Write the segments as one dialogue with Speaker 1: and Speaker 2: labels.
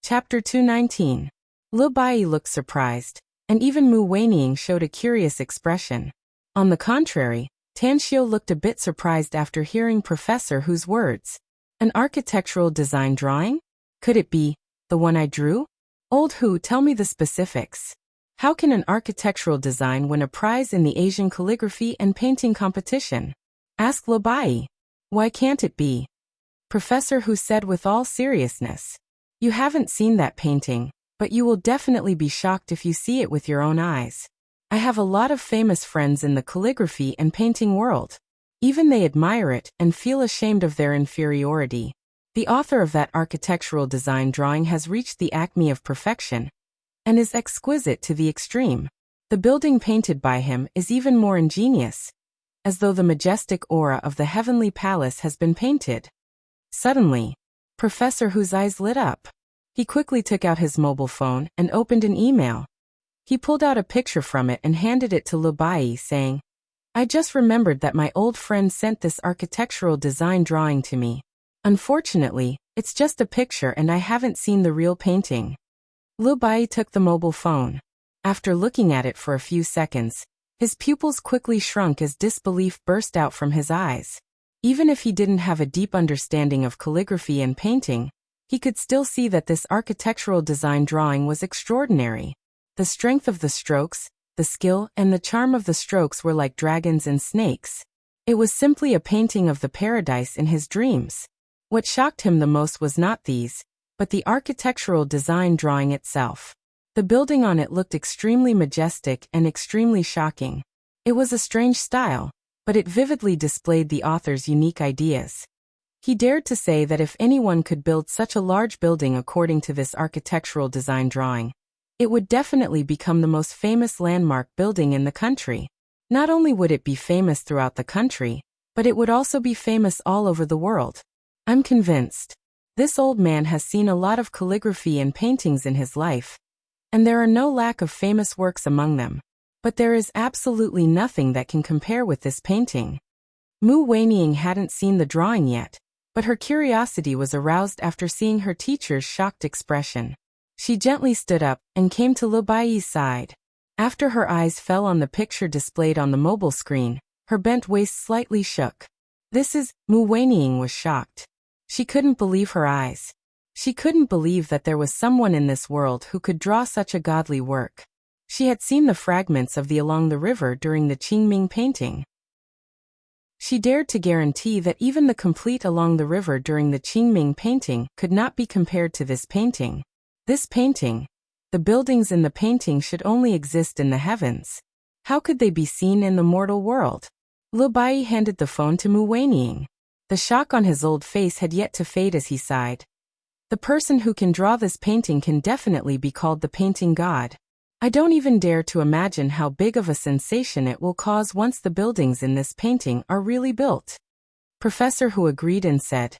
Speaker 1: Chapter 219. Lu Bai looked surprised, and even Mu Weining showed a curious expression. On the contrary, Tan Xiao looked a bit surprised after hearing Professor Hu's words. An architectural design drawing? Could it be the one I drew? Old Hu, tell me the specifics. How can an architectural design win a prize in the Asian calligraphy and painting competition? Asked Lu Bai. Why can't it be? Professor Hu said with all seriousness. You haven't seen that painting, but you will definitely be shocked if you see it with your own eyes. I have a lot of famous friends in the calligraphy and painting world. Even they admire it and feel ashamed of their inferiority. The author of that architectural design drawing has reached the acme of perfection and is exquisite to the extreme. The building painted by him is even more ingenious, as though the majestic aura of the heavenly palace has been painted. Suddenly, Professor Hu's eyes lit up. He quickly took out his mobile phone and opened an email. He pulled out a picture from it and handed it to Lu Bai, saying, I just remembered that my old friend sent this architectural design drawing to me. Unfortunately, it's just a picture and I haven't seen the real painting. Lu Bai took the mobile phone. After looking at it for a few seconds, his pupils quickly shrunk as disbelief burst out from his eyes. Even if he didn't have a deep understanding of calligraphy and painting, he could still see that this architectural design drawing was extraordinary. The strength of the strokes, the skill and the charm of the strokes were like dragons and snakes. It was simply a painting of the paradise in his dreams. What shocked him the most was not these, but the architectural design drawing itself. The building on it looked extremely majestic and extremely shocking. It was a strange style, but it vividly displayed the author's unique ideas. He dared to say that if anyone could build such a large building according to this architectural design drawing, it would definitely become the most famous landmark building in the country. Not only would it be famous throughout the country, but it would also be famous all over the world. I'm convinced. This old man has seen a lot of calligraphy and paintings in his life, and there are no lack of famous works among them. But there is absolutely nothing that can compare with this painting. Mu Weining hadn't seen the drawing yet, but her curiosity was aroused after seeing her teacher's shocked expression. She gently stood up and came to Lu Bai's side. After her eyes fell on the picture displayed on the mobile screen, her bent waist slightly shook. Mu Weining was shocked. She couldn't believe her eyes. She couldn't believe that there was someone in this world who could draw such a godly work. She had seen the fragments of the Along the River during the Qingming painting. She dared to guarantee that even the complete Along the River during the Qingming painting could not be compared to this painting. This painting, the buildings in the painting should only exist in the heavens. How could they be seen in the mortal world? Lu Bai handed the phone to Mu Weining. The shock on his old face had yet to fade as he sighed. The person who can draw this painting can definitely be called the painting god. I don't even dare to imagine how big of a sensation it will cause once the buildings in this painting are really built. Professor Hu agreed and said,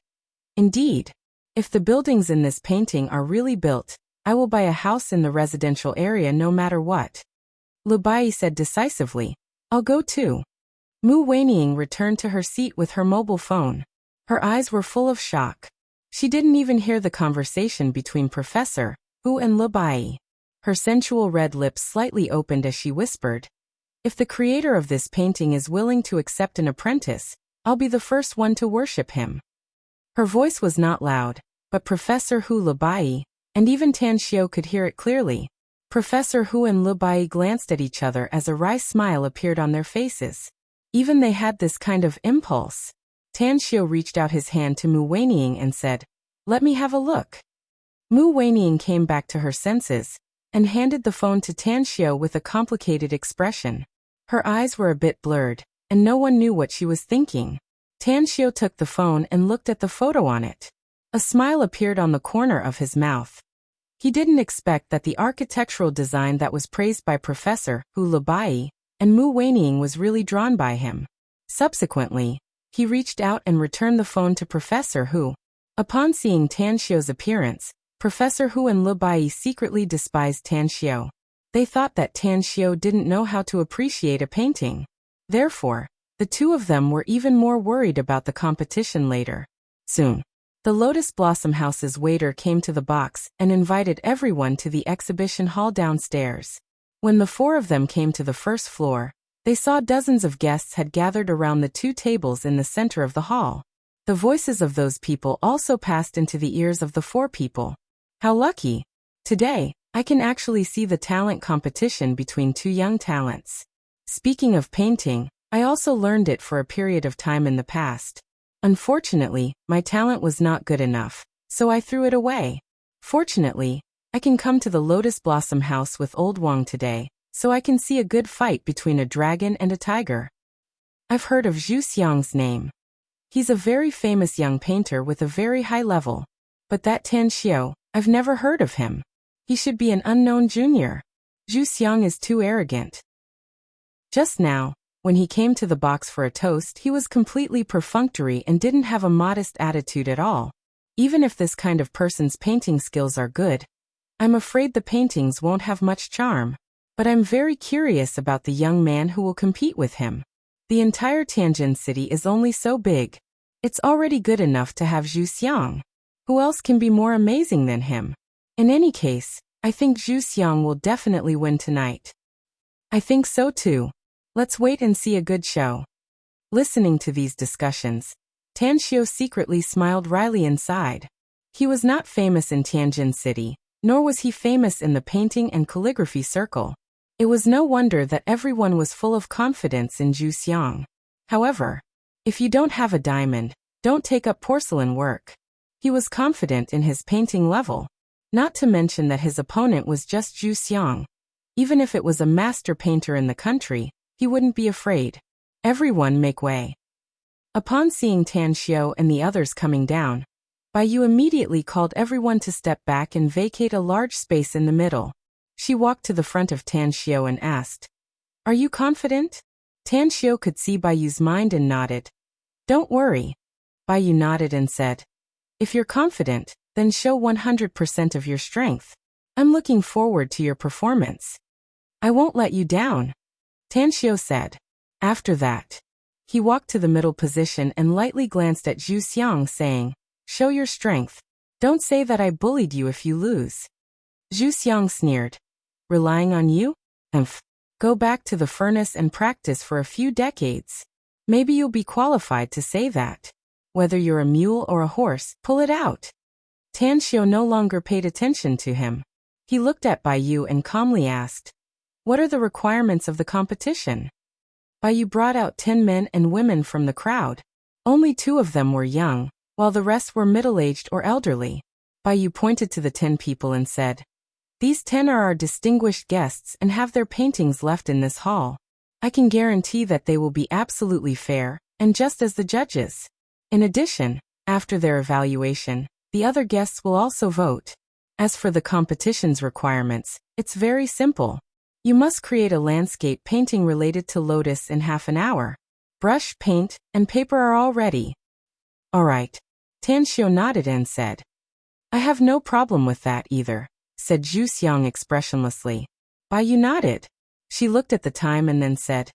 Speaker 1: Indeed, if the buildings in this painting are really built, I will buy a house in the residential area no matter what. Lu Bai said decisively, I'll go too. Mu Weining returned to her seat with her mobile phone. Her eyes were full of shock. She didn't even hear the conversation between Professor Hu and Lu Bai. Her sensual red lips slightly opened as she whispered, If the creator of this painting is willing to accept an apprentice, I'll be the first one to worship him. Her voice was not loud, but Professor Hu, Lu Bai, and even Tan Xiao could hear it clearly. Professor Hu and Lu Bai glanced at each other as a wry smile appeared on their faces. Even they had this kind of impulse. Tan Xiao reached out his hand to Mu Weining and said, Let me have a look. Mu Weining came back to her senses and handed the phone to Tan Xiao with a complicated expression. Her eyes were a bit blurred, and no one knew what she was thinking. Tan Xiao took the phone and looked at the photo on it. A smile appeared on the corner of his mouth. He didn't expect that the architectural design that was praised by Professor Hu, Lu Bai, and Mu Weining was really drawn by him. Subsequently, he reached out and returned the phone to Professor Hu. Upon seeing Tan Xiao's appearance, Professor Hu and Lu Bai secretly despised Tan Xiao. They thought that Tan Xiao didn't know how to appreciate a painting. Therefore, the two of them were even more worried about the competition later. Soon, The Lotus Blossom House's waiter came to the box and invited everyone to the exhibition hall downstairs. When the four of them came to the first floor, they saw dozens of guests had gathered around the two tables in the center of the hall. The voices of those people also passed into the ears of the four people. How lucky! Today, I can actually see the talent competition between two young talents. Speaking of painting, I also learned it for a period of time in the past. Unfortunately, my talent was not good enough, so I threw it away. Fortunately, I can come to the Lotus Blossom House with Old Wang today, so I can see a good fight between a dragon and a tiger. I've heard of Zhu Xiang's name. He's a very famous young painter with a very high level. But that Tan Xiao, I've never heard of him. He should be an unknown junior. Zhu Xiang is too arrogant. Just now, when he came to the box for a toast, he was completely perfunctory and didn't have a modest attitude at all. Even if this kind of person's painting skills are good, I'm afraid the paintings won't have much charm. But I'm very curious about the young man who will compete with him. The entire Tianjin city is only so big. It's already good enough to have Zhu Xiang. Who else can be more amazing than him? In any case, I think Zhu Xiang will definitely win tonight. I think so too. Let's wait and see a good show. Listening to these discussions, Tan Xiao secretly smiled wryly inside. He was not famous in Tianjin City, nor was he famous in the painting and calligraphy circle. It was no wonder that everyone was full of confidence in Zhu Xiang. However, if you don't have a diamond, don't take up porcelain work. He was confident in his painting level. Not to mention that his opponent was just Zhu Xiang. Even if it was a master painter in the country, he wouldn't be afraid. Everyone make way. Upon seeing Tan Xiao and the others coming down, Bai Yu immediately called everyone to step back and vacate a large space in the middle. She walked to the front of Tan Xiao and asked, "Are you confident?" Tan Xiao could see Bai Yu's mind and nodded. "Don't worry." Bai Yu nodded and said, "If you're confident, then show 100% of your strength. I'm looking forward to your performance. I won't let you down," Tan Xiao said. After that, he walked to the middle position and lightly glanced at Zhu Xiang, saying, "Show your strength. Don't say that I bullied you if you lose." Zhu Xiang sneered. "Relying on you? Go back to the furnace and practice for a few decades. Maybe you'll be qualified to say that. Whether you're a mule or a horse, pull it out." Tan Xiao no longer paid attention to him. He looked at Bai Yu and calmly asked, "What are the requirements of the competition?" Bai Yu brought out 10 men and women from the crowd. Only 2 of them were young, while the rest were middle-aged or elderly. Bai Yu pointed to the 10 people and said, "These 10 are our distinguished guests and have their paintings left in this hall. I can guarantee that they will be absolutely fair, and just as the judges. In addition, after their evaluation, the other guests will also vote. As for the competition's requirements, it's very simple. You must create a landscape painting related to Lotus in half an hour. Brush, paint, and paper are all ready." "All right." Tan Xiao nodded and said, "I have no problem with that either," said Zhu Xiang expressionlessly. Bai Yu nodded. She looked at the time and then said,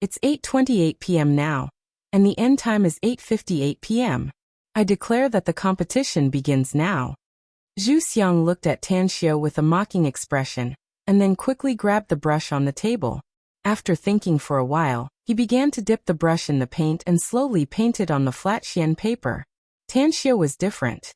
Speaker 1: "It's 8:28 p.m. now, and the end time is 8:58 p.m. I declare that the competition begins now." Zhu Xiang looked at Tan Xiao with a mocking expression, and then quickly grabbed the brush on the table. After thinking for a while, he began to dip the brush in the paint and slowly painted on the flat xian paper. Tan Xiao was different.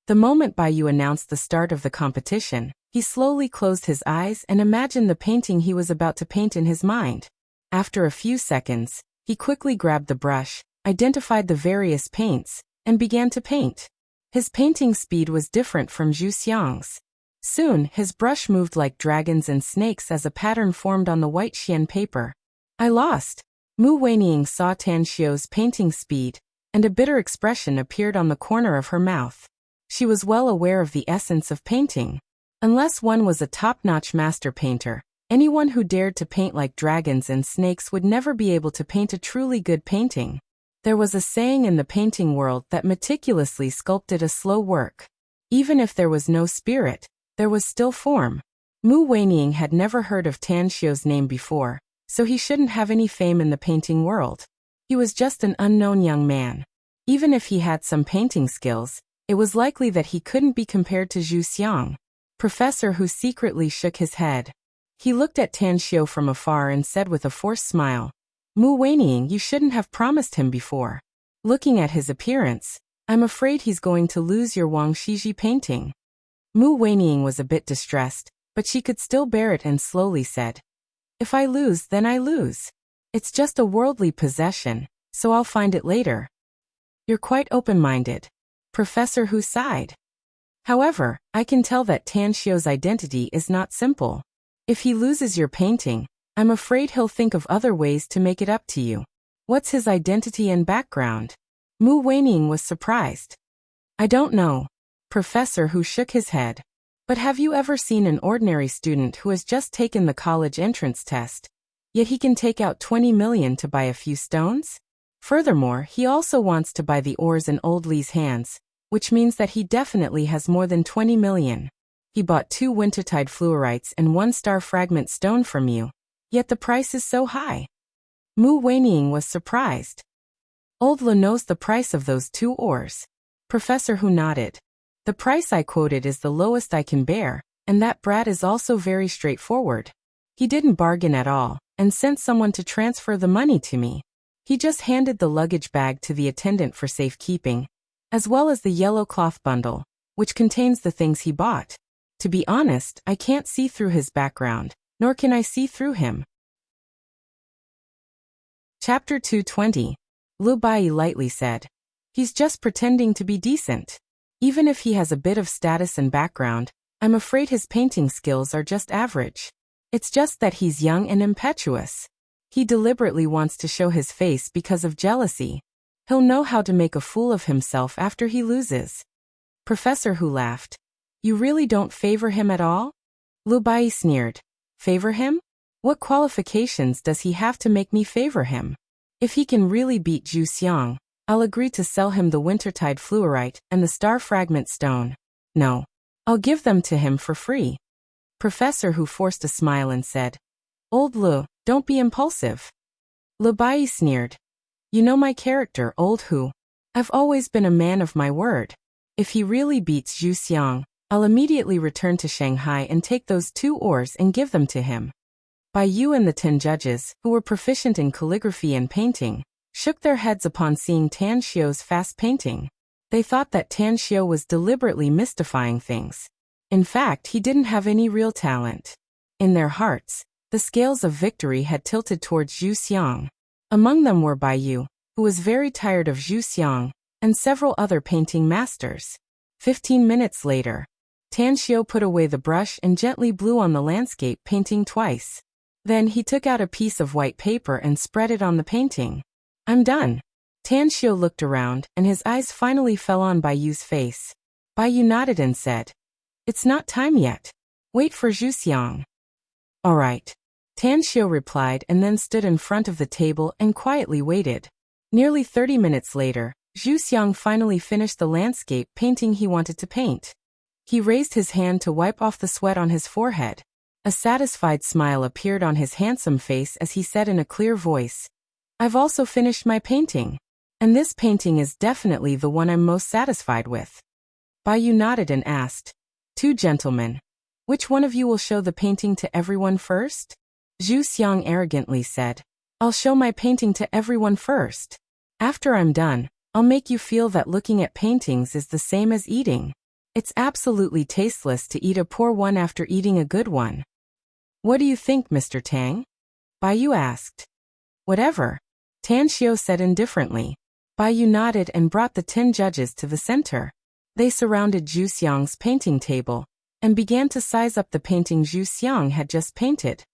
Speaker 1: The moment Bai Yu announced the start of the competition, he slowly closed his eyes and imagined the painting he was about to paint in his mind. After a few seconds, he quickly grabbed the brush, identified the various paints, and began to paint. His painting speed was different from Zhu Xiang's. Soon, his brush moved like dragons and snakes as a pattern formed on the white xian paper. "I lost." Mu Weining saw Tan Xiao's painting speed, and a bitter expression appeared on the corner of her mouth. She was well aware of the essence of painting. Unless one was a top-notch master painter, anyone who dared to paint like dragons and snakes would never be able to paint a truly good painting. There was a saying in the painting world that meticulously sculpted a slow work. Even if there was no spirit, there was still form. Mu Weining had never heard of Tan Xiao's name before, so he shouldn't have any fame in the painting world. He was just an unknown young man. Even if he had some painting skills, it was likely that he couldn't be compared to Zhu Xiang. Professor Hu secretly shook his head. He looked at Tan Xiao from afar and said with a forced smile, Mu Weining, you shouldn't have promised him before. Looking at his appearance, I'm afraid he's going to lose your Wang Shiji painting. Mu Weining was a bit distressed, but she could still bear it and slowly said, If I lose, then I lose. It's just a worldly possession, so I'll find it later. You're quite open-minded. Professor Hu sighed. However, I can tell that Tan Xiao's identity is not simple. If he loses your painting, I'm afraid he'll think of other ways to make it up to you. What's his identity and background? Mu Weining was surprised. I don't know. Professor Hu shook his head. But have you ever seen an ordinary student who has just taken the college entrance test, yet he can take out 20 million to buy a few stones? Furthermore, he also wants to buy the ores in Old Li's hands, which means that he definitely has more than 20 million. He bought 2 wintertide fluorites and 1 star fragment stone from you, yet the price is so high. Mu Weining was surprised. Old Li knows the price of those 2 ores. Professor Hu nodded. The price I quoted is the lowest I can bear, and that brat is also very straightforward. He didn't bargain at all, and sent someone to transfer the money to me. He just handed the luggage bag to the attendant for safekeeping, as well as the yellow cloth bundle, which contains the things he bought. To be honest, I can't see through his background, nor can I see through him. Chapter 220. Lu Bai lightly said. He's just pretending to be decent. Even if he has a bit of status and background, I'm afraid his painting skills are just average. It's just that he's young and impetuous. He deliberately wants to show his face because of jealousy. He'll know how to make a fool of himself after he loses. Professor Hu laughed. You really don't favor him at all? Lu Bai sneered. Favor him? What qualifications does he have to make me favor him? If he can really beat Zhu Xiang, I'll agree to sell him the wintertide fluorite and the star fragment stone. No. I'll give them to him for free. Professor Hu forced a smile and said, Old Lu, don't be impulsive. Lu Bai sneered. You know my character, Old Hu. I've always been a man of my word. If he really beats Zhu Xiang, I'll immediately return to Shanghai and take those 2 ores and give them to him. Bai Yu and the 10 judges, who were proficient in calligraphy and painting, shook their heads upon seeing Tan Xiao's fast painting. They thought that Tan Xiao was deliberately mystifying things. In fact, he didn't have any real talent. In their hearts, the scales of victory had tilted towards Zhu Xiang. Among them were Bai Yu, who was very tired of Zhu Xiang, and several other painting masters. 15 minutes later, Tan Xiao put away the brush and gently blew on the landscape painting twice. Then he took out a piece of white paper and spread it on the painting. I'm done. Tan Xiao looked around, and his eyes finally fell on Bai Yu's face. Bai Yu nodded and said, It's not time yet. Wait for Zhu Xiang. All right. Tan Xiao replied and then stood in front of the table and quietly waited. Nearly 30 minutes later, Zhu Xiang finally finished the landscape painting he wanted to paint. He raised his hand to wipe off the sweat on his forehead. A satisfied smile appeared on his handsome face as he said in a clear voice, I've also finished my painting. And this painting is definitely the one I'm most satisfied with. Bai Yu nodded and asked, 2 gentlemen, which one of you will show the painting to everyone first? Zhu Xiang arrogantly said, I'll show my painting to everyone first. After I'm done, I'll make you feel that looking at paintings is the same as eating. It's absolutely tasteless to eat a poor one after eating a good one. What do you think, Mr. Tang? Bai Yu asked. Whatever. Tan Xiao said indifferently. Bai Yu nodded and brought the 10 judges to the center. They surrounded Zhu Xiang's painting table and began to size up the painting Zhu Xiang had just painted.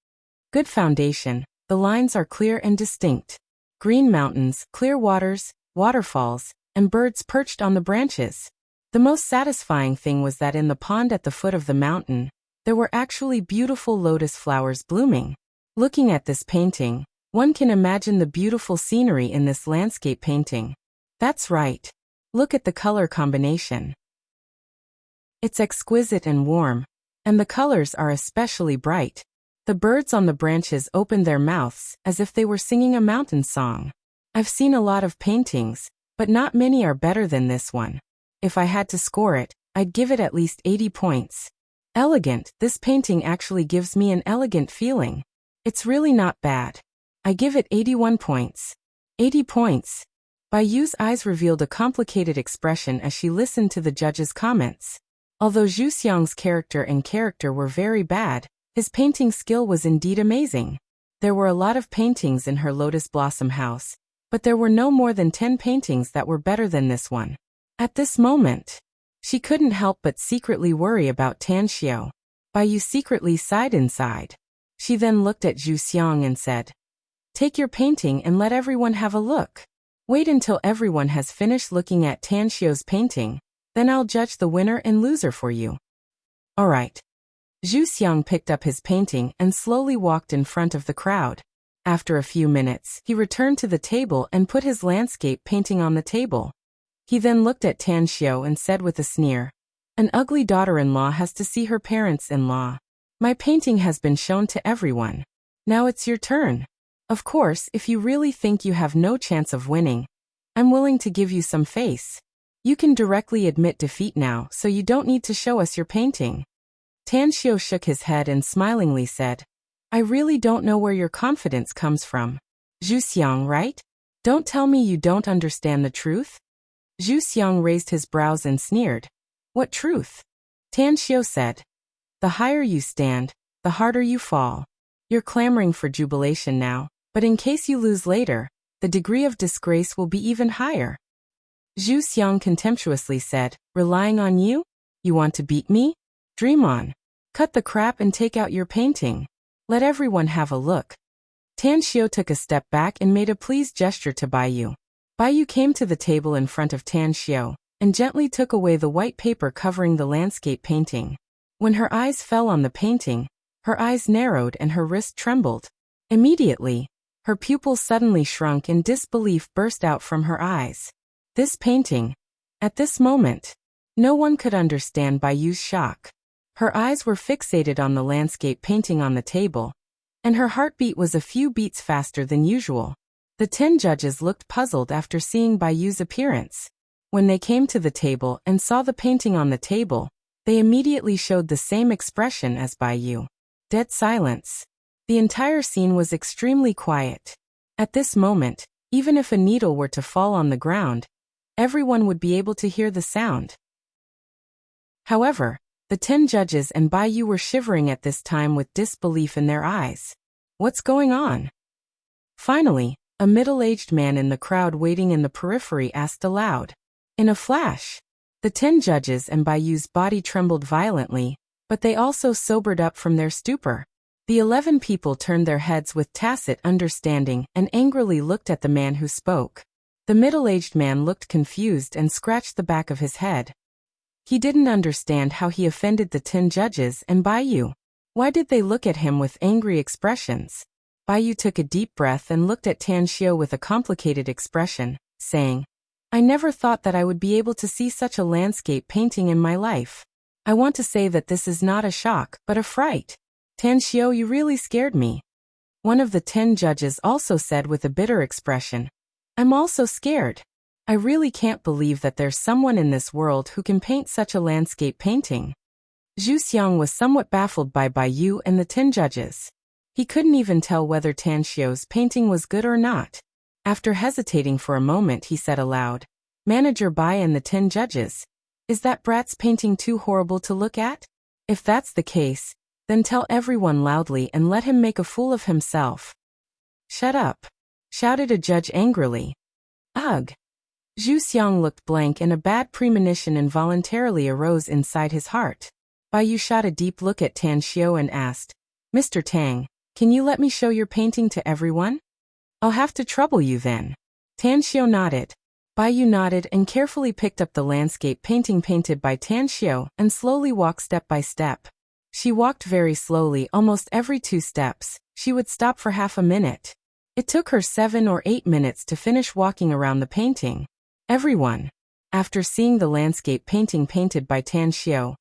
Speaker 1: Good foundation, the lines are clear and distinct. Green mountains, clear waters, waterfalls, and birds perched on the branches. The most satisfying thing was that in the pond at the foot of the mountain, there were actually beautiful lotus flowers blooming. Looking at this painting, one can imagine the beautiful scenery in this landscape painting. That's right. Look at the color combination. It's exquisite and warm, and the colors are especially bright. The birds on the branches opened their mouths as if they were singing a mountain song. I've seen a lot of paintings, but not many are better than this one. If I had to score it, I'd give it at least 80 points. Elegant, this painting actually gives me an elegant feeling. It's really not bad. I give it 81 points. 80 points. Bai Yu's eyes revealed a complicated expression as she listened to the judge's comments. Although Zhu Xiang's character were very bad, his painting skill was indeed amazing. There were a lot of paintings in her Lotus Blossom house, but there were no more than 10 paintings that were better than this one. At this moment, she couldn't help but secretly worry about Tan Xiao. Bai Yu secretly sighed inside. She then looked at Zhu Xiang and said, "Take your painting and let everyone have a look. Wait until everyone has finished looking at Tan Xiao's painting, then I'll judge the winner and loser for you." Alright. Zhu Xiang picked up his painting and slowly walked in front of the crowd. After a few minutes, he returned to the table and put his landscape painting on the table. He then looked at Tan Xiao and said with a sneer, "An ugly daughter-in-law has to see her parents-in-law. My painting has been shown to everyone. Now it's your turn. Of course, if you really think you have no chance of winning, I'm willing to give you some face. You can directly admit defeat now, so you don't need to show us your painting." Tan Xiao shook his head and smilingly said, "I really don't know where your confidence comes from. Zhu Xiang, right? Don't tell me you don't understand the truth?" Zhu Xiang raised his brows and sneered. "What truth?" Tan Xiao said, "The higher you stand, the harder you fall. You're clamoring for jubilation now, but in case you lose later, the degree of disgrace will be even higher." Zhu Xiang contemptuously said, "Relying on you? You want to beat me? Dream on. Cut the crap and take out your painting. Let everyone have a look." Tan Xiao took a step back and made a pleased gesture to Bai Yu. Bai Yu came to the table in front of Tan Xiao and gently took away the white paper covering the landscape painting. When her eyes fell on the painting, her eyes narrowed and her wrist trembled. Immediately, her pupils suddenly shrunk and disbelief burst out from her eyes. This painting. At this moment, no one could understand Bai Yu's shock. Her eyes were fixated on the landscape painting on the table, and her heartbeat was a few beats faster than usual. The 10 judges looked puzzled after seeing Bai Yu's appearance. When they came to the table and saw the painting on the table, they immediately showed the same expression as Bai Yu. Dead silence. The entire scene was extremely quiet. At this moment, even if a needle were to fall on the ground, everyone would be able to hear the sound. However, the 10 judges and Bai Yu were shivering at this time with disbelief in their eyes. What's going on? Finally, a middle-aged man in the crowd waiting in the periphery asked aloud. In a flash, the 10 judges and Bai Yu's body trembled violently, but they also sobered up from their stupor. The 11 people turned their heads with tacit understanding and angrily looked at the man who spoke. The middle-aged man looked confused and scratched the back of his head. He didn't understand how he offended the 10 judges and Bai Yu. Why did they look at him with angry expressions? Bai Yu took a deep breath and looked at Tan Xiao with a complicated expression, saying, "I never thought that I would be able to see such a landscape painting in my life. I want to say that this is not a shock, but a fright. Tan Xiao, you really scared me." One of the 10 judges also said with a bitter expression, "I'm also scared. I really can't believe that there's someone in this world who can paint such a landscape painting." Zhu Xiang was somewhat baffled by Bai Yu and the 10 judges. He couldn't even tell whether Tan Xiao's painting was good or not. After hesitating for a moment, he said aloud, "Manager Bai and the 10 judges, is that brat's painting too horrible to look at? If that's the case, then tell everyone loudly and let him make a fool of himself." "Shut up," shouted a judge angrily. "Ugh." Zhu Xiang looked blank and a bad premonition involuntarily arose inside his heart. Bai Yu shot a deep look at Tan Xiao and asked, "Mr. Tang, can you let me show your painting to everyone?" "I'll have to trouble you then." Tan Xiao nodded. Bai Yu nodded and carefully picked up the landscape painting painted by Tan Xiao and slowly walked step by step. She walked very slowly. Almost every 2 steps, she would stop for half a minute. It took her 7 or 8 minutes to finish walking around the painting. Everyone, after seeing the landscape painting painted by Tan Xiao,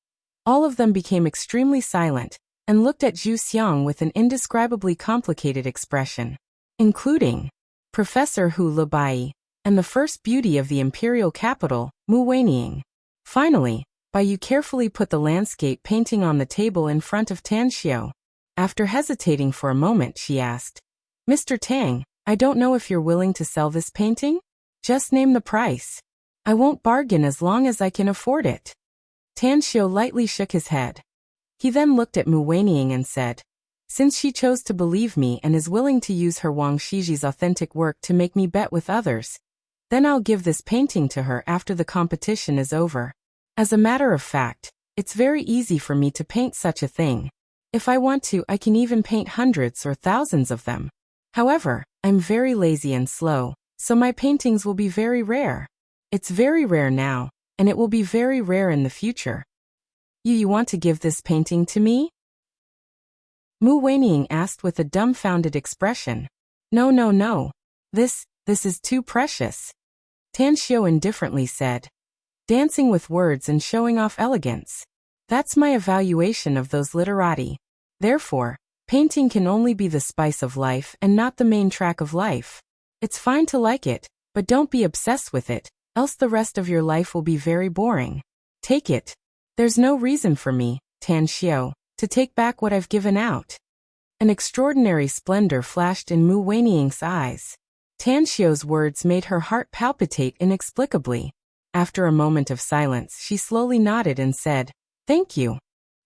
Speaker 1: all of them became extremely silent and looked at Zhu Xiang with an indescribably complicated expression, including Professor Hu Labai and the first beauty of the imperial capital, Muweiniing. Finally, Bai Yu carefully put the landscape painting on the table in front of Tan Xiao. After hesitating for a moment, she asked, Mr. Tang, I don't know if you're willing to sell this painting? Just name the price. I won't bargain as long as I can afford it. Tan Xiao lightly shook his head. He then looked at Mu Weiniang and said, since she chose to believe me and is willing to use her Wang Shiji's authentic work to make me bet with others, then I'll give this painting to her after the competition is over. As a matter of fact, it's very easy for me to paint such a thing. If I want to, I can even paint hundreds or thousands of them. However, I'm very lazy and slow, so my paintings will be very rare. It's very rare now, and it will be very rare in the future. You want to give this painting to me? Mu Weiniang asked with a dumbfounded expression. No. This is too precious. Tan Xiao indifferently said. Dancing with words and showing off elegance. That's my evaluation of those literati. Therefore, painting can only be the spice of life and not the main track of life. It's fine to like it, but don't be obsessed with it, else the rest of your life will be very boring. Take it. There's no reason for me, Tan Xiao, to take back what I've given out. An extraordinary splendor flashed in Mu Weiniang's eyes. Tan Xiao's words made her heart palpitate inexplicably. After a moment of silence, she slowly nodded and said, Thank you.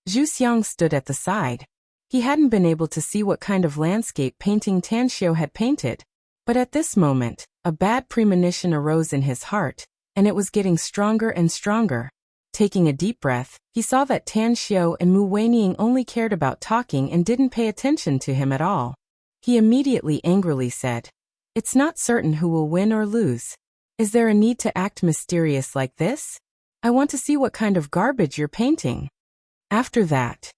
Speaker 1: Zhu Xiang stood at the side. He hadn't been able to see what kind of landscape painting Tan Xiao had painted. But at this moment, a bad premonition arose in his heart, and it was getting stronger and stronger. Taking a deep breath, he saw that Tan Xiao and Mu Weiniang only cared about talking and didn't pay attention to him at all. He immediately angrily said, It's not certain who will win or lose. Is there a need to act mysterious like this? I want to see what kind of garbage you're painting. After that,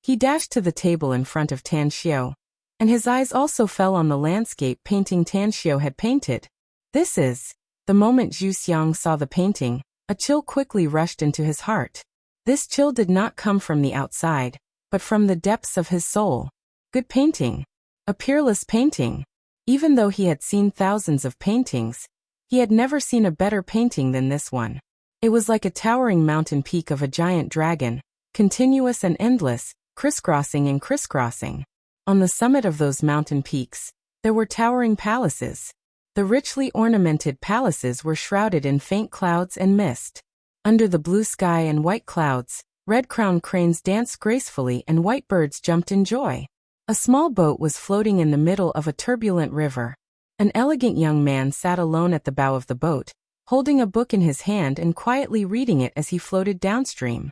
Speaker 1: he dashed to the table in front of Tan Xiao, and his eyes also fell on the landscape painting Tan Xiao had painted. The moment Zhu Xiang saw the painting, a chill quickly rushed into his heart. This chill did not come from the outside, but from the depths of his soul. Good painting. A peerless painting. Even though he had seen thousands of paintings, he had never seen a better painting than this one. It was like a towering mountain peak of a giant dragon, continuous and endless, crisscrossing and crisscrossing. On the summit of those mountain peaks, there were towering palaces. The richly ornamented palaces were shrouded in faint clouds and mist. Under the blue sky and white clouds, red-crowned cranes danced gracefully and white birds jumped in joy. A small boat was floating in the middle of a turbulent river. An elegant young man sat alone at the bow of the boat, holding a book in his hand and quietly reading it as he floated downstream.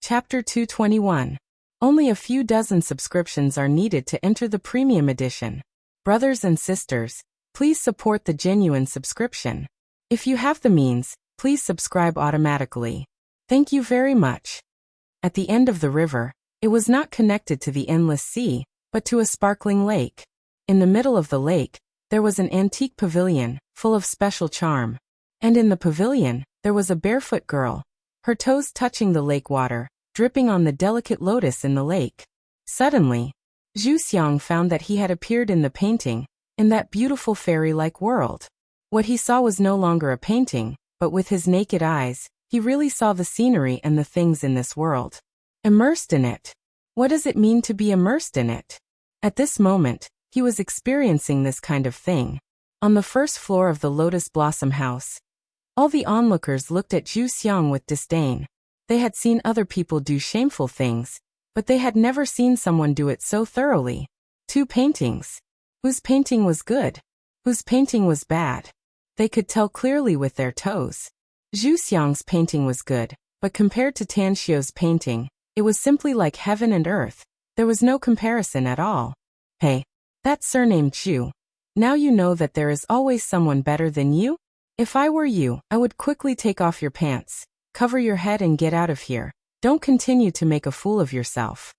Speaker 1: Chapter 221. Only a few dozen subscriptions are needed to enter the premium edition. Brothers and sisters, please support the genuine subscription. If you have the means, please subscribe automatically. Thank you very much. At the end of the river, it was not connected to the endless sea, but to a sparkling lake. In the middle of the lake, there was an antique pavilion, full of special charm. And in the pavilion, there was a barefoot girl, her toes touching the lake water, dripping on the delicate lotus in the lake. Suddenly, Zhu Xiang found that he had appeared in the painting, in that beautiful fairy-like world. What he saw was no longer a painting, but with his naked eyes, he really saw the scenery and the things in this world. Immersed in it. What does it mean to be immersed in it? At this moment, he was experiencing this kind of thing. On the first floor of the Lotus Blossom House, all the onlookers looked at Zhu Xiang with disdain. They had seen other people do shameful things, but they had never seen someone do it so thoroughly. 2 paintings. Whose painting was good? Whose painting was bad? They could tell clearly with their toes. Zhu Xiang's painting was good, but compared to Tan Xiao's painting, it was simply like heaven and earth. There was no comparison at all. Hey, that surname Zhu. Now you know that there is always someone better than you? If I were you, I would quickly take off your pants, cover your head and get out of here. Don't continue to make a fool of yourself.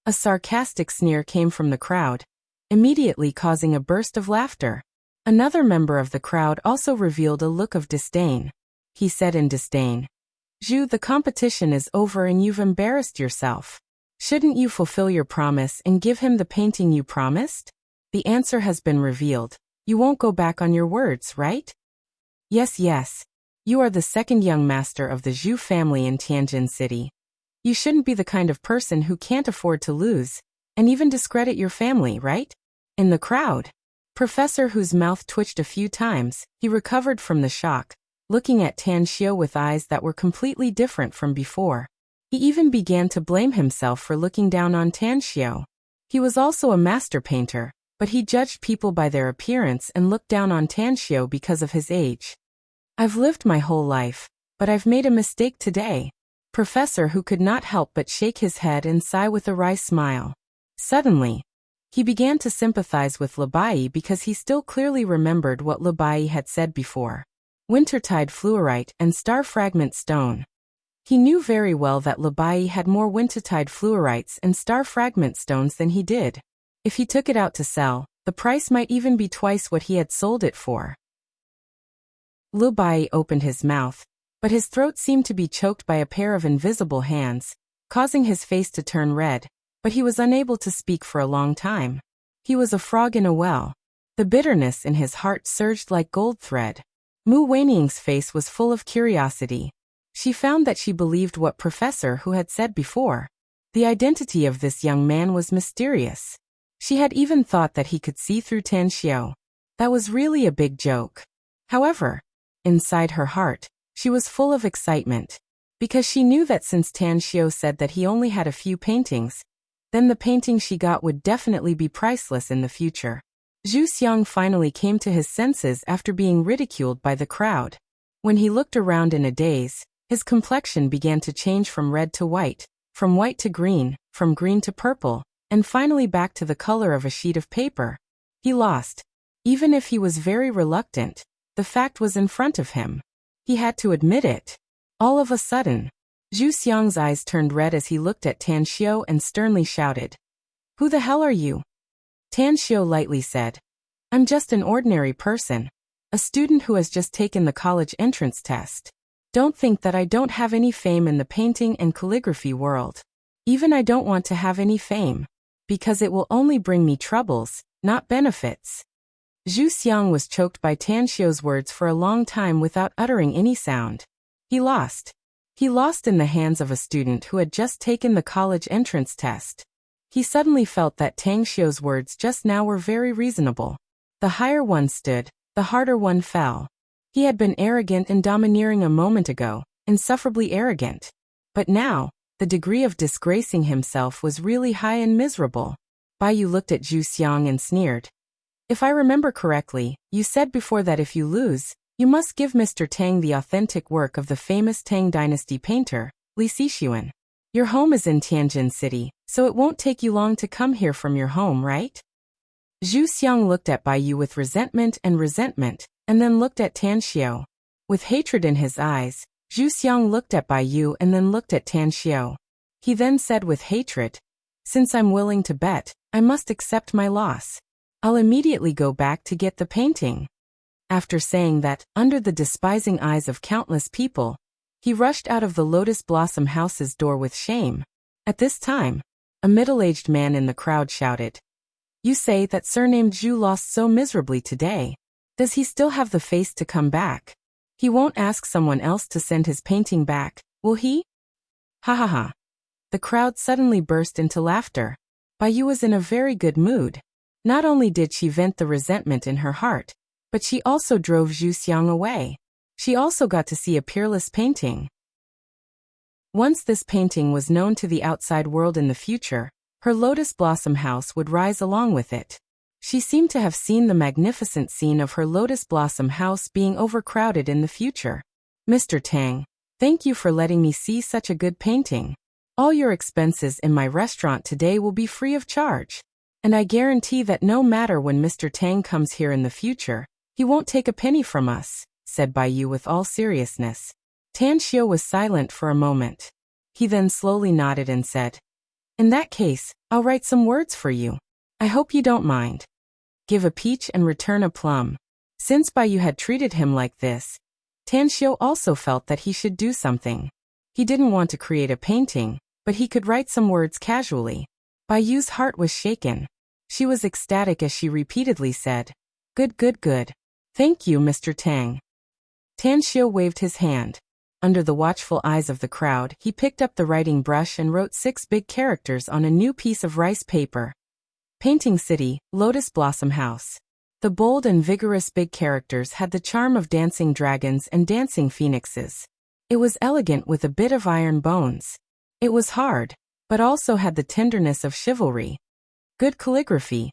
Speaker 1: A sarcastic sneer came from the crowd, immediately causing a burst of laughter. Another member of the crowd also revealed a look of disdain. He said in disdain, Zhu, the competition is over and you've embarrassed yourself. Shouldn't you fulfill your promise and give him the painting you promised? The answer has been revealed. You won't go back on your words, right? Yes, yes. You are the second young master of the Zhu family in Tianjin City. You shouldn't be the kind of person who can't afford to lose, and even discredit your family, right? In the crowd, Professor Hu's mouth twitched a few times. He recovered from the shock, looking at Tan Xiao with eyes that were completely different from before. He even began to blame himself for looking down on Tan Xiao. He was also a master painter, but he judged people by their appearance and looked down on Tan Xiao because of his age. I've lived my whole life, but I've made a mistake today. Professor Hu could not help but shake his head and sigh with a wry smile. Suddenly, he began to sympathize with Li Bai because he still clearly remembered what Li Bai had said before. Wintertide fluorite and star fragment stone. He knew very well that Li Bai had more wintertide fluorites and star fragment stones than he did. If he took it out to sell, the price might even be twice what he had sold it for. Li Bai opened his mouth, but his throat seemed to be choked by a pair of invisible hands, causing his face to turn red, but he was unable to speak for a long time. He was a frog in a well. The bitterness in his heart surged like gold thread. Mu Weiniang's face was full of curiosity. She found that she believed what Professor Hu had said before. The identity of this young man was mysterious. She had even thought that he could see through Tan Xiao. That was really a big joke. However, inside her heart, she was full of excitement, because she knew that since Tan Xiao said that he only had a few paintings, then the painting she got would definitely be priceless in the future. Zhu Xiang finally came to his senses after being ridiculed by the crowd. When he looked around in a daze, his complexion began to change from red to white, from white to green, from green to purple, and finally back to the color of a sheet of paper. He lost. Even if he was very reluctant, the fact was in front of him. He had to admit it. All of a sudden, Zhu Xiang's eyes turned red as he looked at Tan Xiao and sternly shouted, "Who the hell are you?" Tan Xiao lightly said, "I'm just an ordinary person, a student who has just taken the college entrance test. Don't think that I don't have any fame in the painting and calligraphy world. Even I don't want to have any fame, because it will only bring me troubles, not benefits." Zhu Xiang was choked by Tan Xiao's words for a long time without uttering any sound. He lost. He lost in the hands of a student who had just taken the college entrance test. He suddenly felt that Tang Xiao's words just now were very reasonable. The higher one stood, the harder one fell. He had been arrogant and domineering a moment ago, insufferably arrogant. But now, the degree of disgracing himself was really high and miserable. Bai Yu looked at Zhu Xiang and sneered. "If I remember correctly, you said before that if you lose, you must give Mr. Tang the authentic work of the famous Tang Dynasty painter, Li Xixuan. Your home is in Tianjin City, so it won't take you long to come here from your home, right?" Zhu Xiang looked at Bai Yu with resentment, and then looked at Tan Xiao. With hatred in his eyes, Zhu Xiang looked at Bai Yu and then looked at Tan Xiao. He then said with hatred, "Since I'm willing to bet, I must accept my loss. I'll immediately go back to get the painting." After saying that, under the despising eyes of countless people, he rushed out of the Lotus Blossom House's door with shame. At this time, a middle-aged man in the crowd shouted, "You say that surnamed Zhu lost so miserably today. Does he still have the face to come back? He won't ask someone else to send his painting back, will he?" Ha ha ha. The crowd suddenly burst into laughter. Bai Yu was in a very good mood. Not only did she vent the resentment in her heart, but she also drove Zhu Xiang away. She also got to see a peerless painting. Once this painting was known to the outside world in the future, her Lotus Blossom House would rise along with it. She seemed to have seen the magnificent scene of her Lotus Blossom House being overcrowded in the future. "Mr. Tang, thank you for letting me see such a good painting. All your expenses in my restaurant today will be free of charge. And I guarantee that no matter when Mr. Tang comes here in the future, he won't take a penny from us," said Bai Yu with all seriousness. Tan Xiao was silent for a moment. He then slowly nodded and said, "In that case, I'll write some words for you. I hope you don't mind. Give a peach and return a plum." Since Bai Yu had treated him like this, Tan Xiao also felt that he should do something. He didn't want to create a painting, but he could write some words casually. Bai Yu's heart was shaken. She was ecstatic as she repeatedly said, Good, good, good. Thank you, Mr. Tang. Tan Xiu waved his hand. Under the watchful eyes of the crowd, he picked up the writing brush and wrote 6 big characters on a new piece of rice paper. Painting City, Lotus Blossom House. The bold and vigorous big characters had the charm of dancing dragons and dancing phoenixes. It was elegant with a bit of iron bones. It was hard, but also had the tenderness of chivalry. Good calligraphy.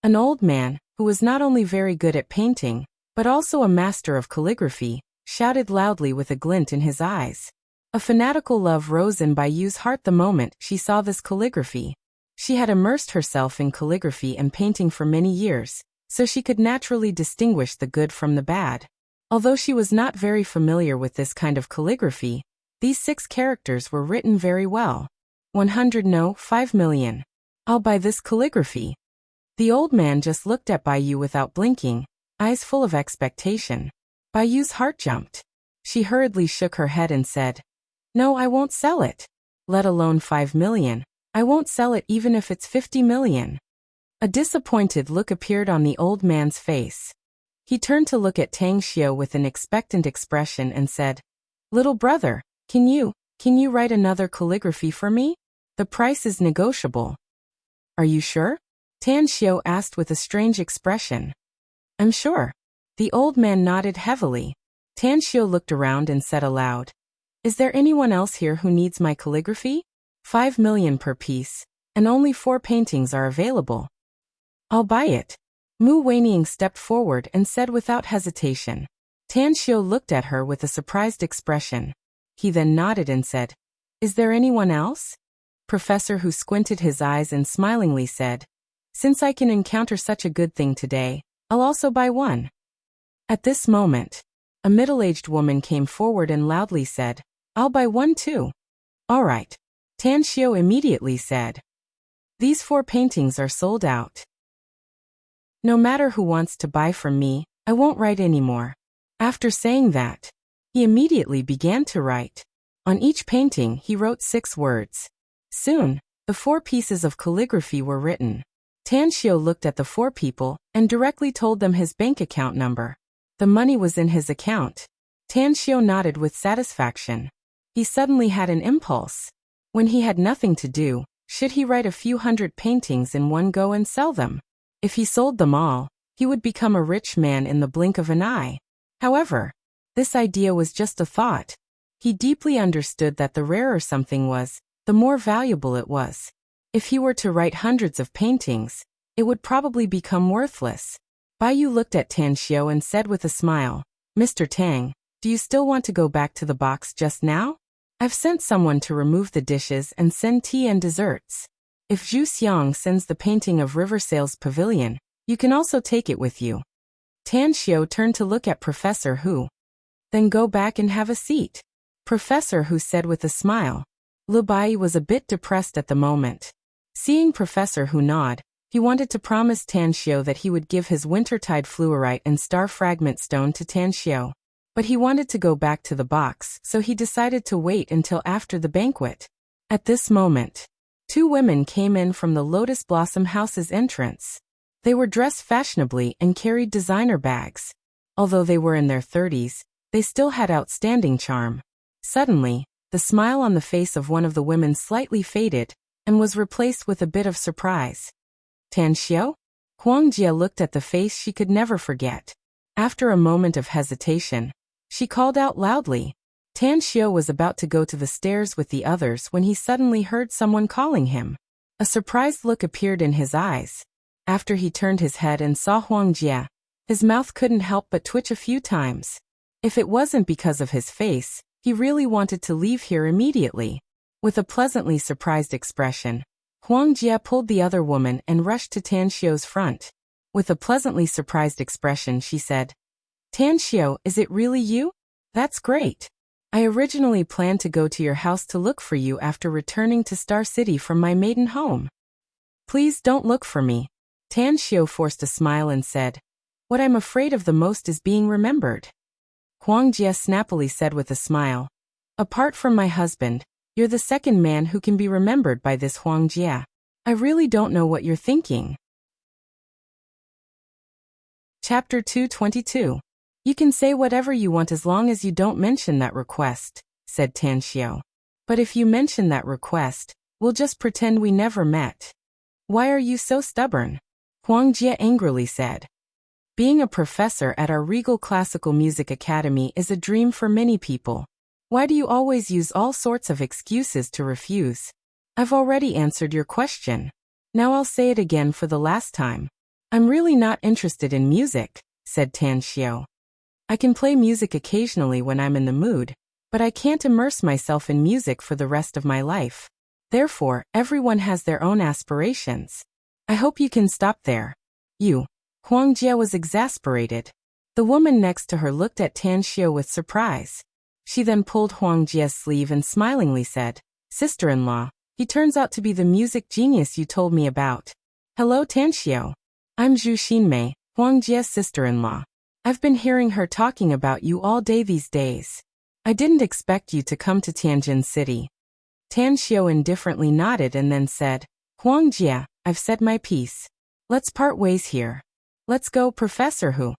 Speaker 1: An old man, who was not only very good at painting, but also a master of calligraphy, shouted loudly with a glint in his eyes. A fanatical love rose in Bai Yu's heart the moment she saw this calligraphy. She had immersed herself in calligraphy and painting for many years, so she could naturally distinguish the good from the bad. Although she was not very familiar with this kind of calligraphy, these 6 characters were written very well. 100 no, 5 million. I'll buy this calligraphy. The old man just looked at Bai Yu without blinking, eyes full of expectation. Bai Yu's heart jumped. She hurriedly shook her head and said, "No, I won't sell it. Let alone 5 million. I won't sell it even if it's 50 million. A disappointed look appeared on the old man's face. He turned to look at Tang Xiu with an expectant expression and said, "Little brother, can you write another calligraphy for me? The price is negotiable." "Are you sure?" Tang Xiu asked with a strange expression. "I'm sure." The old man nodded heavily. Tang Xiu looked around and said aloud, "Is there anyone else here who needs my calligraphy? 5 million per piece, and only 4 paintings are available. I'll buy it." Mu Weining stepped forward and said without hesitation. Tang Xiu looked at her with a surprised expression. He then nodded and said, "Is there anyone else?" Professor Hu squinted his eyes and smilingly said, "Since I can encounter such a good thing today, I'll also buy one." At this moment, a middle-aged woman came forward and loudly said, "I'll buy one too." "All right," Tang Xiu immediately said. "These 4 paintings are sold out. No matter who wants to buy from me, I won't write anymore." After saying that, he immediately began to write. On each painting he wrote 6 words. Soon, the 4 pieces of calligraphy were written. Tang Xiu looked at the 4 people and directly told them his bank account number. The money was in his account. Tang Xiu nodded with satisfaction. He suddenly had an impulse. When he had nothing to do, should he write a few hundred paintings in one go and sell them? If he sold them all, he would become a rich man in the blink of an eye. However, this idea was just a thought. He deeply understood that the rarer something was, the more valuable it was. If he were to write hundreds of paintings, it would probably become worthless. Bai Yu looked at Tang Xiu and said with a smile, "Mr. Tang, do you still want to go back to the box just now? I've sent someone to remove the dishes and send tea and desserts. If Zhu Xiang sends the painting of River Sail's pavilion, you can also take it with you." Tang Xiu turned to look at Professor Hu. "Then go back and have a seat," Professor Hu said with a smile. Lu Bai was a bit depressed at the moment. Seeing Professor Hu nod, he wanted to promise Tang Xiu that he would give his wintertide fluorite and star fragment stone to Tang Xiu. But he wanted to go back to the box, so he decided to wait until after the banquet. At this moment, 2 women came in from the Lotus Blossom House's entrance. They were dressed fashionably and carried designer bags. Although they were in their 30s, they still had outstanding charm. Suddenly, the smile on the face of one of the women slightly faded and was replaced with a bit of surprise. "Tang Xiu?" Huang Jia looked at the face she could never forget. After a moment of hesitation, she called out loudly. Tang Xiu was about to go to the stairs with the others when he suddenly heard someone calling him. A surprised look appeared in his eyes. After he turned his head and saw Huang Jia, his mouth couldn't help but twitch a few times. If it wasn't because of his face, he really wanted to leave here immediately. With a pleasantly surprised expression, Huang Jia pulled the other woman and rushed to Tang Xiu's front. With a pleasantly surprised expression, she said, "Tang Xiu, is it really you? That's great. I originally planned to go to your house to look for you after returning to Star City from my maiden home. Please don't look for me." Tang Xiu forced a smile and said, "What I'm afraid of the most is being remembered." Huang Jia snappily said with a smile, "Apart from my husband, you're the second man who can be remembered by this Huang Jia. I really don't know what you're thinking." Chapter 222. You can say whatever you want as long as you don't mention that request, said Tanxiu. But if you mention that request, we'll just pretend we never met. Why are you so stubborn? Huang Jie angrily said. Being a professor at our Regal Classical Music Academy is a dream for many people. Why do you always use all sorts of excuses to refuse? I've already answered your question. Now I'll say it again for the last time. I'm really not interested in music, said Tanxiu. I can play music occasionally when I'm in the mood, but I can't immerse myself in music for the rest of my life. Therefore, everyone has their own aspirations. I hope you can stop there. You. Huang Jie was exasperated. The woman next to her looked at Tanxiu with surprise. She then pulled Huang Jie's sleeve and smilingly said, Sister-in-law, he turns out to be the music genius you told me about. Hello Tanxiu. I'm Zhu Xinmei, Huang Jie's sister-in-law. I've been hearing her talking about you all day these days. I didn't expect you to come to Tianjin City. Tanxiu indifferently nodded and then said, Huang Jie, I've said my piece. Let's part ways here. Let's go, Professor Hu.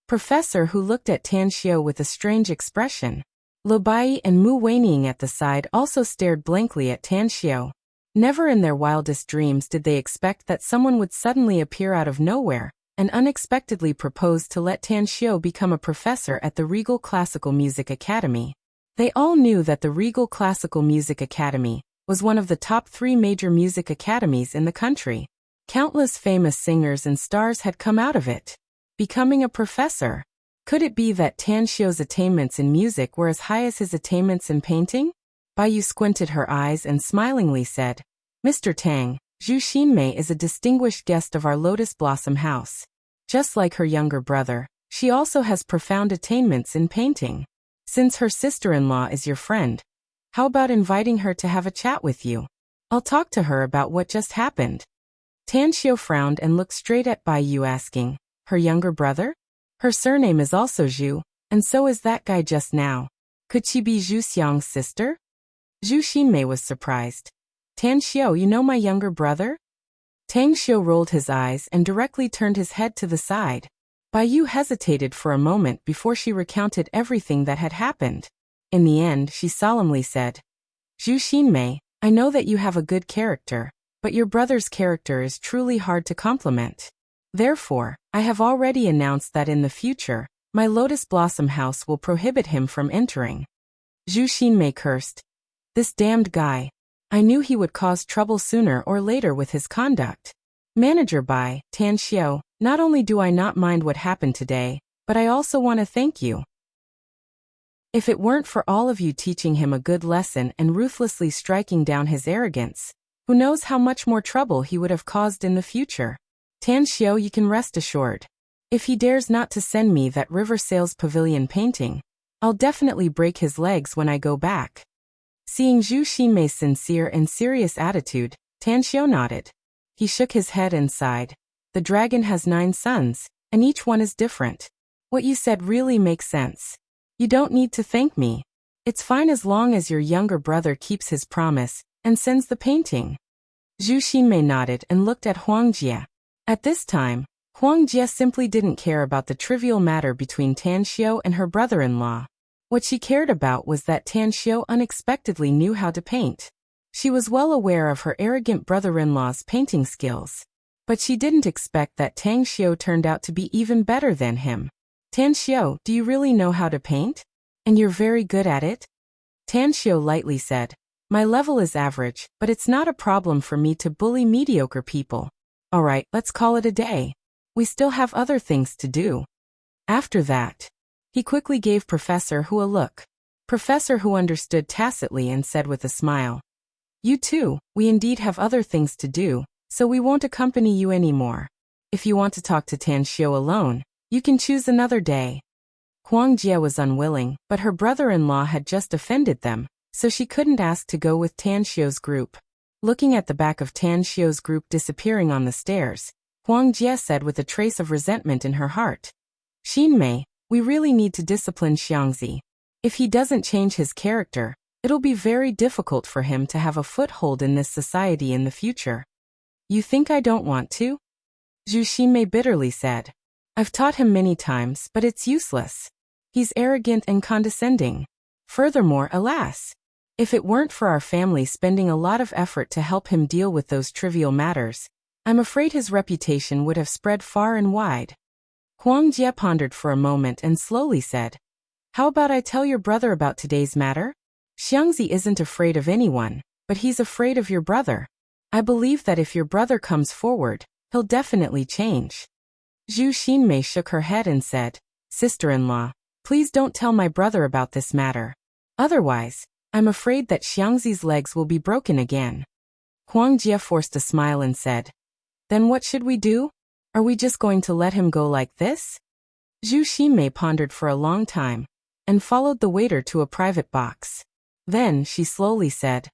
Speaker 1: Professor Hu looked at Tanxiu with a strange expression. Lu Bai and Mu Weining at the side also stared blankly at Tanxiu. Never in their wildest dreams did they expect that someone would suddenly appear out of nowhere and unexpectedly propose to let Tanxiu become a professor at the Regal Classical Music Academy. They all knew that the Regal Classical Music Academy was one of the top 3 major music academies in the country. Countless famous singers and stars had come out of it. Becoming a professor. Could it be that Tanxiu's attainments in music were as high as his attainments in painting? Baiyu squinted her eyes and smilingly said, Mr. Tang, Zhu Xinmei is a distinguished guest of our Lotus Blossom House. Just like her younger brother, she also has profound attainments in painting. Since her sister-in-law is your friend, how about inviting her to have a chat with you? I'll talk to her about what just happened. Tanxiu frowned and looked straight at Baiyu asking, her younger brother? Her surname is also Zhu, and so is that guy just now. Could she be Zhu Xiang's sister? Zhu Xinmei was surprised. Tanxiu, you know my younger brother? Tanxiu rolled his eyes and directly turned his head to the side. Baiyu hesitated for a moment before she recounted everything that had happened. In the end, she solemnly said, Zhu Xinmei, I know that you have a good character, but your brother's character is truly hard to compliment. Therefore, I have already announced that in the future, my Lotus Blossom House will prohibit him from entering. Zhu Xinmei cursed. This damned guy. I knew he would cause trouble sooner or later with his conduct. Manager Bai, Tanxiu, not only do I not mind what happened today, but I also want to thank you. If it weren't for all of you teaching him a good lesson and ruthlessly striking down his arrogance, who knows how much more trouble he would have caused in the future. Tanxiu, you can rest assured. If he dares not to send me that River Sails Pavilion painting, I'll definitely break his legs when I go back. Seeing Zhu Xinmei's sincere and serious attitude, Tanxiu nodded. He shook his head and sighed. The dragon has 9 sons, and each one is different. What you said really makes sense. You don't need to thank me. It's fine as long as your younger brother keeps his promise and sends the painting. Zhu Xinmei nodded and looked at Huang Jie. At this time, Huang Jie simply didn't care about the trivial matter between Tanxiu and her brother-in-law. What she cared about was that Tanxiu unexpectedly knew how to paint. She was well aware of her arrogant brother-in-law's painting skills. But she didn't expect that Tanxiu turned out to be even better than him. Tanxiu, do you really know how to paint? And you're very good at it? Tanxiu lightly said, my level is average, but it's not a problem for me to bully mediocre people. Alright, let's call it a day. We still have other things to do. After that, he quickly gave Professor Hu a look. Professor Hu understood tacitly and said with a smile, you too, we indeed have other things to do, so we won't accompany you anymore. If you want to talk to Tanxiu alone, you can choose another day. Huang Jie was unwilling, but her brother-in-law had just offended them, so she couldn't ask to go with Tanxiu's group. Looking at the back of Tanxiu's group disappearing on the stairs, Huang Jie said with a trace of resentment in her heart, Xinmei, we really need to discipline Xiangzi. If he doesn't change his character, it'll be very difficult for him to have a foothold in this society in the future. You think I don't want to? Zhu Xinmei bitterly said. I've taught him many times, but it's useless. He's arrogant and condescending. Furthermore, alas, if it weren't for our family spending a lot of effort to help him deal with those trivial matters, I'm afraid his reputation would have spread far and wide. Huang Jie pondered for a moment and slowly said, How about I tell your brother about today's matter? Xiangzi isn't afraid of anyone, but he's afraid of your brother. I believe that if your brother comes forward, he'll definitely change. Zhu Xinmei shook her head and said, Sister-in-law, please don't tell my brother about this matter. Otherwise, I'm afraid that Xiangzi's legs will be broken again. Huang Jie forced a smile and said, Then what should we do? Are we just going to let him go like this? Zhu Xinmei pondered for a long time, and followed the waiter to a private box. Then she slowly said,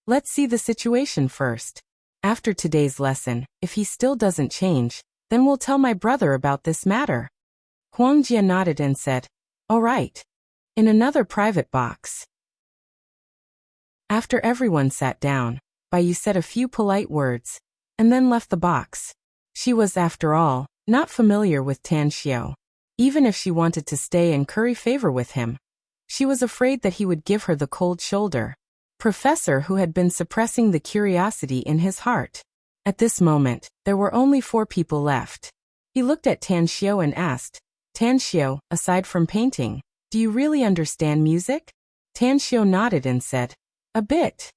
Speaker 1: Let's see the situation first. After today's lesson, if he still doesn't change, then we'll tell my brother about this matter. Huang Jie nodded and said, All right. In another private box. After everyone sat down, Bai Yu said a few polite words, and then left the box. She was, after all, not familiar with Tan Xiao. Even if she wanted to stay and curry favor with him, she was afraid that he would give her the cold shoulder. Professor who had been suppressing the curiosity in his heart. At this moment, there were only 4 people left. He looked at Tan Xiao and asked, Tan Xiao, aside from painting, do you really understand music? Tan Xiao nodded and said, A bit.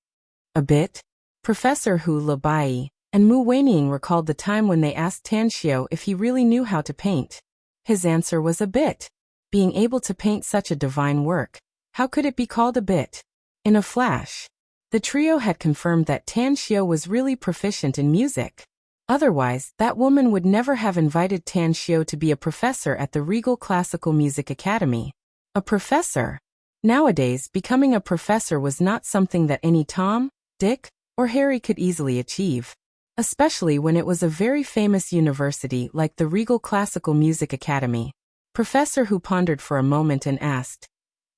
Speaker 1: A bit? Professor Hu Labai and Mu Weining recalled the time when they asked Tan Xiao if he really knew how to paint. His answer was a bit. Being able to paint such a divine work, how could it be called a bit? In a flash, the trio had confirmed that Tan Xiao was really proficient in music. Otherwise, that woman would never have invited Tan Xiao to be a professor at the Regal Classical Music Academy. A professor? Nowadays, becoming a professor was not something that any Tom, Dick, or Harry could easily achieve. Especially when it was a very famous university like the Regal Classical Music Academy. Professor Hu pondered for a moment and asked,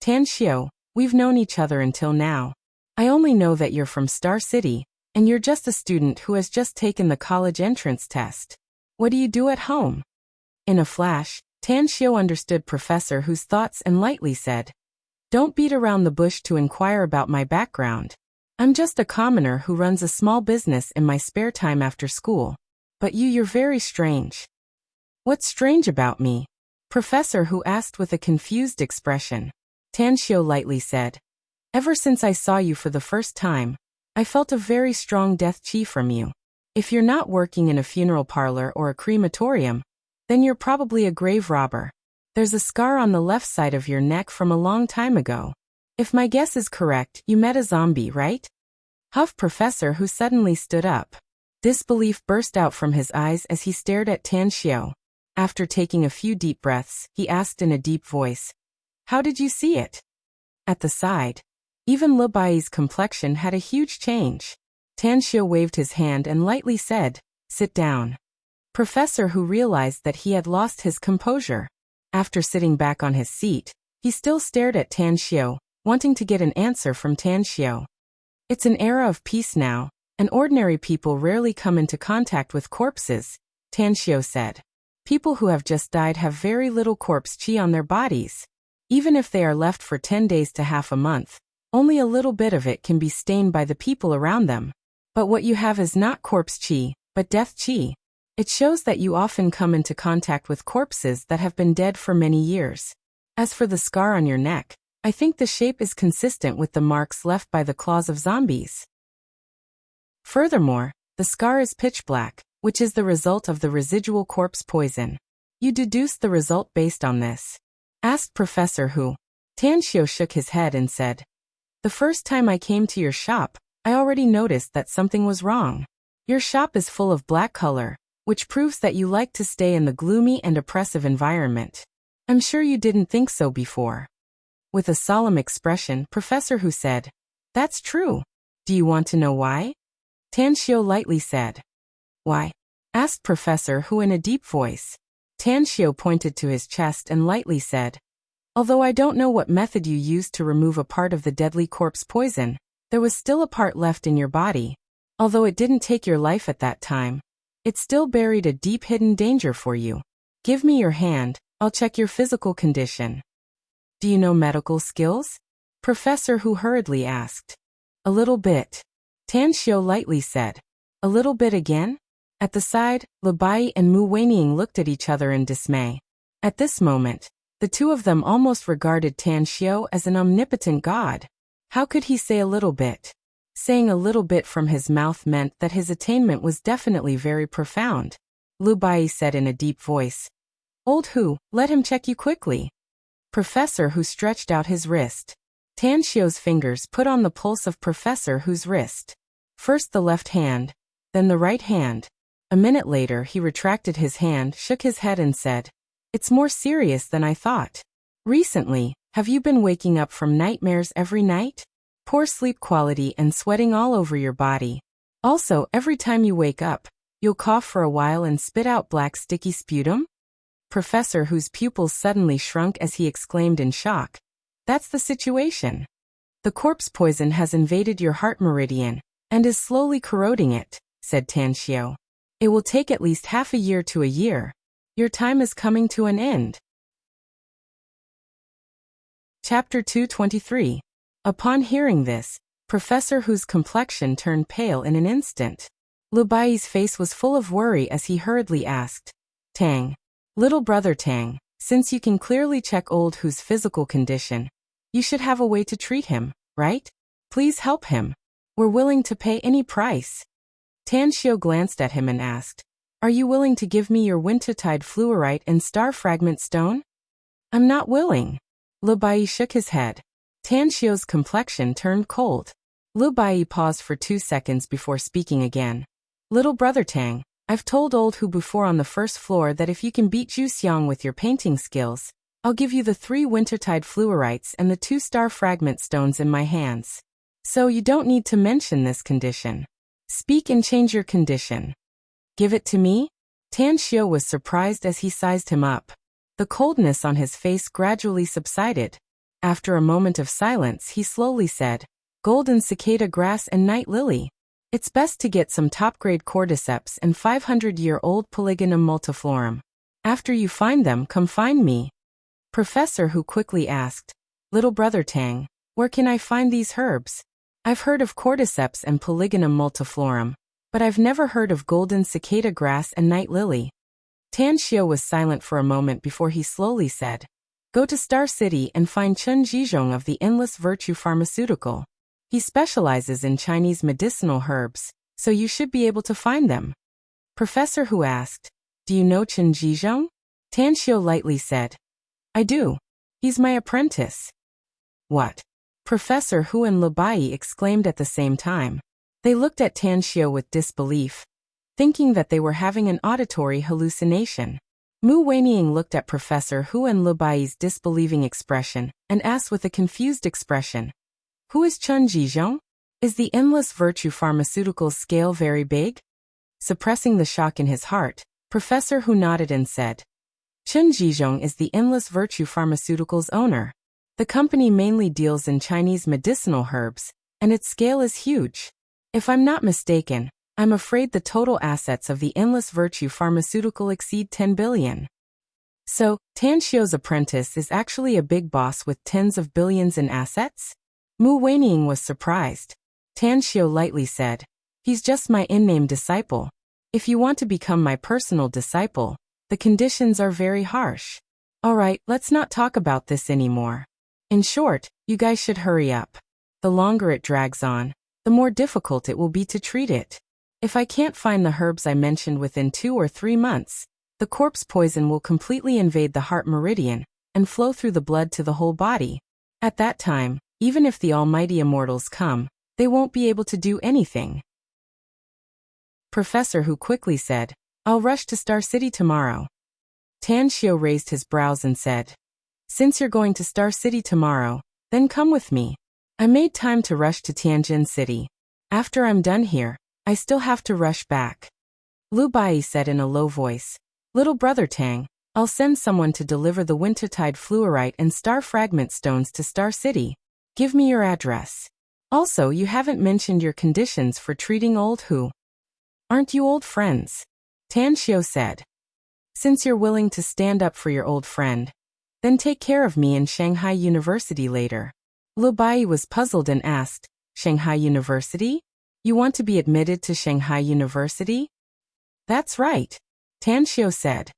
Speaker 1: Tan Xiao, we've known each other until now. I only know that you're from Star City, and you're just a student who has just taken the college entrance test. What do you do at home? In a flash, Tan Xiao understood Professor Hu's thoughts and lightly said, Don't beat around the bush to inquire about my background. I'm just a commoner who runs a small business in my spare time after school. But you're very strange. What's strange about me? Professor Hu asked with a confused expression. Tan Xiao lightly said, Ever since I saw you for the first time, I felt a very strong death chi from you. If you're not working in a funeral parlor or a crematorium, then you're probably a grave robber. There's a scar on the left side of your neck from a long time ago. If my guess is correct, you met a zombie, right? Huff Professor Hu suddenly stood up. Disbelief burst out from his eyes as he stared at Tan Xiao. After taking a few deep breaths, he asked in a deep voice, How did you see it? At the side, even Lu Bai's complexion had a huge change. Tan Xiao waved his hand and lightly said, Sit down. Professor Hu realized that he had lost his composure. After sitting back on his seat, he still stared at Tan Xiao, wanting to get an answer from Tan Xiao. It's an era of peace now, and ordinary people rarely come into contact with corpses, Tan Xiao said. People who have just died have very little corpse qi on their bodies. Even if they are left for 10 days to half a month, only a little bit of it can be stained by the people around them. But what you have is not corpse qi, but death qi. It shows that you often come into contact with corpses that have been dead for many years. As for the scar on your neck, I think the shape is consistent with the marks left by the claws of zombies. Furthermore, the scar is pitch black, which is the result of the residual corpse poison. You deduced the result based on this? Asked Professor Hu. Tan Xiao shook his head and said, The first time I came to your shop, I already noticed that something was wrong. Your shop is full of black color, which proves that you like to stay in the gloomy and oppressive environment. I'm sure you didn't think so before. With a solemn expression, Professor Hu said, That's true. Do you want to know why? Tan Xiao lightly said. Why? Asked Professor Hu in a deep voice. Tan Xiao pointed to his chest and lightly said, Although I don't know what method you used to remove a part of the deadly corpse poison, there was still a part left in your body. Although it didn't take your life at that time, it still buried a deep hidden danger for you. Give me your hand, I'll check your physical condition. Do you know medical skills? Professor Hu hurriedly asked. A little bit. Tan Xiu lightly said. A little bit again? At the side, Lu Bai and Mu Weining looked at each other in dismay. At this moment, the two of them almost regarded Tan Xiu as an omnipotent god. How could he say a little bit? Saying a little bit from his mouth meant that his attainment was definitely very profound. Lu Bai said in a deep voice. Old Hu, let him check you quickly. Professor Hu stretched out his wrist. Tan Xiu's fingers put on the pulse of Professor Hu's wrist. First the left hand, then the right hand. A minute later he retracted his hand, shook his head and said, It's more serious than I thought. Recently, have you been waking up from nightmares every night? Poor sleep quality and sweating all over your body. Also, every time you wake up, you'll cough for a while and spit out black sticky sputum? Professor Hu's pupils suddenly shrunk as he exclaimed in shock. That's the situation. The corpse poison has invaded your heart meridian and is slowly corroding it, said Tan Xiu. It will take at least half a year to a year. Your time is coming to an end. Chapter 223. Upon hearing this, Professor Hu's complexion turned pale in an instant. Lu Bai's face was full of worry as he hurriedly asked, Tang. Little brother Tang, since you can clearly check old Hu's physical condition, you should have a way to treat him, right? Please help him. We're willing to pay any price. Tan Xiu glanced at him and asked, Are you willing to give me your wintertide fluorite and star fragment stone? I'm not willing. Lu Bai shook his head. Tan Xiu's complexion turned cold. Lu Bai paused for 2 seconds before speaking again. Little brother Tang, I've told old Hu before on the first floor that if you can beat Zhu Xiang with your painting skills, I'll give you the 3 wintertide fluorites and the 2 star fragment stones in my hands. So you don't need to mention this condition. Speak and change your condition. Give it to me? Tan Xiu was surprised as he sized him up. The coldness on his face gradually subsided. After a moment of silence he slowly said, Golden cicada grass and night lily. It's best to get some top-grade cordyceps and 500-year-old Polygonum multiflorum. After you find them, come find me. Professor Hu quickly asked, Little brother Tang, where can I find these herbs? I've heard of cordyceps and Polygonum multiflorum, but I've never heard of golden cicada grass and night lily. Tan Xiu was silent for a moment before he slowly said, Go to Star City and find Chen Zhizhong of the Endless Virtue Pharmaceutical. He specializes in Chinese medicinal herbs, so you should be able to find them. Professor Hu asked, Do you know Chen Zhizhong? Tan Xiu lightly said, I do. He's my apprentice. What? Professor Hu and Lu Bai exclaimed at the same time. They looked at Tan Xiu with disbelief, thinking that they were having an auditory hallucination. Mu Weining looked at Professor Hu and Lu Bai's disbelieving expression and asked with a confused expression, Who is Chen Zhizhong? Is the Endless Virtue Pharmaceuticals scale very big? Suppressing the shock in his heart, Professor Hu nodded and said, Chen Zhizhong is the Endless Virtue Pharmaceuticals owner. The company mainly deals in Chinese medicinal herbs, and its scale is huge. If I'm not mistaken, I'm afraid the total assets of the Endless Virtue Pharmaceutical exceed 10 billion. So, Tan Xiu's apprentice is actually a big boss with tens of billions in assets? Mu Weining was surprised. Tan Xiu lightly said, He's just my in-name disciple. If you want to become my personal disciple, the conditions are very harsh. Alright, let's not talk about this anymore. In short, you guys should hurry up. The longer it drags on, the more difficult it will be to treat it. If I can't find the herbs I mentioned within 2 or 3 months, the corpse poison will completely invade the heart meridian and flow through the blood to the whole body. At that time, even if the almighty immortals come, they won't be able to do anything. Professor Hu quickly said, I'll rush to Star City tomorrow. Tan Xiu raised his brows and said, Since you're going to Star City tomorrow, then come with me. I made time to rush to Tianjin City. After I'm done here, I still have to rush back. Lu Bai said in a low voice, Little brother Tang, I'll send someone to deliver the wintertide fluorite and star fragment stones to Star City. Give me your address. Also, you haven't mentioned your conditions for treating old Hu. Aren't you old friends? Tan Xiu said. Since you're willing to stand up for your old friend, then take care of me in Shanghai University later. Lu Bai was puzzled and asked, Shanghai University? You want to be admitted to Shanghai University? That's right, Tan Xiu said.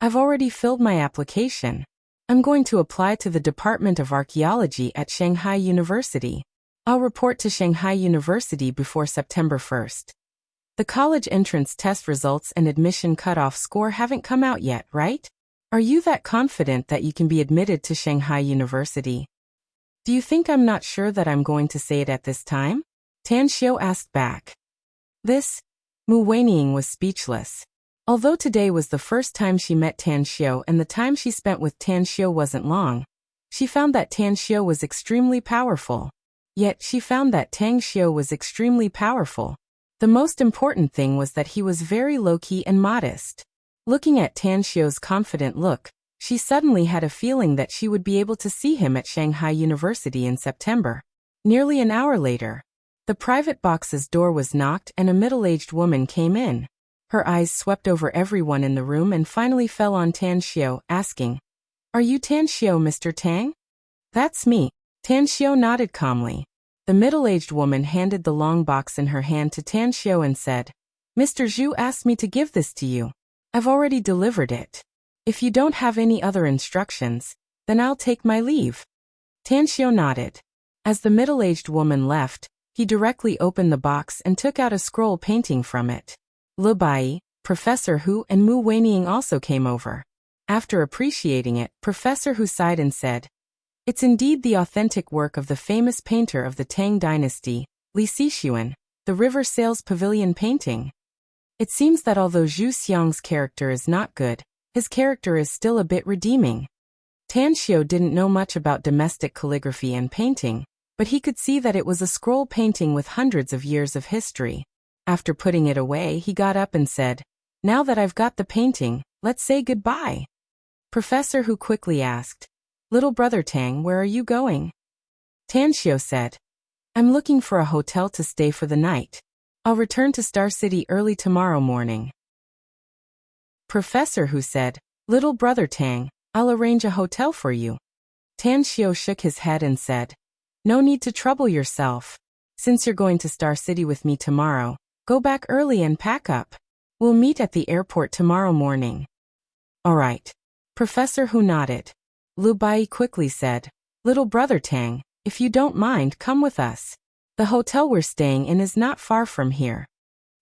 Speaker 1: I've already filled my application. I'm going to apply to the Department of Archaeology at Shanghai University. I'll report to Shanghai University before September 1st. The college entrance test results and admission cutoff score haven't come out yet, right? Are you that confident that you can be admitted to Shanghai University? Do you think I'm not sure that I'm going to say it at this time? Tan Xiu asked back. Mu Weining was speechless. Although today was the first time she met Tan Xiu and the time she spent with Tan Xiu wasn't long, she found that Tan Xiu was extremely powerful. Yet she found that Tang Xiu was extremely powerful. The most important thing was that he was very low-key and modest. Looking at Tan Xiu's confident look, she suddenly had a feeling that she would be able to see him at Shanghai University in September. Nearly an hour later, the private box's door was knocked and a middle-aged woman came in. Her eyes swept over everyone in the room and finally fell on Tan Xiu, asking, Are you Tan Xiu, Mr. Tang? That's me. Tan Xiu nodded calmly. The middle-aged woman handed the long box in her hand to Tan Xiu and said, Mr. Zhu asked me to give this to you. I've already delivered it. If you don't have any other instructions, then I'll take my leave. Tan Xiu nodded. As the middle-aged woman left, he directly opened the box and took out a scroll painting from it. Lu Bai, Professor Hu and Mu Weining also came over. After appreciating it, Professor Hu sighed and said, It's indeed the authentic work of the famous painter of the Tang dynasty, Li Xixuan, the River Sails Pavilion painting. It seems that although Zhu Xiang's character is not good, his character is still a bit redeeming. Tan Xiu didn't know much about domestic calligraphy and painting, but he could see that it was a scroll painting with hundreds of years of history. After putting it away, he got up and said, Now that I've got the painting, let's say goodbye. Professor Hu quickly asked, Little brother Tang, where are you going? Tan Xiu said, I'm looking for a hotel to stay for the night. I'll return to Star City early tomorrow morning. Professor Hu said, Little brother Tang, I'll arrange a hotel for you. Tan Xiu shook his head and said, No need to trouble yourself. Since you're going to Star City with me tomorrow, go back early and pack up. We'll meet at the airport tomorrow morning. All right. Professor Hu nodded. Lu Bai quickly said, Little brother Tang, if you don't mind, come with us. The hotel we're staying in is not far from here.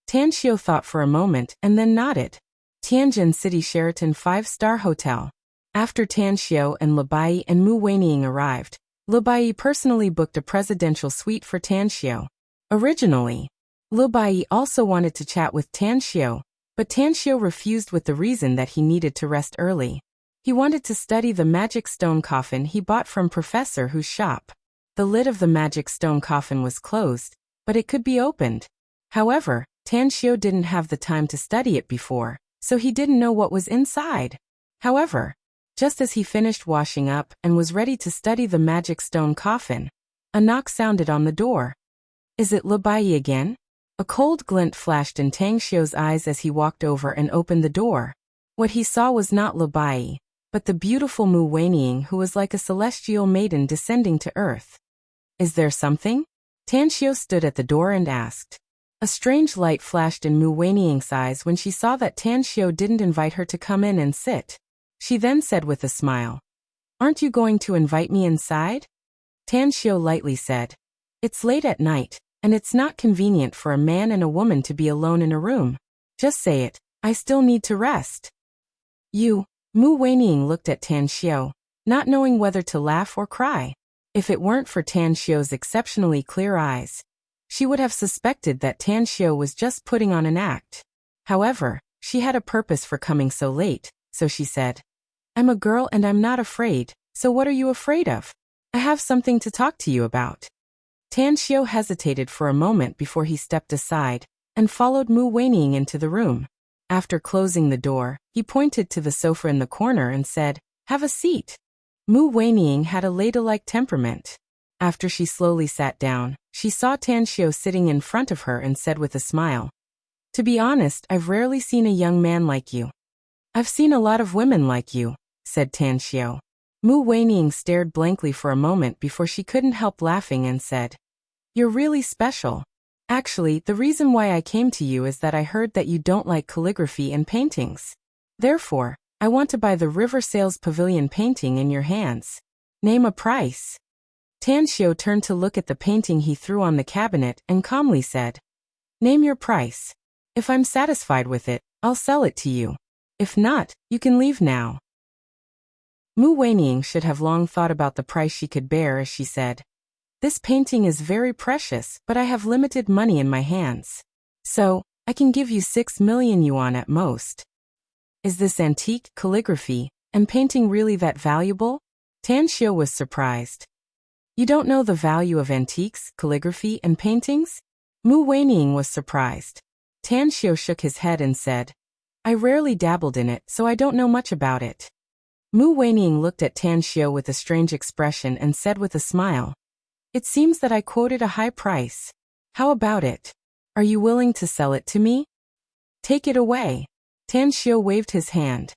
Speaker 1: Tan Xiu thought for a moment and then nodded. Tianjin City Sheraton 5-star Hotel. After Tan Xiu and Lu Bai and Mu Weining arrived, Lu Bai personally booked a presidential suite for Tan Xiu. Originally, Lu Bai also wanted to chat with Tan Xiu, but Tan Xiu refused with the reason that he needed to rest early. He wanted to study the magic stone coffin he bought from Professor Hu's shop. The lid of the magic stone coffin was closed, but it could be opened. However, Tan Xiu didn't have the time to study it before, so he didn't know what was inside. However, just as he finished washing up and was ready to study the magic stone coffin, a knock sounded on the door. Is it Lu Bai again? A cold glint flashed in Tang Xiu's eyes as he walked over and opened the door. What he saw was not Lu Bai, but the beautiful Mu Weining, who was like a celestial maiden descending to earth. Is there something? Tan Xiu stood at the door and asked. A strange light flashed in Mu Weining's eyes when she saw that Tan Xiu didn't invite her to come in and sit. She then said with a smile, Aren't you going to invite me inside? Tan Xiu lightly said, It's late at night, and it's not convenient for a man and a woman to be alone in a room. Just say it, I still need to rest. Mu Weining looked at Tan Xiu, not knowing whether to laugh or cry. If it weren't for Tan Xiu's exceptionally clear eyes, she would have suspected that Tan Xiu was just putting on an act. However, she had a purpose for coming so late, so she said, I'm a girl and I'm not afraid, so what are you afraid of? I have something to talk to you about. Tan Xiu hesitated for a moment before he stepped aside and followed Mu Weining into the room. After closing the door, he pointed to the sofa in the corner and said, Have a seat. Mu Weining had a ladylike temperament. After she slowly sat down, she saw Tan Xiu sitting in front of her and said with a smile, To be honest, I've rarely seen a young man like you. I've seen a lot of women like you, said Tan Xiao. Mu Weining stared blankly for a moment before she couldn't help laughing and said, "You're really special. Actually, the reason why I came to you is that I heard that you don't like calligraphy and paintings. Therefore, I want to buy the River Sails Pavilion painting in your hands. Name a price." Tan Xiao turned to look at the painting he threw on the cabinet and calmly said, "Name your price. If I'm satisfied with it, I'll sell it to you. If not, you can leave now." Mu Weining should have long thought about the price she could bear as she said, "This painting is very precious, but I have limited money in my hands. So, I can give you 6 million yuan at most." "Is this antique calligraphy and painting really that valuable?" Tan Xiao was surprised. "You don't know the value of antiques, calligraphy, and paintings?" Mu Weining was surprised. Tan Xiao shook his head and said, "I rarely dabbled in it, so I don't know much about it." Mu Weining looked at Tan Xiao with a strange expression and said with a smile, "It seems that I quoted a high price. How about it? Are you willing to sell it to me? Take it away." Tan Xiao waved his hand.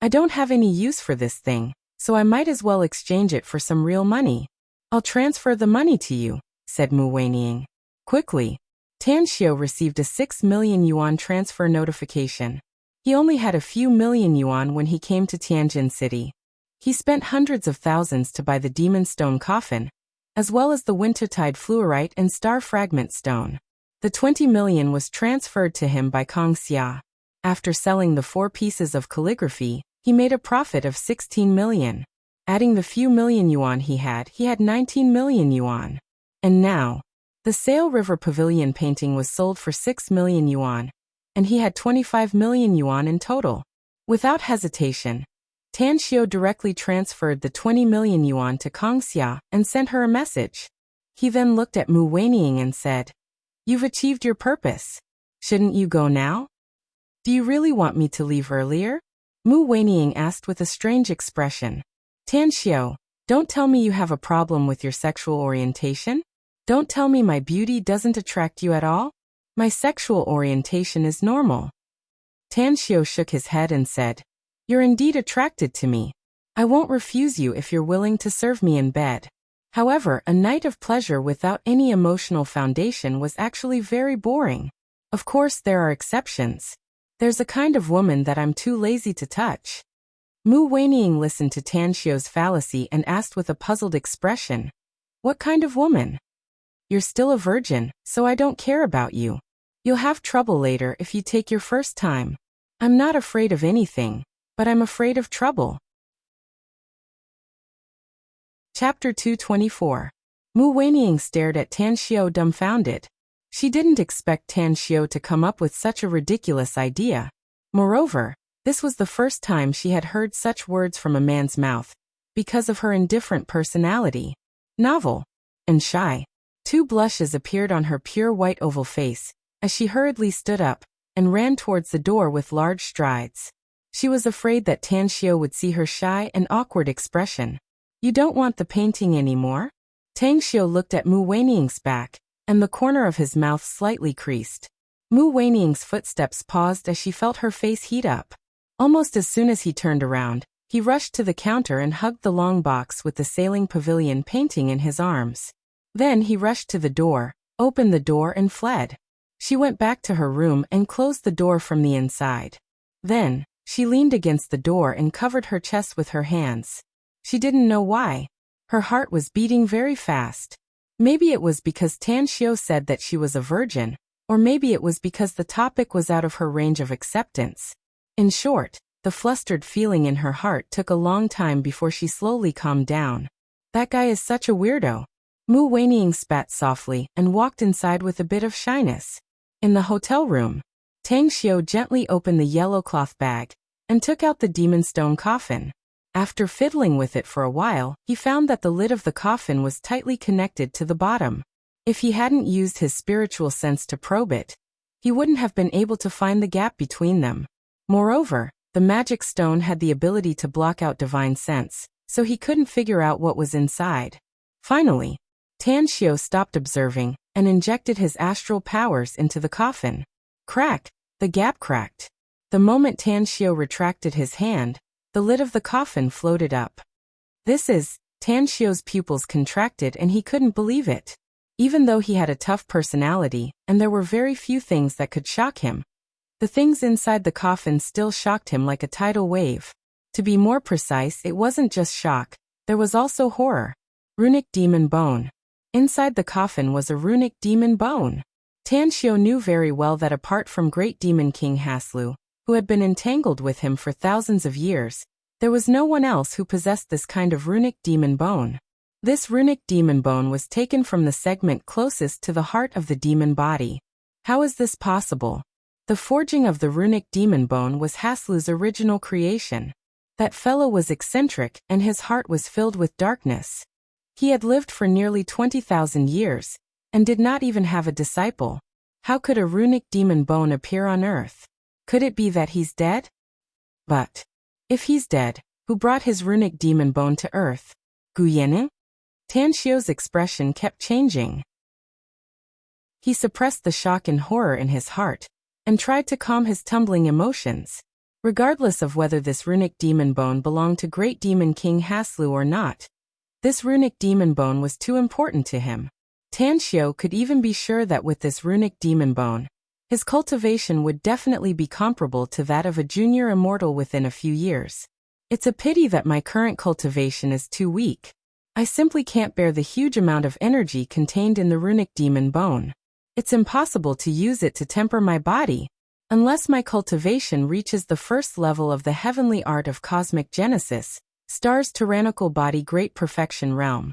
Speaker 1: "I don't have any use for this thing, so I might as well exchange it for some real money. I'll transfer the money to you," said Mu Weining. Quickly, Tan Xiao received a 6 million yuan transfer notification. He only had a few million yuan when he came to Tianjin City. He spent hundreds of thousands to buy the Demon Stone coffin, as well as the Wintertide fluorite and Star Fragment stone. The 20 million was transferred to him by Kong Xia. After selling the 4 pieces of calligraphy, he made a profit of 16 million. Adding the few million yuan he had 19 million yuan. And now, the Sail River Pavilion painting was sold for 6 million yuan, and he had 25 million yuan in total. Without hesitation, Tan Xiao directly transferred the 20 million yuan to Kong Xia and sent her a message. He then looked at Mu Weining and said, "You've achieved your purpose. Shouldn't you go now? Do you really want me to leave earlier?" Mu Weining asked with a strange expression. "Tan Xiao, don't tell me you have a problem with your sexual orientation? Don't tell me my beauty doesn't attract you at all? My sexual orientation is normal." Tan Xiao shook his head and said, "You're indeed attracted to me. I won't refuse you if you're willing to serve me in bed. However, a night of pleasure without any emotional foundation was actually very boring. Of course, there are exceptions. There's a kind of woman that I'm too lazy to touch." Mu Weining listened to Tan Xiao's fallacy and asked with a puzzled expression, "What kind of woman? You're still a virgin, so I don't care about you. You'll have trouble later if you take your first time. I'm not afraid of anything, but I'm afraid of trouble." Chapter 224. Mu Weining stared at Tan Xiao dumbfounded. She didn't expect Tan Xiao to come up with such a ridiculous idea. Moreover, this was the first time she had heard such words from a man's mouth, because of her indifferent personality. Novel and shy. 2 blushes appeared on her pure white oval face, as she hurriedly stood up and ran towards the door with large strides. She was afraid that Tan Xiao would see her shy and awkward expression. "You don't want the painting anymore?" Tan Xiao looked at Mu Weining's back, and the corner of his mouth slightly creased. Mu Weining's footsteps paused as she felt her face heat up. Almost as soon as he turned around, he rushed to the counter and hugged the long box with the Sailing Pavilion painting in his arms. Then he rushed to the door, opened the door and fled. She went back to her room and closed the door from the inside. Then, she leaned against the door and covered her chest with her hands. She didn't know why. Her heart was beating very fast. Maybe it was because Tan Xiao said that she was a virgin, or maybe it was because the topic was out of her range of acceptance. In short, the flustered feeling in her heart took a long time before she slowly calmed down. "That guy is such a weirdo." Mu Weining spat softly and walked inside with a bit of shyness. In the hotel room, Tan Xiao gently opened the yellow cloth bag and took out the demon stone coffin. After fiddling with it for a while, he found that the lid of the coffin was tightly connected to the bottom. If he hadn't used his spiritual sense to probe it, he wouldn't have been able to find the gap between them. Moreover, the magic stone had the ability to block out divine sense, so he couldn't figure out what was inside. Finally, Tan Xiao stopped observing and injected his astral powers into the coffin. Crack! The gap cracked. The moment Tanxiu retracted his hand, the lid of the coffin floated up. Tanxiu's pupils contracted and he couldn't believe it. Even though he had a tough personality, and there were very few things that could shock him, the things inside the coffin still shocked him like a tidal wave. To be more precise, it wasn't just shock, there was also horror. Runic demon bone. Inside the coffin was a runic demon bone. Tanxiu knew very well that apart from great demon King Haslu, who had been entangled with him for thousands of years, there was no one else who possessed this kind of runic demon bone. This runic demon bone was taken from the segment closest to the heart of the demon body. How is this possible? The forging of the runic demon bone was Haslu's original creation. That fellow was eccentric and his heart was filled with darkness. He had lived for nearly 20,000 years, and did not even have a disciple. How could a runic demon bone appear on Earth? Could it be that he's dead? But if he's dead, who brought his runic demon bone to Earth? Guyenin? Tanxiu's expression kept changing. He suppressed the shock and horror in his heart, and tried to calm his tumbling emotions. Regardless of whether this runic demon bone belonged to great demon King Haslu or not, this runic demon bone was too important to him. Tanxiu could even be sure that with this runic demon bone, his cultivation would definitely be comparable to that of a junior immortal within a few years. It's a pity that my current cultivation is too weak. I simply can't bear the huge amount of energy contained in the runic demon bone. It's impossible to use it to temper my body, unless my cultivation reaches the first level of the heavenly art of cosmic genesis, star's tyrannical body great perfection realm.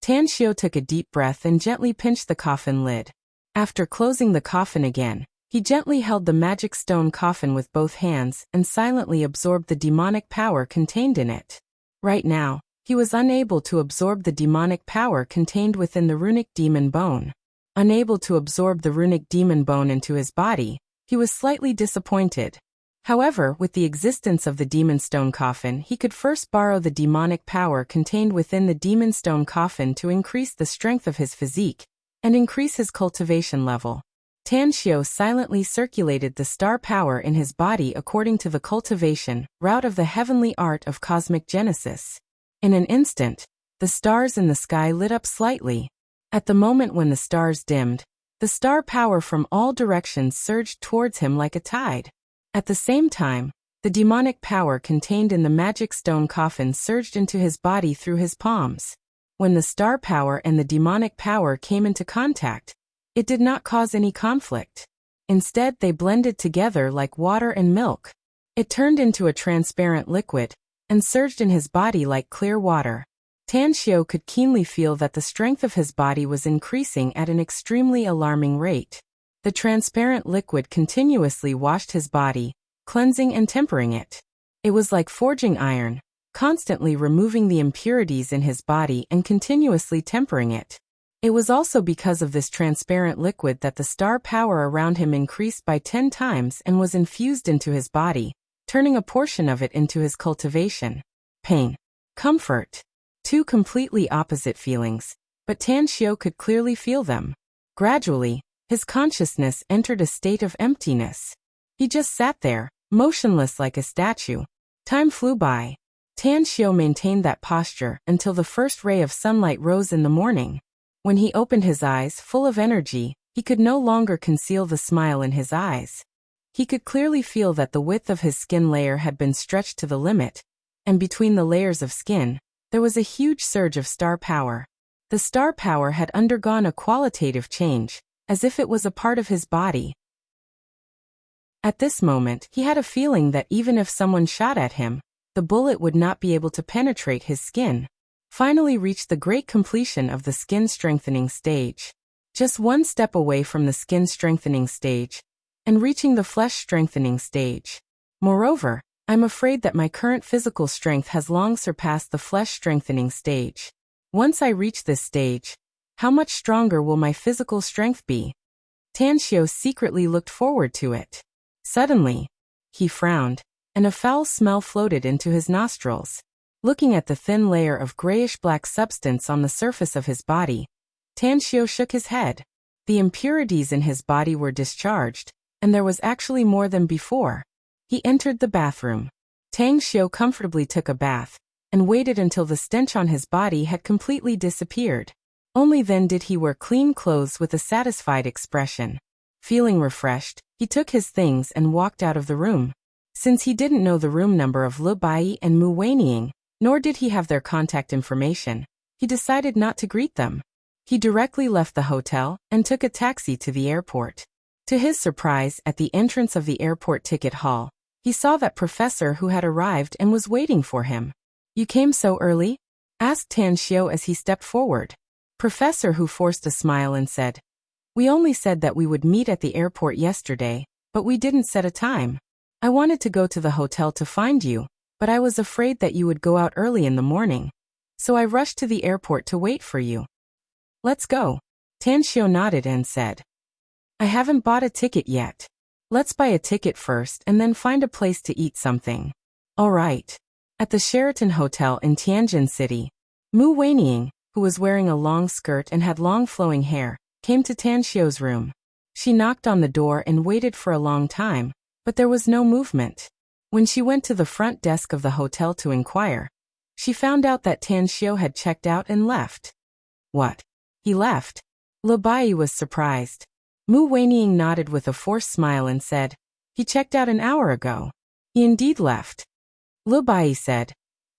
Speaker 1: Tanxiu took a deep breath and gently pinched the coffin lid. After closing the coffin again, he gently held the magic stone coffin with both hands and silently absorbed the demonic power contained in it. Right now, he was unable to absorb the demonic power contained within the runic demon bone. Unable to absorb the runic demon bone into his body, he was slightly disappointed. However, with the existence of the demon stone coffin, he could first borrow the demonic power contained within the demon stone coffin to increase the strength of his physique and increase his cultivation level. Tanxiu silently circulated the star power in his body according to the cultivation route of the heavenly art of cosmic genesis. In an instant, the stars in the sky lit up slightly. At the moment when the stars dimmed, the star power from all directions surged towards him like a tide. At the same time, the demonic power contained in the magic stone coffin surged into his body through his palms. When the star power and the demonic power came into contact, it did not cause any conflict. Instead, they blended together like water and milk. It turned into a transparent liquid and surged in his body like clear water. Tanxiu could keenly feel that the strength of his body was increasing at an extremely alarming rate. The transparent liquid continuously washed his body, cleansing and tempering it. It was like forging iron, constantly removing the impurities in his body and continuously tempering it. It was also because of this transparent liquid that the star power around him increased by 10 times and was infused into his body, turning a portion of it into his cultivation. Pain. Comfort. Two completely opposite feelings, but Tanxiu could clearly feel them. Gradually, his consciousness entered a state of emptiness. He just sat there, motionless like a statue. Time flew by. Tanxiu maintained that posture until the first ray of sunlight rose in the morning. When he opened his eyes full of energy, he could no longer conceal the smile in his eyes. He could clearly feel that the width of his skin layer had been stretched to the limit, and between the layers of skin, there was a huge surge of star power. The star power had undergone a qualitative change, as if it was a part of his body. At this moment, he had a feeling that even if someone shot at him, the bullet would not be able to penetrate his skin. Finally reached the great completion of the skin strengthening stage. Just one step away from the skin strengthening stage, and reaching the flesh strengthening stage. Moreover, I'm afraid that my current physical strength has long surpassed the flesh strengthening stage. Once I reach this stage, how much stronger will my physical strength be? Tanxiu secretly looked forward to it. Suddenly, he frowned, and a foul smell floated into his nostrils. Looking at the thin layer of grayish-black substance on the surface of his body, Tanxiu shook his head. The impurities in his body were discharged, and there was actually more than before. He entered the bathroom. Tang Xiu comfortably took a bath and waited until the stench on his body had completely disappeared. Only then did he wear clean clothes with a satisfied expression. Feeling refreshed, he took his things and walked out of the room. Since he didn't know the room number of Lu Bai and Mu Weining, nor did he have their contact information, he decided not to greet them. He directly left the hotel and took a taxi to the airport. To his surprise, at the entrance of the airport ticket hall, he saw that professor who had arrived and was waiting for him. "You came so early?" asked Tan Xiu as he stepped forward. Professor Hu forced a smile and said, "We only said that we would meet at the airport yesterday, but we didn't set a time. I wanted to go to the hotel to find you, but I was afraid that you would go out early in the morning. So I rushed to the airport to wait for you." "Let's go." Tan Xiu nodded and said, "I haven't bought a ticket yet. Let's buy a ticket first and then find a place to eat something." "All right." At the Sheraton Hotel in Tianjin City, Mu Weining, who was wearing a long skirt and had long flowing hair, came to Tan Xiu's room. She knocked on the door and waited for a long time, but there was no movement. When she went to the front desk of the hotel to inquire, she found out that Tan Xiu had checked out and left. "What? He left?" Lu Bai was surprised. Mu Weining nodded with a forced smile and said, "He checked out an hour ago." "He indeed left." Lu Bai said,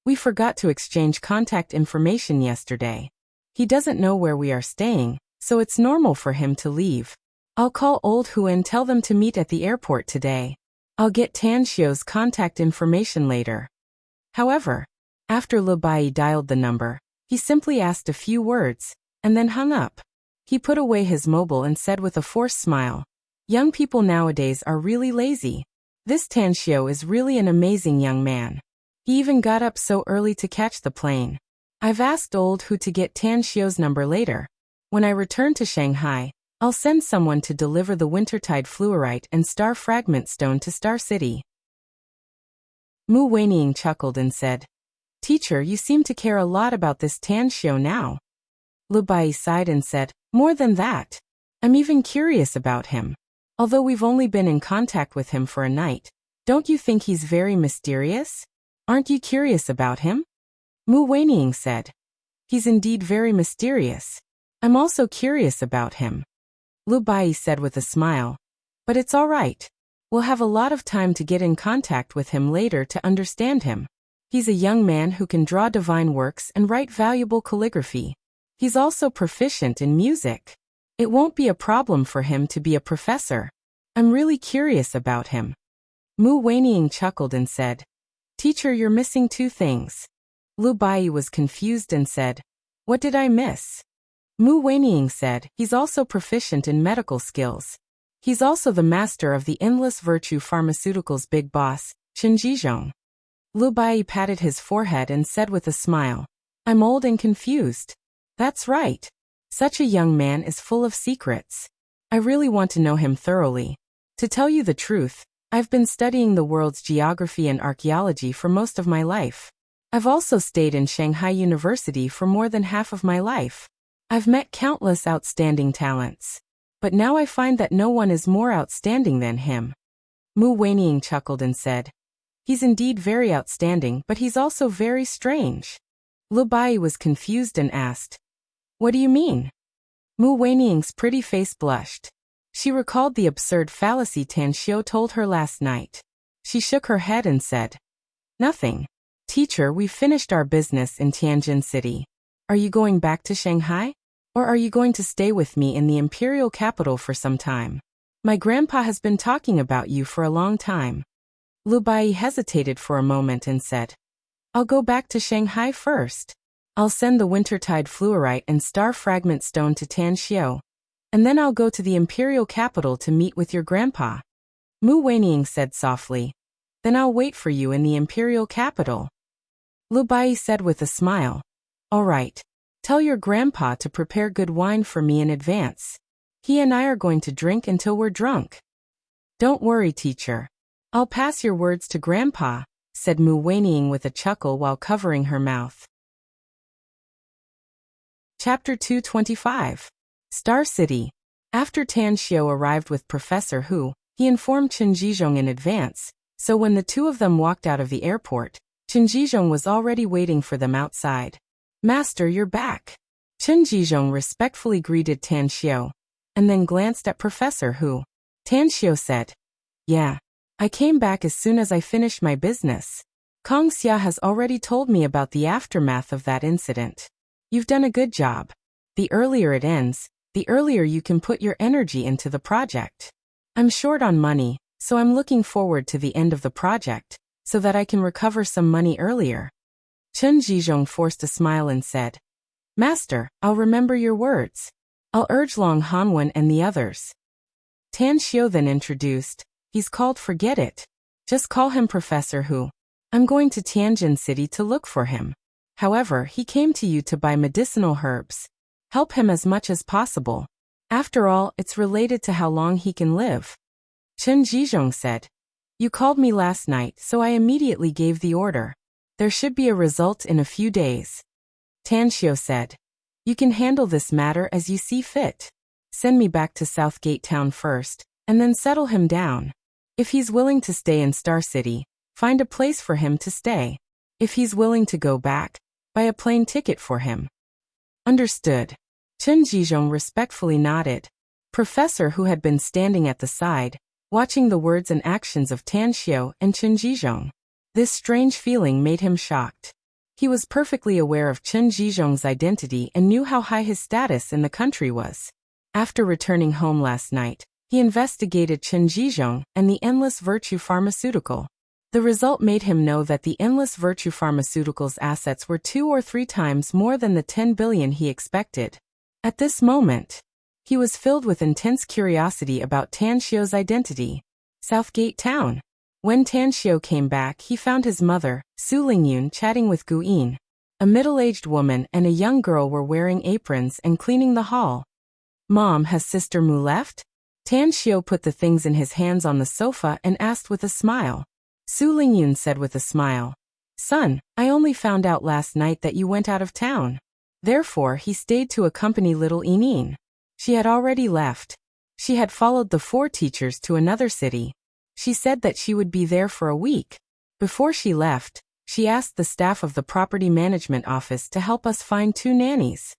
Speaker 1: "We forgot to exchange contact information yesterday. He doesn't know where we are staying, so it's normal for him to leave. I'll call Old Hu and tell them to meet at the airport today. I'll get Tan Xiu's contact information later." However, after Lu Bai dialed the number, he simply asked a few words, and then hung up. He put away his mobile and said with a forced smile, "Young people nowadays are really lazy. This Tan Xiu is really an amazing young man. He even got up so early to catch the plane. I've asked Old Hu to get Tan Xiu's number later. When I return to Shanghai, I'll send someone to deliver the Wintertide Fluorite and Star Fragment Stone to Star City." Mu Weining chuckled and said, "Teacher, you seem to care a lot about this Tan Xiu now." Lu Bai sighed and said, "More than that. I'm even curious about him. Although we've only been in contact with him for a night, don't you think he's very mysterious? Aren't you curious about him?" Mu Weining said, "He's indeed very mysterious. I'm also curious about him." Lu Bai said with a smile, "But it's all right. We'll have a lot of time to get in contact with him later to understand him. He's a young man who can draw divine works and write valuable calligraphy. He's also proficient in music. It won't be a problem for him to be a professor. I'm really curious about him." Mu Weining chuckled and said, "Teacher, you're missing two things." Lu Bai was confused and said, "What did I miss?" Mu Weining said, "He's also proficient in medical skills. He's also the master of the Endless Virtue Pharmaceuticals' big boss, Chen Jizhong." Lu Bai patted his forehead and said with a smile, "I'm old and confused." "That's right. Such a young man is full of secrets. I really want to know him thoroughly. To tell you the truth, I've been studying the world's geography and archaeology for most of my life. I've also stayed in Shanghai University for more than half of my life. I've met countless outstanding talents. But now I find that no one is more outstanding than him." Mu Weining chuckled and said, "He's indeed very outstanding, but he's also very strange." Lu Bai was confused and asked, "What do you mean?" Mu Weining's pretty face blushed. She recalled the absurd fallacy Tan Xiu told her last night. She shook her head and said, "Nothing. Teacher, we've finished our business in Tianjin City. Are you going back to Shanghai? Or are you going to stay with me in the imperial capital for some time? My grandpa has been talking about you for a long time." Lu Bai hesitated for a moment and said, "I'll go back to Shanghai first. I'll send the Wintertide Fluorite and Star Fragment Stone to Tan Xiu, and then I'll go to the imperial capital to meet with your grandpa." Mu Weining said softly, "Then I'll wait for you in the imperial capital." Lu Bai said with a smile, "All right. Tell your grandpa to prepare good wine for me in advance. He and I are going to drink until we're drunk." "Don't worry, teacher. I'll pass your words to grandpa," said Mu Weining with a chuckle while covering her mouth. Chapter 225. Star City. After Tan Xiu arrived with Professor Hu, he informed Chen Jizhong in advance, So when the two of them walked out of the airport, Chen Jizhong was already waiting for them outside. "Master, you're back." Chen Jizhong respectfully greeted Tan Xiao, and then glanced at Professor Hu. Tan Xiao said, "Yeah, I came back as soon as I finished my business. Kong Xia has already told me about the aftermath of that incident. You've done a good job. The earlier it ends, the earlier you can put your energy into the project. I'm short on money, so I'm looking forward to the end of the project, so that I can recover some money earlier." Chen Jizhong forced a smile and said, "Master, I'll remember your words. I'll urge Long Hanwen and the others." Tan Xiao then introduced, "He's called Forget It. Just call him Professor Hu. I'm going to Tianjin City to look for him. However, he came to you to buy medicinal herbs. Help him as much as possible. After all, it's related to how long he can live." Chen Jizhong said, "You called me last night, so I immediately gave the order. There should be a result in a few days." Tan Xiao said, "You can handle this matter as you see fit. Send me back to Southgate Town first, and then settle him down. If he's willing to stay in Star City, find a place for him to stay. If he's willing to go back, buy a plane ticket for him." "Understood." Chen Jizhong respectfully nodded. Professor Hu had been standing at the side, watching the words and actions of Tan Xiao and Chen Jizhong. This strange feeling made him shocked. He was perfectly aware of Chen Jizhong's identity and knew how high his status in the country was. After returning home last night, he investigated Chen Jizhong and the Endless Virtue Pharmaceutical. The result made him know that the Endless Virtue Pharmaceutical's assets were 2 or 3 times more than the 10 billion he expected. At this moment, he was filled with intense curiosity about Tan Xiao's identity. Southgate Town. When Tan Xiao came back, he found his mother, Su Lingyun, chatting with Gu Yin. A middle-aged woman and a young girl were wearing aprons and cleaning the hall. "Mom, has Sister Mu left?" Tan Xiao put the things in his hands on the sofa and asked with a smile. Su Lingyun said with a smile, "Son, I only found out last night that you went out of town. Therefore, he stayed to accompany little Yinin. She had already left. She had followed the 4 teachers to another city. She said that she would be there for a week. Before she left, she asked the staff of the property management office to help us find 2 nannies."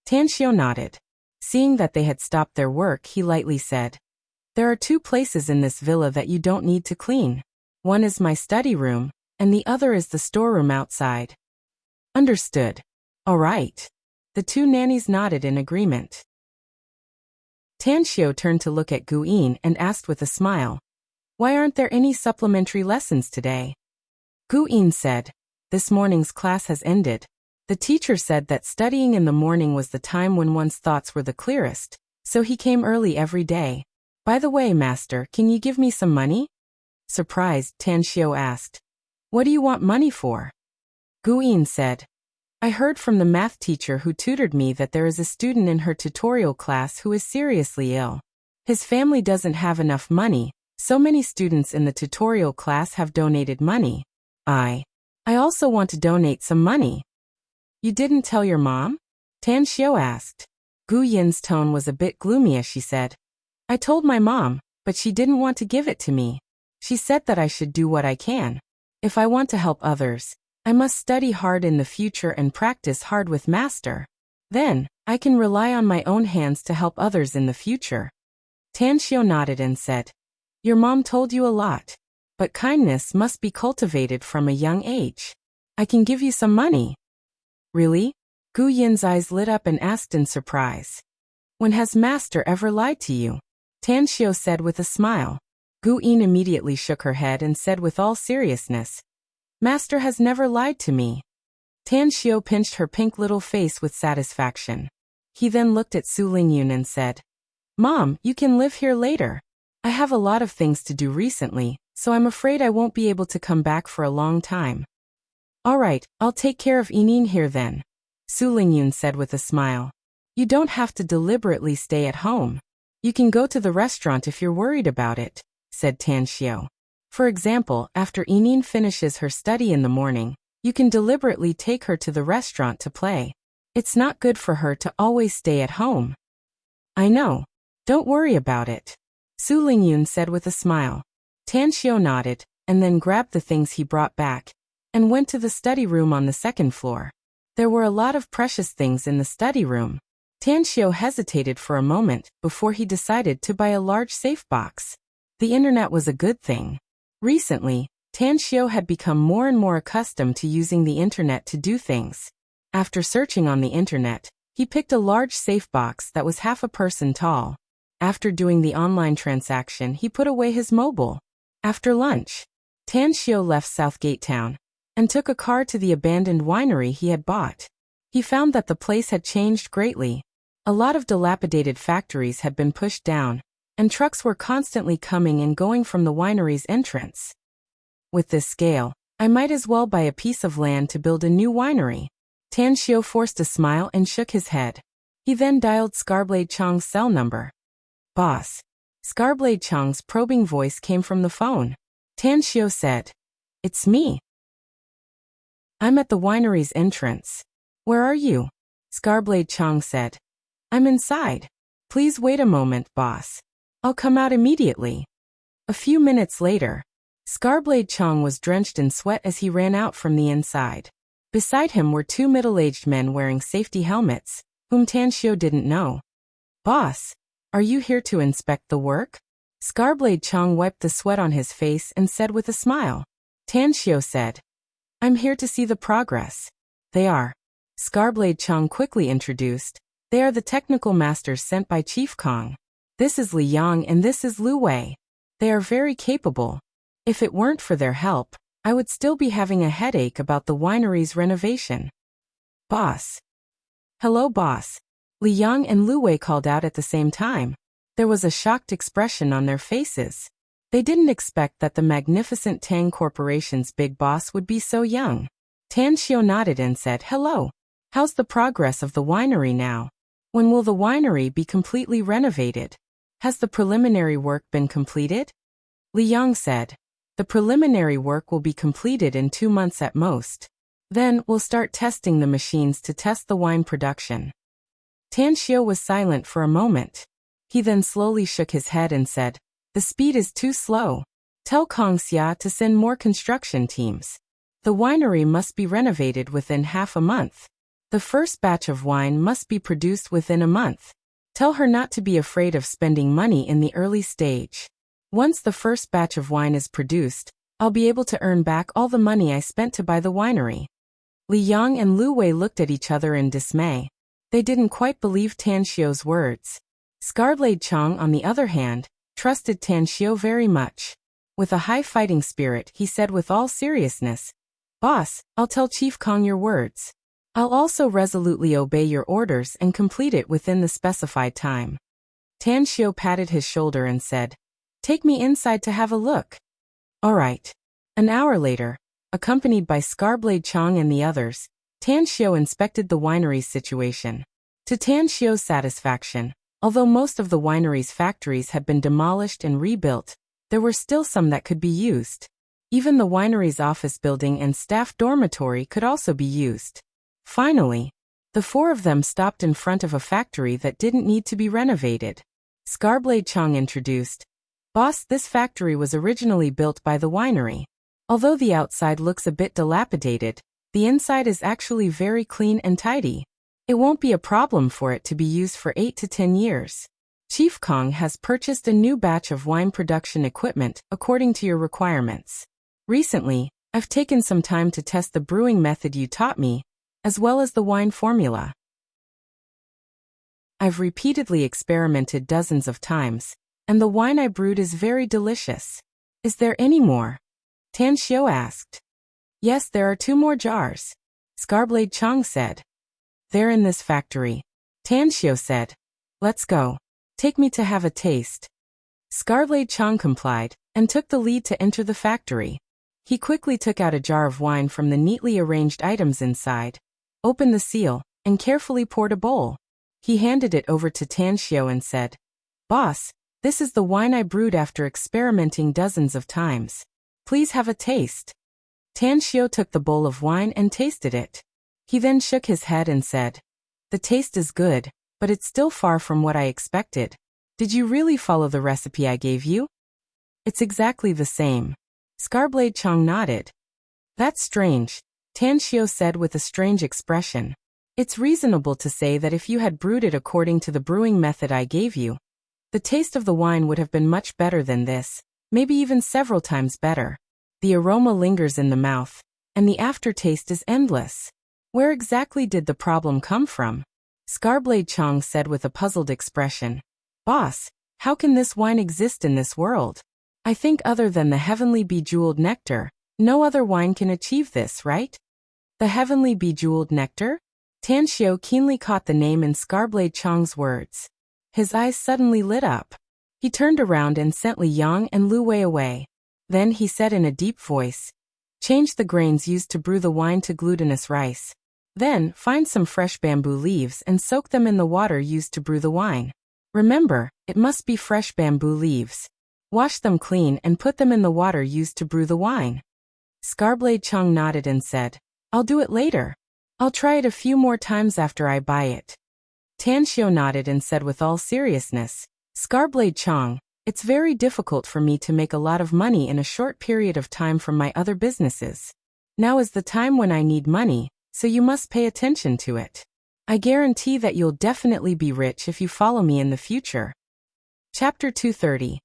Speaker 1: Tan Xiao nodded. Seeing that they had stopped their work, he lightly said, "There are 2 places in this villa that you don't need to clean. One is my study room, and the other is the storeroom outside." "Understood. All right." The 2 nannies nodded in agreement. Tan Xiao turned to look at Gu Yin and asked with a smile, "Why aren't there any supplementary lessons today?" Gu Yin said, "This morning's class has ended. The teacher said that studying in the morning was the time when one's thoughts were the clearest, so he came early every day. By the way, Master, can you give me some money?" Surprised, Tan Xiao asked, "What do you want money for?" Gu Yin said, "I heard from the math teacher who tutored me that there is a student in her tutorial class who is seriously ill. His family doesn't have enough money, so many students in the tutorial class have donated money. I also want to donate some money." "You didn't tell your mom?" Tan Xiao asked. Gu Yin's tone was a bit gloomy as she said, "I told my mom, but she didn't want to give it to me. She said that I should do what I can. If I want to help others, I must study hard in the future and practice hard with Master. Then, I can rely on my own hands to help others in the future." Tan Xiao nodded and said, "Your mom told you a lot, but kindness must be cultivated from a young age. I can give you some money." "Really?" Gu Yin's eyes lit up and asked in surprise. "When has Master ever lied to you?" Tan Xiao said with a smile. Gu Yin immediately shook her head and said with all seriousness, "Master has never lied to me." Tan Xiao pinched her pink little face with satisfaction. He then looked at Su Lingyun and said, "Mom, you can live here later. I have a lot of things to do recently, so I'm afraid I won't be able to come back for a long time." "All right, I'll take care of Yinin here then," Su Lingyun said with a smile. "You don't have to deliberately stay at home. You can go to the restaurant if you're worried about it," said Tan Xiao. "For example, after Yinin finishes her study in the morning, you can deliberately take her to the restaurant to play. It's not good for her to always stay at home." "I know. Don't worry about it," Su Lingyun said with a smile. Tan Xiao nodded, and then grabbed the things he brought back and went to the study room on the second floor. There were a lot of precious things in the study room. Tanxiu hesitated for a moment before he decided to buy a large safe box. The internet was a good thing. Recently, Tanxiu had become more and more accustomed to using the internet to do things. After searching on the internet, he picked a large safe box that was half a person tall. After doing the online transaction, he put away his mobile. After lunch, Tanxiu left Southgate Town and took a car to the abandoned winery he had bought. He found that the place had changed greatly. A lot of dilapidated factories had been pushed down, and trucks were constantly coming and going from the winery's entrance. With this scale, I might as well buy a piece of land to build a new winery. Tanxiu forced a smile and shook his head. He then dialed Scarblade Chang's cell number. Boss. Scarblade Chang's probing voice came from the phone. Tanxiu said, "It's me. I'm at the winery's entrance. Where are you?" Scarblade Chang said, "I'm inside. Please wait a moment, boss. I'll come out immediately." A few minutes later, Scarblade Chang was drenched in sweat as he ran out from the inside. Beside him were two middle-aged men wearing safety helmets, whom Tanxiu didn't know. "Boss, are you here to inspect the work?" Scarblade Chang wiped the sweat on his face and said with a smile. Tanxiu said, "I'm here to see the progress." "They are," Scarblade Chang quickly introduced. "They are the technical masters sent by Chief Kong. This is Li Yang and this is Lu Wei. They are very capable. If it weren't for their help, I would still be having a headache about the winery's renovation." "Boss." "Hello, boss." Li Yang and Lu Wei called out at the same time. There was a shocked expression on their faces. They didn't expect that the magnificent Tang Corporation's big boss would be so young. Tanxiu nodded and said, "Hello. How's the progress of the winery now? When will the winery be completely renovated? Has the preliminary work been completed?" Li Yang said, "The preliminary work will be completed in 2 months at most. Then we'll start testing the machines to test the wine production." Tanxiu was silent for a moment. He then slowly shook his head and said, "The speed is too slow. Tell Kong Xia to send more construction teams. The winery must be renovated within half a month. The first batch of wine must be produced within a month. Tell her not to be afraid of spending money in the early stage. Once the first batch of wine is produced, I'll be able to earn back all the money I spent to buy the winery." Li Yang and Lu Wei looked at each other in dismay. They didn't quite believe Tanxiu's words. Scarblade Chang, on the other hand, trusted Tanxiu very much. With a high fighting spirit, he said with all seriousness, "Boss, I'll tell Chief Kong your words. I'll also resolutely obey your orders and complete it within the specified time." Tanxiu patted his shoulder and said, "Take me inside to have a look." "All right." An hour later, accompanied by Scarblade Chang and the others, Tanxiu inspected the winery's situation. To Tanxiu's satisfaction, although most of the winery's factories had been demolished and rebuilt, there were still some that could be used. Even the winery's office building and staff dormitory could also be used. Finally, the four of them stopped in front of a factory that didn't need to be renovated. Scarblade Chang introduced, "Boss, this factory was originally built by the winery. Although the outside looks a bit dilapidated, the inside is actually very clean and tidy. It won't be a problem for it to be used for 8 to 10 years. Chief Kong has purchased a new batch of wine production equipment according to your requirements. Recently, I've taken some time to test the brewing method you taught me, as well as the wine formula. I've repeatedly experimented dozens of times, and the wine I brewed is very delicious. Is there any more?" Tanxiu asked. "Yes, there are 2 more jars," Scarblade Chang said. "They're in this factory." Tanxiu said, "Let's go. Take me to have a taste." Scarblade Chang complied, and took the lead to enter the factory. He quickly took out a jar of wine from the neatly arranged items inside, opened the seal, and carefully poured a bowl. He handed it over to Tanxiu and said, "Boss, this is the wine I brewed after experimenting dozens of times. Please have a taste." Tanxiu took the bowl of wine and tasted it. He then shook his head and said, "The taste is good, but it's still far from what I expected. Did you really follow the recipe I gave you?" "It's exactly the same." Scarblade Chong nodded. That's strange, Tanshio said with a strange expression. It's reasonable to say that if you had brewed it according to the brewing method I gave you, the taste of the wine would have been much better than this, maybe even several times better. The aroma lingers in the mouth, and the aftertaste is endless. Where exactly did the problem come from? Scarblade Chong said with a puzzled expression. Boss, how can this wine exist in this world? I think other than the heavenly bejeweled nectar, no other wine can achieve this, right? The heavenly bejeweled nectar? Tanshio keenly caught the name in Scarblade Chong's words. His eyes suddenly lit up. He turned around and sent Li Yang and Lu Wei away. Then he said in a deep voice, change the grains used to brew the wine to glutinous rice. Then, find some fresh bamboo leaves and soak them in the water used to brew the wine. Remember, it must be fresh bamboo leaves. Wash them clean and put them in the water used to brew the wine. Scarblade Chong nodded and said, I'll do it later. I'll try it a few more times after I buy it. Tanshio nodded and said with all seriousness, Scarblade Chong, it's very difficult for me to make a lot of money in a short period of time from my other businesses. Now is the time when I need money, so you must pay attention to it. I guarantee that you'll definitely be rich if you follow me in the future. Chapter 230.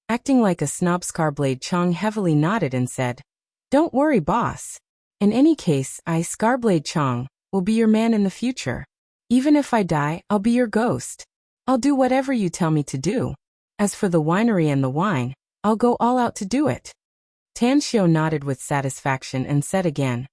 Speaker 1: Acting like a snob, Scarblade Chong heavily nodded and said, Don't worry, boss. In any case, I, Scarblade Chong, will be your man in the future. Even if I die, I'll be your ghost. I'll do whatever you tell me to do. As for the winery and the wine, I'll go all out to do it. Tanshio nodded with satisfaction and said again,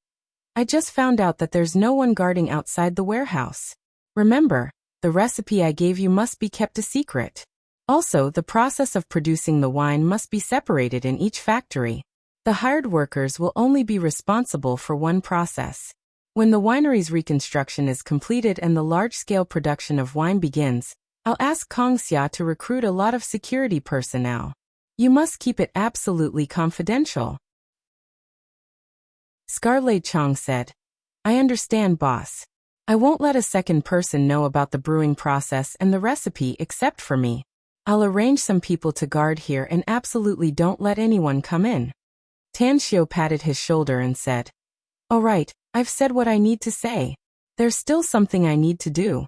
Speaker 1: I just found out that there's no one guarding outside the warehouse. Remember, the recipe I gave you must be kept a secret. Also, the process of producing the wine must be separated in each factory. The hired workers will only be responsible for one process. When the winery's reconstruction is completed and the large-scale production of wine begins, I'll ask Kongxia to recruit a lot of security personnel. You must keep it absolutely confidential. Scarblade Chong said, I understand, boss. I won't let a second person know about the brewing process and the recipe except for me. I'll arrange some people to guard here and absolutely don't let anyone come in. Tanshio patted his shoulder and said, All right, I've said what I need to say. There's still something I need to do.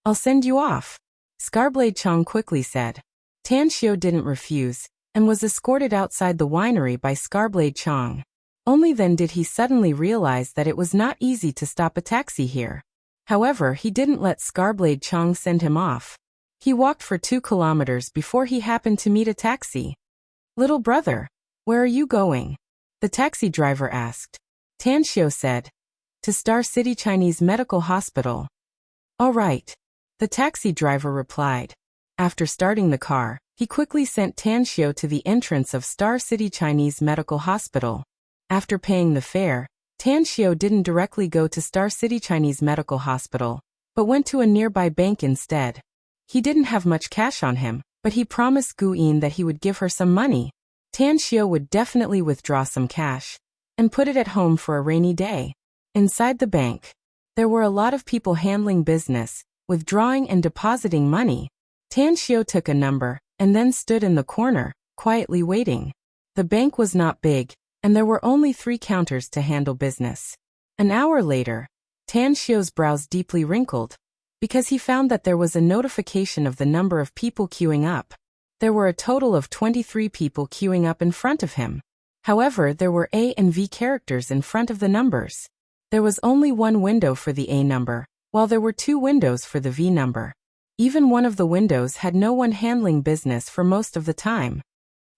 Speaker 1: I'll send you off, Scarblade Chong quickly said. Tanshio didn't refuse, and was escorted outside the winery by Scarblade Chong. Only then did he suddenly realize that it was not easy to stop a taxi here. However, he didn't let Scarblade Chong send him off. He walked for 2 kilometers before he happened to meet a taxi. Little brother, where are you going? The taxi driver asked. Tanshio said, to Star City Chinese Medical Hospital. All right, the taxi driver replied. After starting the car, he quickly sent Tanshio to the entrance of Star City Chinese Medical Hospital. After paying the fare, Tanshio didn't directly go to Star City Chinese Medical Hospital, but went to a nearby bank instead. He didn't have much cash on him, but he promised Gu Yin that he would give her some money. Tanshio would definitely withdraw some cash and put it at home for a rainy day. Inside the bank, there were a lot of people handling business, withdrawing and depositing money. Tanshio took a number and then stood in the corner, quietly waiting. The bank was not big, and there were only 3 counters to handle business. An hour later, Tanshio's brows deeply wrinkled, because he found that there was a notification of the number of people queuing up. There were a total of 23 people queuing up in front of him. However, there were A and V characters in front of the numbers. There was only one window for the A number, while there were 2 windows for the V number. Even one of the windows had no one handling business for most of the time.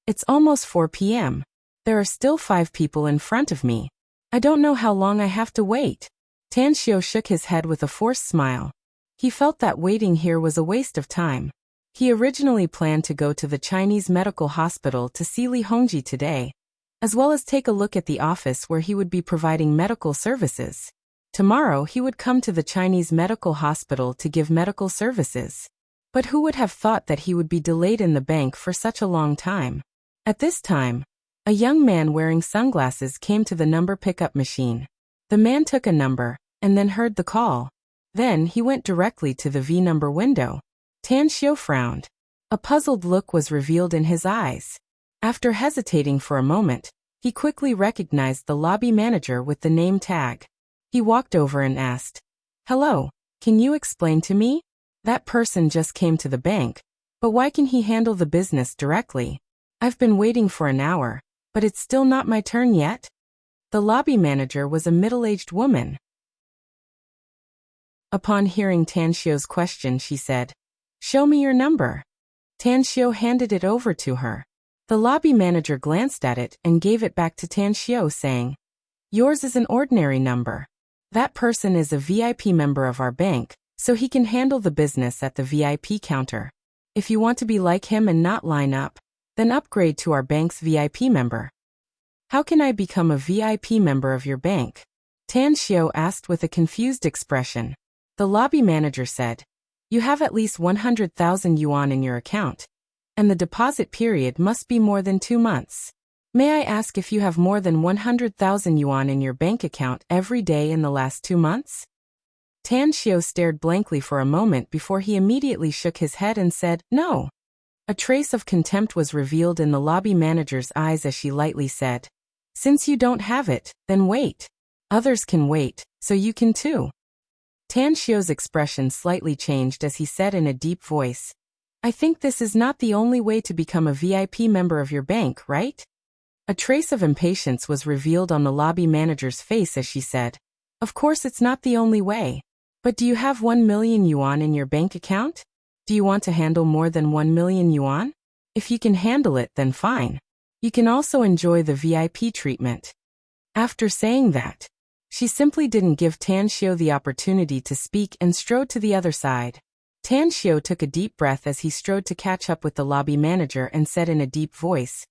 Speaker 1: It's almost 4 p.m. There are still 5 people in front of me. I don't know how long I have to wait. Tanshio shook his head with a forced smile. He felt that waiting here was a waste of time. He originally planned to go to the Chinese Medical Hospital to see Li Hongji today, as well as take a look at the office where he would be providing medical services. Tomorrow he would come to the Chinese Medical Hospital to give medical services. But who would have thought that he would be delayed in the bank for such a long time? At this time, a young man wearing sunglasses came to the number pickup machine. The man took a number, and then heard the call. Then he went directly to the V number window. Tanshio frowned. A puzzled look was revealed in his eyes. After hesitating for a moment, He quickly recognized the lobby manager with the name tag. He walked over and asked, "Hello, can you explain to me? That person just came to the bank, but why can he handle the business directly? I've been waiting for an hour, but it's still not my turn yet." The lobby manager was a middle-aged woman. Upon hearing Tanxio's question, she said, "Show me your number." Tanxio handed it over to her. The lobby manager glanced at it and gave it back to Tanxio, saying, "Yours is an ordinary number. That person is a VIP member of our bank, so he can handle the business at the VIP counter. If you want to be like him and not line up, then upgrade to our bank's VIP member." "How can I become a VIP member of your bank?" Tanxio asked with a confused expression. The lobby manager said, "You have at least 100,000 yuan in your account, and the deposit period must be more than 2 months. May I ask if you have more than 100,000 yuan in your bank account every day in the last 2 months? Tanxio stared blankly for a moment before he immediately shook his head and said, "No." A trace of contempt was revealed in the lobby manager's eyes as she lightly said, "Since you don't have it, then wait. Others can wait, so you can too." Tanxio's expression slightly changed as he said in a deep voice, "I think this is not the only way to become a VIP member of your bank, right?" A trace of impatience was revealed on the lobby manager's face as she said, "Of course it's not the only way. But do you have 1 million yuan in your bank account? Do you want to handle more than 1 million yuan? If you can handle it, then fine. You can also enjoy the VIP treatment." After saying that, she simply didn't give Tanxio the opportunity to speak and strode to the other side. Tanxio took a deep breath as he strode to catch up with the lobby manager and said in a deep voice,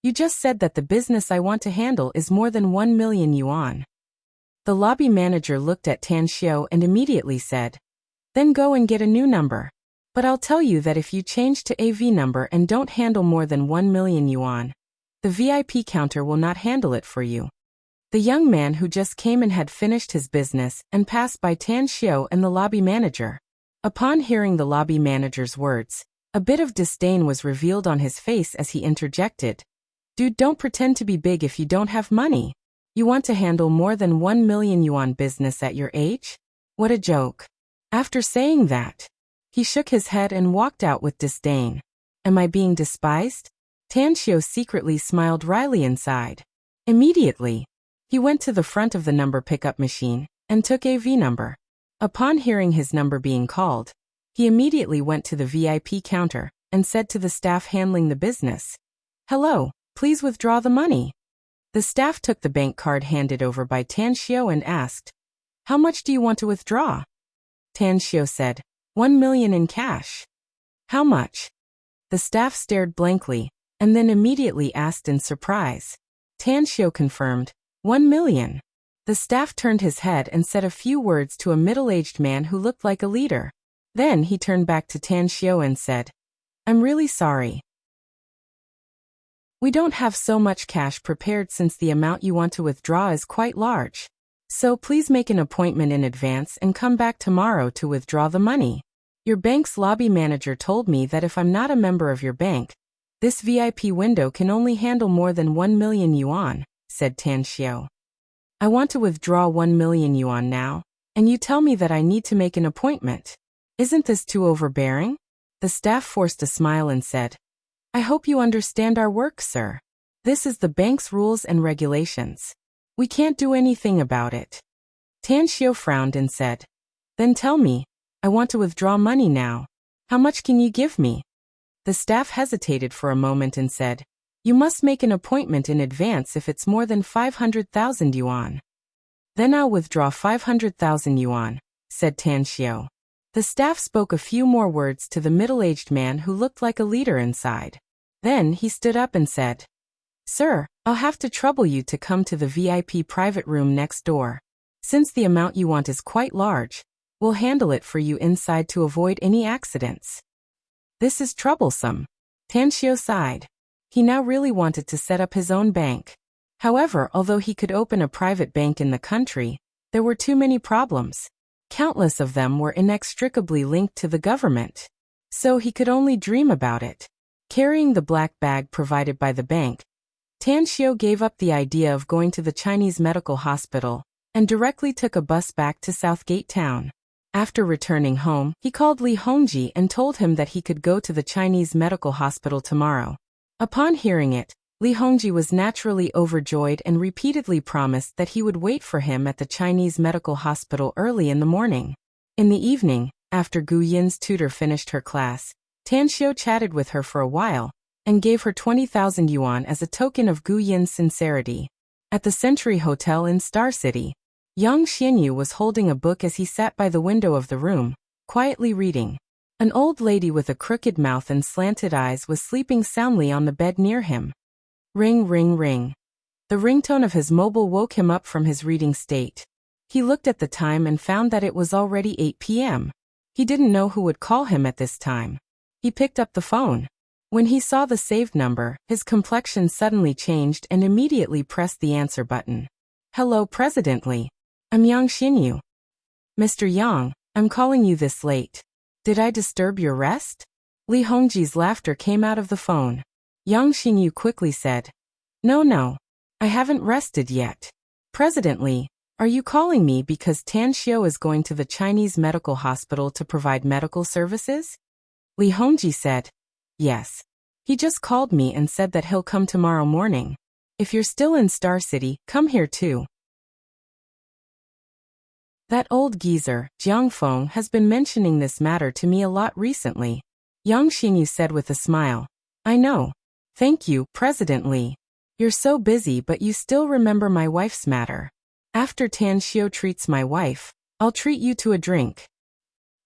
Speaker 1: "You just said that the business I want to handle is more than 1 million yuan. The lobby manager looked at Tanxio and immediately said, "Then go and get a new number. But I'll tell you that if you change to AV number and don't handle more than 1 million yuan, the VIP counter will not handle it for you." The young man who just came in had finished his business and passed by Tanxio and the lobby manager. Upon hearing the lobby manager's words, a bit of disdain was revealed on his face as he interjected, "Dude, don't pretend to be big if you don't have money. You want to handle more than 1 million yuan business at your age? What a joke." After saying that, he shook his head and walked out with disdain. Am I being despised? Tanxio secretly smiled wryly inside. Immediately, he went to the front of the number pickup machine and took AV number. Upon hearing his number being called, he immediately went to the VIP counter and said to the staff handling the business, "Hello, please withdraw the money." The staff took the bank card handed over by Tanxio and asked, "How much do you want to withdraw?" Tanxio said, 1 million in cash." "How much?" The staff stared blankly and then immediately asked in surprise. Tanxio confirmed, 1 million. The staff turned his head and said a few words to a middle-aged man who looked like a leader. Then he turned back to Tanxio and said, "I'm really sorry. We don't have so much cash prepared since the amount you want to withdraw is quite large. So please make an appointment in advance and come back tomorrow to withdraw the money. Your bank's lobby manager told me that if I'm not a member of your bank, this VIP window can only handle more than 1 million yuan, said Tanxio. I want to withdraw 1 million yuan now, and you tell me that I need to make an appointment. Isn't this too overbearing? The staff forced a smile and said, I hope you understand our work, sir. This is the bank's rules and regulations. We can't do anything about it. Tanxio frowned and said, Then tell me, I want to withdraw money now. How much can you give me? The staff hesitated for a moment and said, You must make an appointment in advance if it's more than 500,000 yuan. Then I'll withdraw 500,000 yuan, said Tanxio. The staff spoke a few more words to the middle-aged man who looked like a leader inside. Then he stood up and said, Sir, I'll have to trouble you to come to the VIP private room next door. Since the amount you want is quite large, we'll handle it for you inside to avoid any accidents. This is troublesome. Tanxio sighed. He now really wanted to set up his own bank. However, although he could open a private bank in the country, there were too many problems. Countless of them were inextricably linked to the government. So he could only dream about it. Carrying the black bag provided by the bank, Tan Xiao gave up the idea of going to the Chinese medical hospital and directly took a bus back to Southgate Town. After returning home, he called Li Hongji and told him that he could go to the Chinese medical hospital tomorrow. Upon hearing it, Li Hongji was naturally overjoyed and repeatedly promised that he would wait for him at the Chinese medical hospital early in the morning. In the evening, after Gu Yin's tutor finished her class, Tan Xiao chatted with her for a while and gave her 20,000 yuan as a token of Gu Yin's sincerity. At the Century Hotel in Star City, Yang Xianyu was holding a book as he sat by the window of the room, quietly reading. An old lady with a crooked mouth and slanted eyes was sleeping soundly on the bed near him. Ring, ring, ring. The ringtone of his mobile woke him up from his reading state. He looked at the time and found that it was already 8 p.m. He didn't know who would call him at this time. He picked up the phone. When he saw the saved number, his complexion suddenly changed and immediately pressed the answer button. Hello, President Li. I'm Yang Xinyu. Mr. Yang, I'm calling you this late. Did I disturb your rest? Li Hongji's laughter came out of the phone. Yang Xinyu quickly said, No, I haven't rested yet. President Li, are you calling me because Tan Xiao is going to the Chinese medical hospital to provide medical services? Li Hongji said, Yes. He just called me and said that he'll come tomorrow morning. If you're still in Star City, come here too. That old geezer, Jiang Feng, has been mentioning this matter to me a lot recently. Yang Xinyu said with a smile. I know. Thank you, President Li. You're so busy but you still remember my wife's matter. After Tan Xiao treats my wife, I'll treat you to a drink.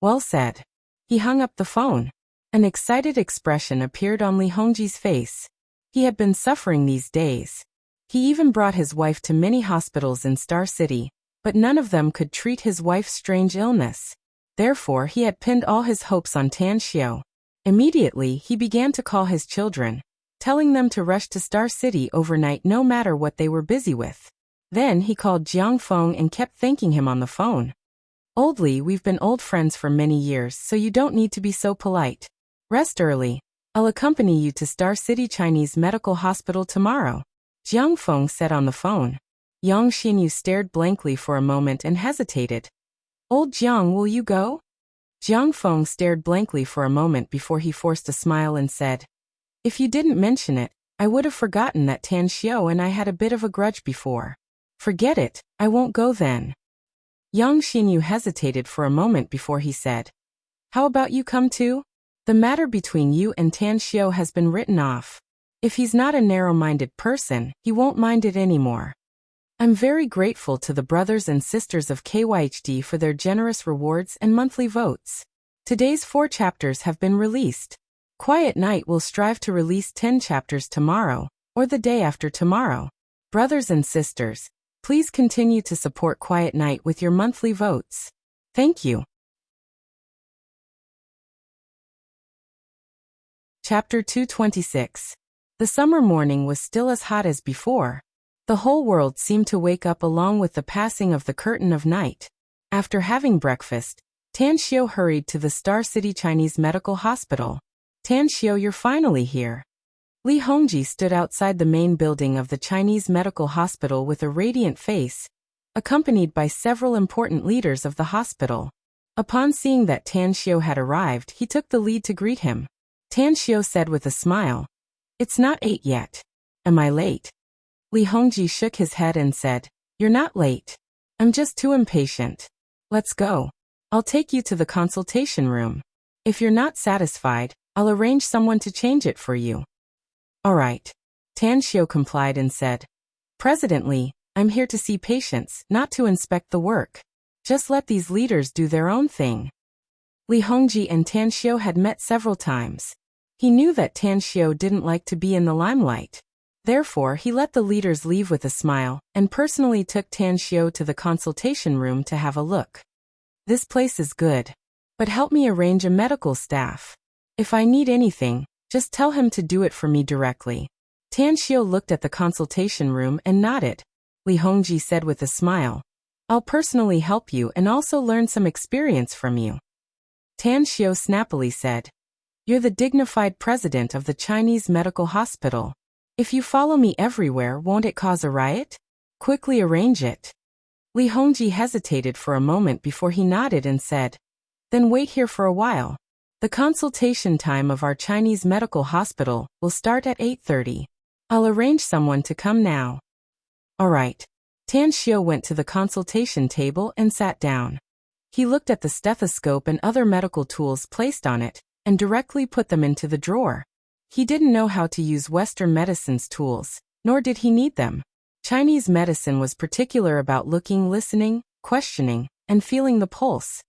Speaker 1: Well said. He hung up the phone. An excited expression appeared on Li Hongji's face. He had been suffering these days. He even brought his wife to many hospitals in Star City, but none of them could treat his wife's strange illness. Therefore, he had pinned all his hopes on Tan Xiao. Immediately, he began to call his children, telling them to rush to Star City overnight no matter what they were busy with. Then he called Jiang Feng and kept thanking him on the phone. Old Li, we've been old friends for many years, so you don't need to be so polite. Rest early. I'll accompany you to Star City Chinese Medical Hospital tomorrow, Jiang Feng said on the phone. Yang Xinyu stared blankly for a moment and hesitated. Old Jiang, will you go? Jiang Feng stared blankly for a moment before he forced a smile and said, If you didn't mention it, I would have forgotten that Tan Xiao and I had a bit of a grudge before. Forget it, I won't go then. Yang Xinyu hesitated for a moment before he said, How about you come too? The matter between you and Tan Xiao has been written off. If he's not a narrow-minded person, he won't mind it anymore. I'm very grateful to the brothers and sisters of KYHD for their generous rewards and monthly votes. Today's 4 chapters have been released. Quiet Night will strive to release 10 chapters tomorrow, or the day after tomorrow. Brothers and sisters, please continue to support Quiet Night with your monthly votes. Thank you. Chapter 226. The summer morning was still as hot as before. The whole world seemed to wake up along with the passing of the curtain of night. After having breakfast, Tan Xiao hurried to the Star City Chinese Medical Hospital. Tan Xiao, you're finally here. Li Hongji stood outside the main building of the Chinese Medical Hospital with a radiant face, accompanied by several important leaders of the hospital. Upon seeing that Tan Xiao had arrived, he took the lead to greet him. Tan Xiao said with a smile, It's not 8 yet. Am I late? Li Hongji shook his head and said, You're not late. I'm just too impatient. Let's go. I'll take you to the consultation room. If you're not satisfied, I'll arrange someone to change it for you. All right. Tan Xiao complied and said, President Li, I'm here to see patients, not to inspect the work. Just let these leaders do their own thing. Li Hongji and Tan Xiao had met several times. He knew that Tan Xiao didn't like to be in the limelight. Therefore, he let the leaders leave with a smile, and personally took Tan Xiao to the consultation room to have a look. This place is good. But help me arrange a medical staff. If I need anything, just tell him to do it for me directly. Tan Xiao looked at the consultation room and nodded. Li Hongji said with a smile, I'll personally help you and also learn some experience from you. Tan Xiao snappily said, You're the dignified president of the Chinese Medical Hospital. If you follow me everywhere, won't it cause a riot? Quickly arrange it. Li Hongji hesitated for a moment before he nodded and said, then wait here for a while. The consultation time of our Chinese medical hospital will start at 8:30. I'll arrange someone to come now. All right. Tan Xiao went to the consultation table and sat down. He looked at the stethoscope and other medical tools placed on it, and directly put them into the drawer. He didn't know how to use Western medicine's tools, nor did he need them. Chinese medicine was particular about looking, listening, questioning, and feeling the pulse.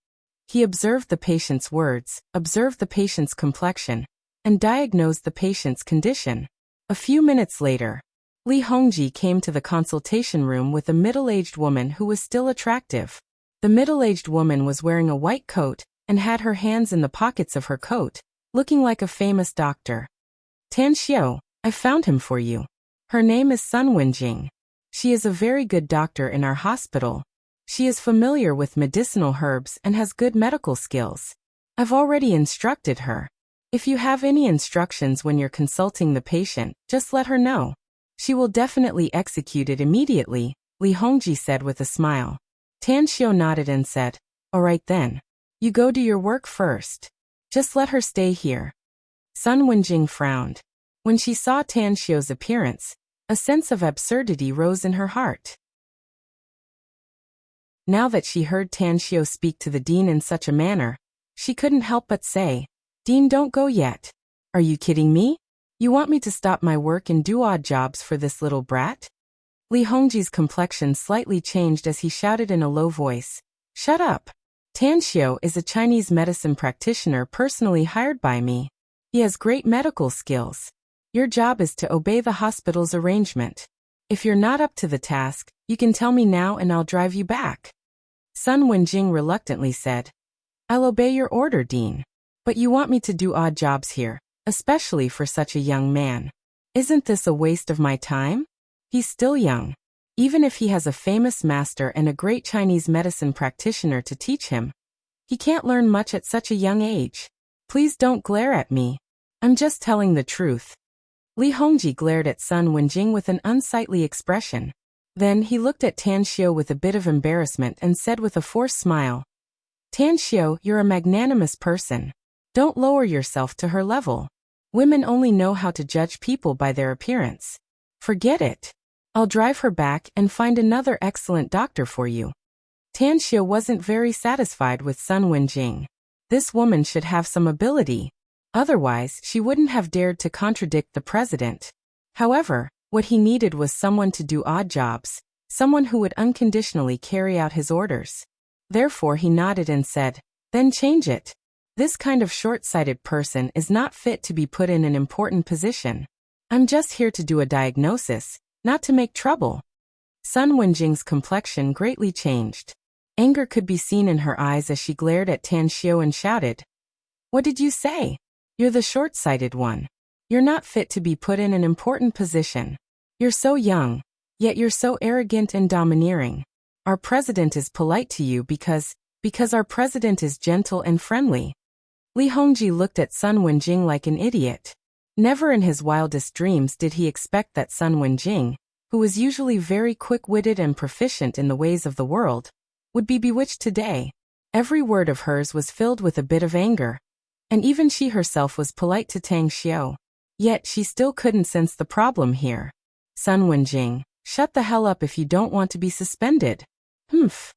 Speaker 1: He observed the patient's words, observed the patient's complexion, and diagnosed the patient's condition. A few minutes later, Li Hongji came to the consultation room with a middle-aged woman who was still attractive. The middle-aged woman was wearing a white coat and had her hands in the pockets of her coat, looking like a famous doctor. Tan Xiao, I found him for you. Her name is Sun Wenjing. She is a very good doctor in our hospital. She is familiar with medicinal herbs and has good medical skills. I've already instructed her. If you have any instructions when you're consulting the patient, just let her know. She will definitely execute it immediately, Li Hongji said with a smile. Tan Xiao nodded and said, all right then. You go do your work first. Just let her stay here. Sun Wenjing frowned. When she saw Tan Xiao's appearance, a sense of absurdity rose in her heart. Now that she heard Tan Xiao speak to the dean in such a manner, she couldn't help but say, Dean, don't go yet. Are you kidding me? You want me to stop my work and do odd jobs for this little brat? Li Hongji's complexion slightly changed as he shouted in a low voice, shut up. Tan Xiao is a Chinese medicine practitioner personally hired by me. He has great medical skills. Your job is to obey the hospital's arrangement. If you're not up to the task, you can tell me now and I'll drive you back. Sun Wenjing reluctantly said, I'll obey your order, Dean. But you want me to do odd jobs here, especially for such a young man. Isn't this a waste of my time? He's still young. Even if he has a famous master and a great Chinese medicine practitioner to teach him, he can't learn much at such a young age. Please don't glare at me. I'm just telling the truth. Li Hongji glared at Sun Wenjing with an unsightly expression. Then he looked at Tan Xiao with a bit of embarrassment and said with a forced smile, Tan Xiao, you're a magnanimous person. Don't lower yourself to her level. Women only know how to judge people by their appearance. Forget it. I'll drive her back and find another excellent doctor for you. Tan Xiao wasn't very satisfied with Sun Wenjing. This woman should have some ability. Otherwise, she wouldn't have dared to contradict the president. However, what he needed was someone to do odd jobs, someone who would unconditionally carry out his orders. Therefore he nodded and said, then change it. This kind of short-sighted person is not fit to be put in an important position. I'm just here to do a diagnosis, not to make trouble. Sun Wenjing's complexion greatly changed. Anger could be seen in her eyes as she glared at Tan Xiao and shouted, what did you say? You're the short-sighted one. You're not fit to be put in an important position. You're so young, yet you're so arrogant and domineering. Our president is polite to you because our president is gentle and friendly. Li Hongji looked at Sun Wenjing like an idiot. Never in his wildest dreams did he expect that Sun Wenjing, who was usually very quick-witted and proficient in the ways of the world, would be bewitched today. Every word of hers was filled with a bit of anger. And even she herself was polite to Tan Xiao. Yet she still couldn't sense the problem here. Sun Wenjing, shut the hell up if you don't want to be suspended. Humph.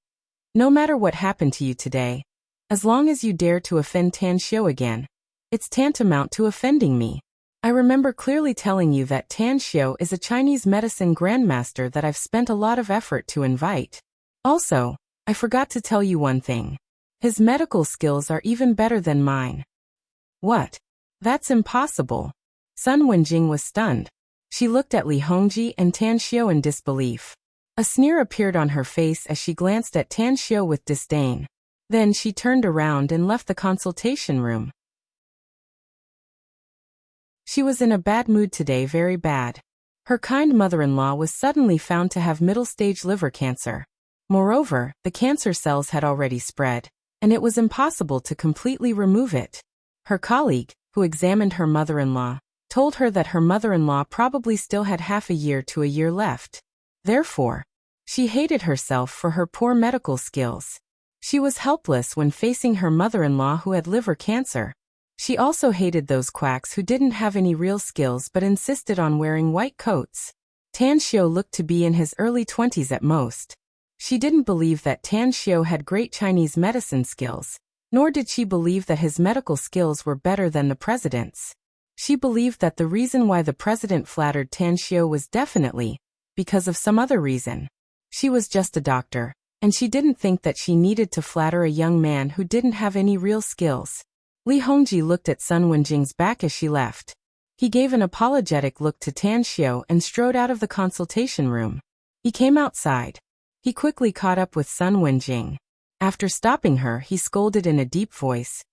Speaker 1: No matter what happened to you today, as long as you dare to offend Tan Xiao again, it's tantamount to offending me. I remember clearly telling you that Tan Xiao is a Chinese medicine grandmaster that I've spent a lot of effort to invite. Also, I forgot to tell you one thing. His medical skills are even better than mine. What? That's impossible. Sun Wenjing was stunned. She looked at Li Hongji and Tan Xiao in disbelief. A sneer appeared on her face as she glanced at Tan Xiao with disdain. Then she turned around and left the consultation room. She was in a bad mood today, very bad. Her kind mother-in-law was suddenly found to have middle-stage liver cancer. Moreover, the cancer cells had already spread, and it was impossible to completely remove it. Her colleague, who examined her mother-in-law, told her that her mother-in-law probably still had half a year to a year left. Therefore, she hated herself for her poor medical skills. She was helpless when facing her mother-in-law who had liver cancer. She also hated those quacks who didn't have any real skills but insisted on wearing white coats. Tan Xiao looked to be in his early 20s at most. She didn't believe that Tan Xiao had great Chinese medicine skills, nor did she believe that his medical skills were better than the president's. She believed that the reason why the president flattered Tan Xiao was definitely because of some other reason. She was just a doctor, and she didn't think that she needed to flatter a young man who didn't have any real skills. Li Hongji looked at Sun Wenjing's back as she left. He gave an apologetic look to Tan Xiao and strode out of the consultation room. He came outside. He quickly caught up with Sun Wenjing. After stopping her, he scolded in a deep voice.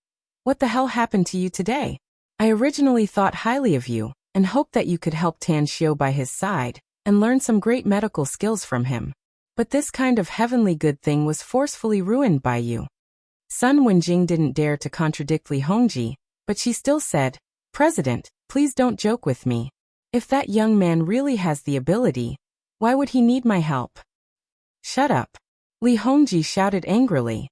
Speaker 1: "What the hell happened to you today? I originally thought highly of you, and hoped that you could help Tan Xiao by his side, and learn some great medical skills from him. But this kind of heavenly good thing was forcefully ruined by you." Sun Wenjing didn't dare to contradict Li Hongji, but she still said, "President, please don't joke with me. If that young man really has the ability, why would he need my help?" "Shut up," Li Hongji shouted angrily.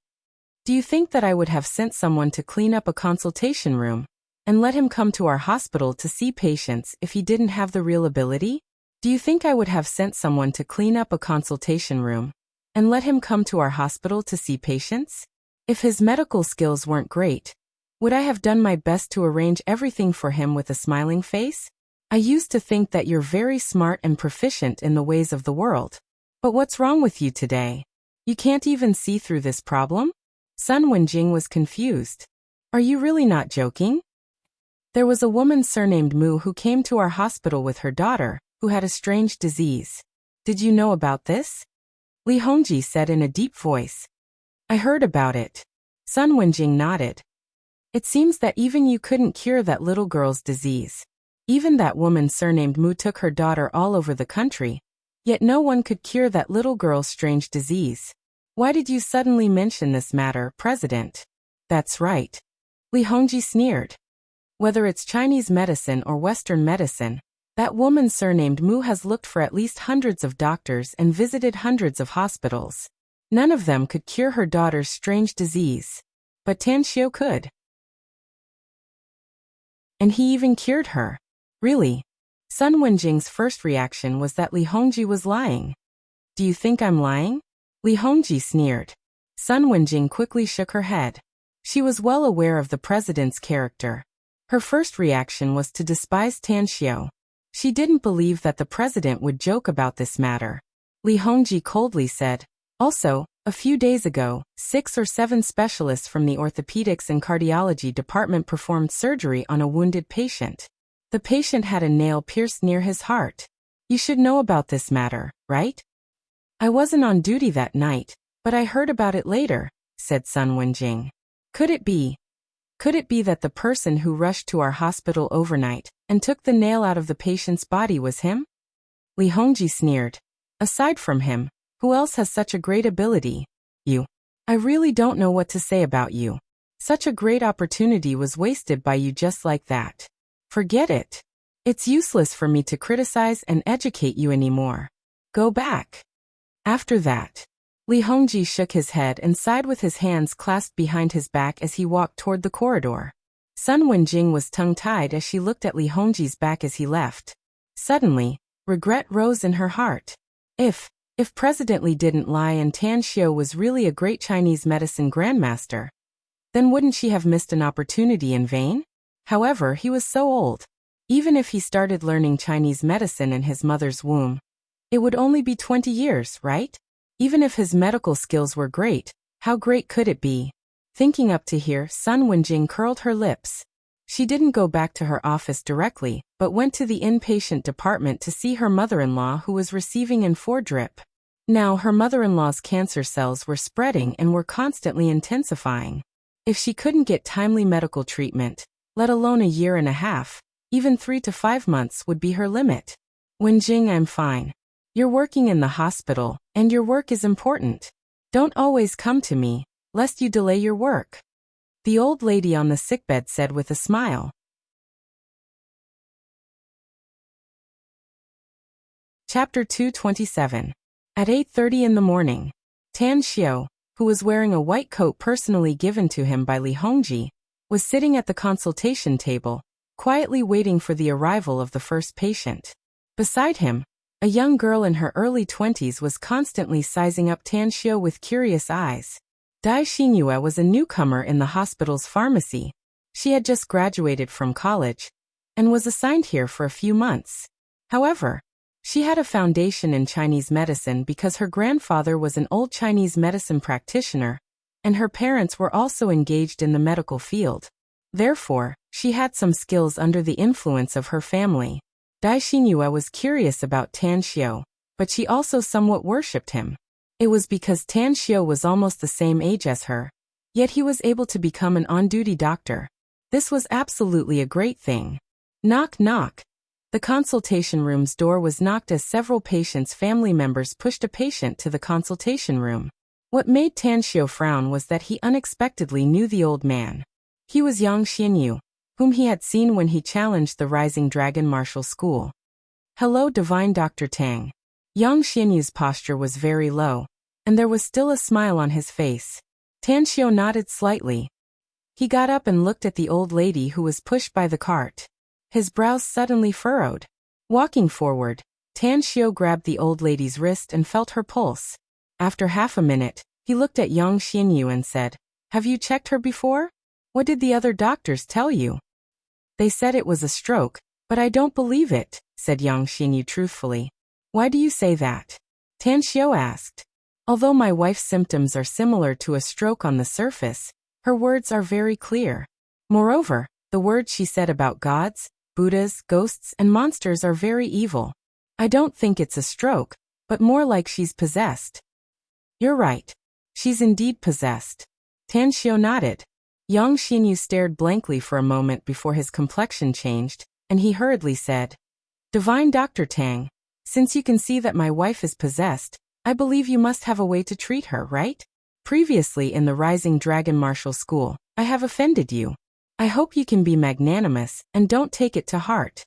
Speaker 1: "Do you think that I would have sent someone to clean up a consultation room and let him come to our hospital to see patients if he didn't have the real ability? Do you think I would have sent someone to clean up a consultation room and let him come to our hospital to see patients? If his medical skills weren't great, would I have done my best to arrange everything for him with a smiling face? I used to think that you're very smart and proficient in the ways of the world. But what's wrong with you today? You can't even see through this problem?" Sun Wenjing was confused. "Are you really not joking? There was a woman surnamed Mu who came to our hospital with her daughter, who had a strange disease. Did you know about this?" Li Hongji said in a deep voice. "I heard about it." Sun Wenjing nodded. "It seems that even you couldn't cure that little girl's disease. Even that woman surnamed Mu took her daughter all over the country, yet no one could cure that little girl's strange disease. Why did you suddenly mention this matter, President?" "That's right." Li Hongji sneered. "Whether it's Chinese medicine or Western medicine, that woman surnamed Mu has looked for at least hundreds of doctors and visited hundreds of hospitals. None of them could cure her daughter's strange disease. But Tan Xiao could. And he even cured her. Really?" Sun Wenjing's first reaction was that Li Hongji was lying. "Do you think I'm lying?" Li Hongji sneered. Sun Wenjing quickly shook her head. She was well aware of the president's character. Her first reaction was to despise Tan Xiao. She didn't believe that the president would joke about this matter. Li Hongji coldly said, "Also, a few days ago, 6 or 7 specialists from the orthopedics and cardiology department performed surgery on a wounded patient. The patient had a nail pierced near his heart. You should know about this matter, right?" "I wasn't on duty that night, but I heard about it later," said Sun Wenjing. Could it be that the person who rushed to our hospital overnight and took the nail out of the patient's body was him?" Li Hongji sneered. "Aside from him, who else has such a great ability? You. I really don't know what to say about you. Such a great opportunity was wasted by you just like that. Forget it. It's useless for me to criticize and educate you anymore. Go back." After that, Li Hongji shook his head and sighed with his hands clasped behind his back as he walked toward the corridor. Sun Wenjing was tongue-tied as she looked at Li Hongji's back as he left. Suddenly, regret rose in her heart. If President Li didn't lie and Tan Xiao was really a great Chinese medicine grandmaster, then wouldn't she have missed an opportunity in vain? However, he was so old. Even if he started learning Chinese medicine in his mother's womb, it would only be 20 years, right? Even if his medical skills were great, how great could it be? Thinking up to here, Sun Wenjing curled her lips. She didn't go back to her office directly, but went to the inpatient department to see her mother-in-law who was receiving N4 drip. Now her mother-in-law's cancer cells were spreading and were constantly intensifying. If she couldn't get timely medical treatment, let alone a year and a half, even 3 to 5 months would be her limit. "Wenjing, I'm fine. You're working in the hospital, and your work is important. Don't always come to me, lest you delay your work," the old lady on the sickbed said with a smile. Chapter 227. At 8:30 in the morning, Tan Xiao, who was wearing a white coat personally given to him by Li Hongji, was sitting at the consultation table, quietly waiting for the arrival of the first patient. Beside him, a young girl in her early 20s was constantly sizing up Tan Xiao with curious eyes. Dai Xinyue was a newcomer in the hospital's pharmacy. She had just graduated from college and was assigned here for a few months. However, she had a foundation in Chinese medicine because her grandfather was an old Chinese medicine practitioner, and her parents were also engaged in the medical field. Therefore, she had some skills under the influence of her family. Dai Xinyue was curious about Tan Xiao, but she also somewhat worshipped him. It was because Tan Xiao was almost the same age as her, yet he was able to become an on-duty doctor. This was absolutely a great thing. Knock knock. The consultation room's door was knocked as several patients' family members pushed a patient to the consultation room. What made Tan Xiao frown was that he unexpectedly knew the old man. He was Yang Xianyu, whom he had seen when he challenged the Rising Dragon Martial School. Hello, Divine Dr. Tang. Yang Xianyu's posture was very low, and there was still a smile on his face. Tan Xiao nodded slightly. He got up and looked at the old lady who was pushed by the cart. His brows suddenly furrowed. Walking forward, Tan Xiao grabbed the old lady's wrist and felt her pulse. After half a minute, he looked at Yang Xianyu and said, "Have you checked her before? What did the other doctors tell you?" "They said it was a stroke, but I don't believe it," said Yang Xianyu truthfully. "Why do you say that?" Tan Xiao asked. "Although my wife's symptoms are similar to a stroke on the surface, her words are very clear. Moreover, the words she said about gods, Buddhas, ghosts, and monsters are very evil. I don't think it's a stroke, but more like she's possessed." "You're right. She's indeed possessed." Tan Xiao nodded. Yang Xianyu stared blankly for a moment before his complexion changed, and he hurriedly said, "Divine Dr. Tang, since you can see that my wife is possessed, I believe you must have a way to treat her, right? Previously in the Rising Dragon Martial School, I have offended you. I hope you can be magnanimous and don't take it to heart."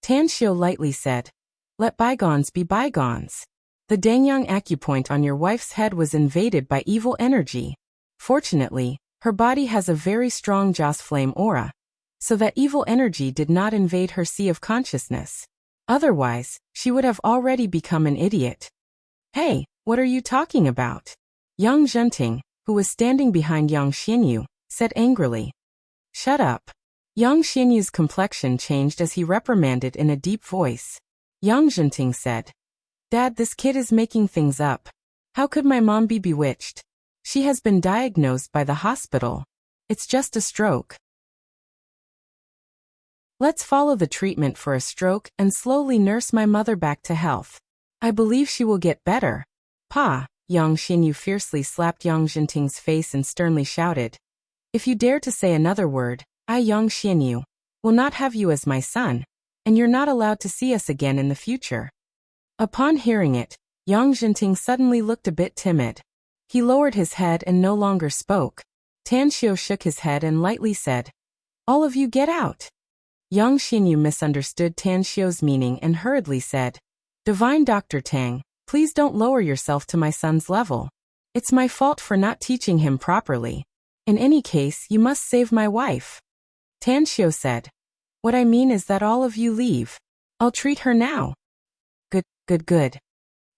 Speaker 1: Tan Xiao lightly said, "Let bygones be bygones. The Dangyang acupoint on your wife's head was invaded by evil energy. Fortunately, her body has a very strong Joss flame aura, so that evil energy did not invade her sea of consciousness. Otherwise, she would have already become an idiot." "Hey, what are you talking about?" Yang Zhenting, who was standing behind Yang Xianyu, said angrily. "Shut up." Yang Xianyu's complexion changed as he reprimanded in a deep voice. Yang Zhenting said, "Dad, this kid is making things up. How could my mom be bewitched? She has been diagnosed by the hospital. It's just a stroke. Let's follow the treatment for a stroke and slowly nurse my mother back to health. I believe she will get better." "Pa!" Yang Xianyu fiercely slapped Yang Zhenting's face and sternly shouted, "If you dare to say another word, I, Yang Xianyu, will not have you as my son, and you're not allowed to see us again in the future." Upon hearing it, Yang Zhenting suddenly looked a bit timid. He lowered his head and no longer spoke. Tan Xiao shook his head and lightly said, "All of you get out." Yang Xianyu misunderstood Tan Xiao's meaning and hurriedly said, "Divine Dr. Tang, please don't lower yourself to my son's level. It's my fault for not teaching him properly. In any case, you must save my wife." Tan Xiao said, "What I mean is that all of you leave. I'll treat her now." Good.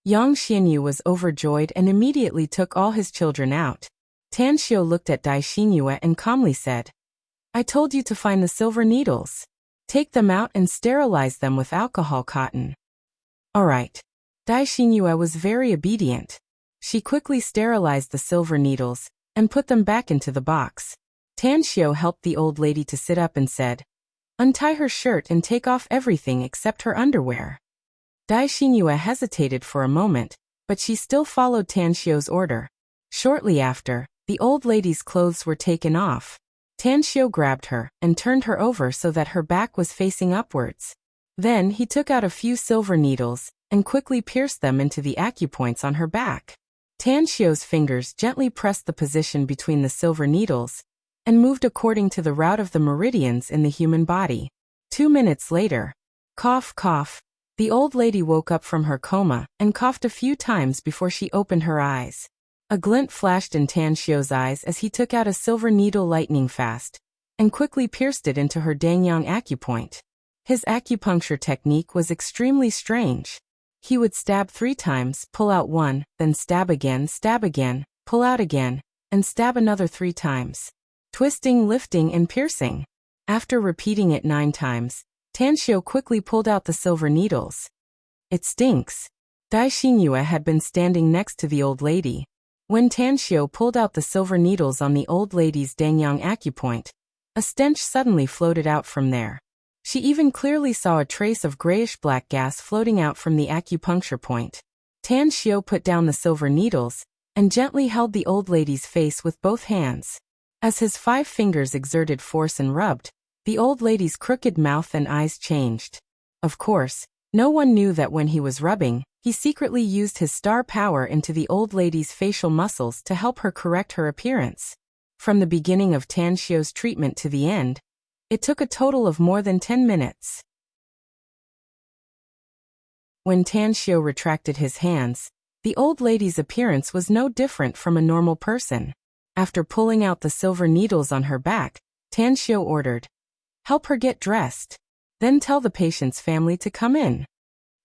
Speaker 1: Yang Xianyu was overjoyed and immediately took all his children out. Tan Xiao looked at Dai Xinyue and calmly said, "I told you to find the silver needles. Take them out and sterilize them with alcohol cotton." "All right." Dai Xinyue was very obedient. She quickly sterilized the silver needles and put them back into the box. Tan Xiao helped the old lady to sit up and said, "Untie her shirt and take off everything except her underwear." Dai Xinyue hesitated for a moment, but she still followed Tan Xiao's order. Shortly after, the old lady's clothes were taken off. Tan Xiao grabbed her and turned her over so that her back was facing upwards. Then he took out a few silver needles and quickly pierced them into the acupoints on her back. Tan Xiao's fingers gently pressed the position between the silver needles and moved according to the route of the meridians in the human body. 2 minutes later, cough, cough, The old lady woke up from her coma and coughed a few times before she opened her eyes. A glint flashed in Tan Xiu's eyes as he took out a silver needle lightning fast and quickly pierced it into her Dangyang acupoint. His acupuncture technique was extremely strange. He would stab 3 times, pull out 1, then stab again, pull out again, and stab another 3 times. Twisting, lifting, and piercing. After repeating it 9 times, Tan Xiu quickly pulled out the silver needles. It stinks. Dai Xinyue had been standing next to the old lady. When Tan Xiu pulled out the silver needles on the old lady's Dangyang acupoint, a stench suddenly floated out from there. She even clearly saw a trace of grayish-black gas floating out from the acupuncture point. Tan Xiu put down the silver needles and gently held the old lady's face with both hands. As his 5 fingers exerted force and rubbed, the old lady's crooked mouth and eyes changed. Of course, no one knew that when he was rubbing, he secretly used his star power into the old lady's facial muscles to help her correct her appearance. From the beginning of Tan Xiu's treatment to the end, it took a total of more than 10 minutes. When Tan Xiu retracted his hands, the old lady's appearance was no different from a normal person. After pulling out the silver needles on her back, Tan Xiu ordered, "Help her get dressed. Then tell the patient's family to come in."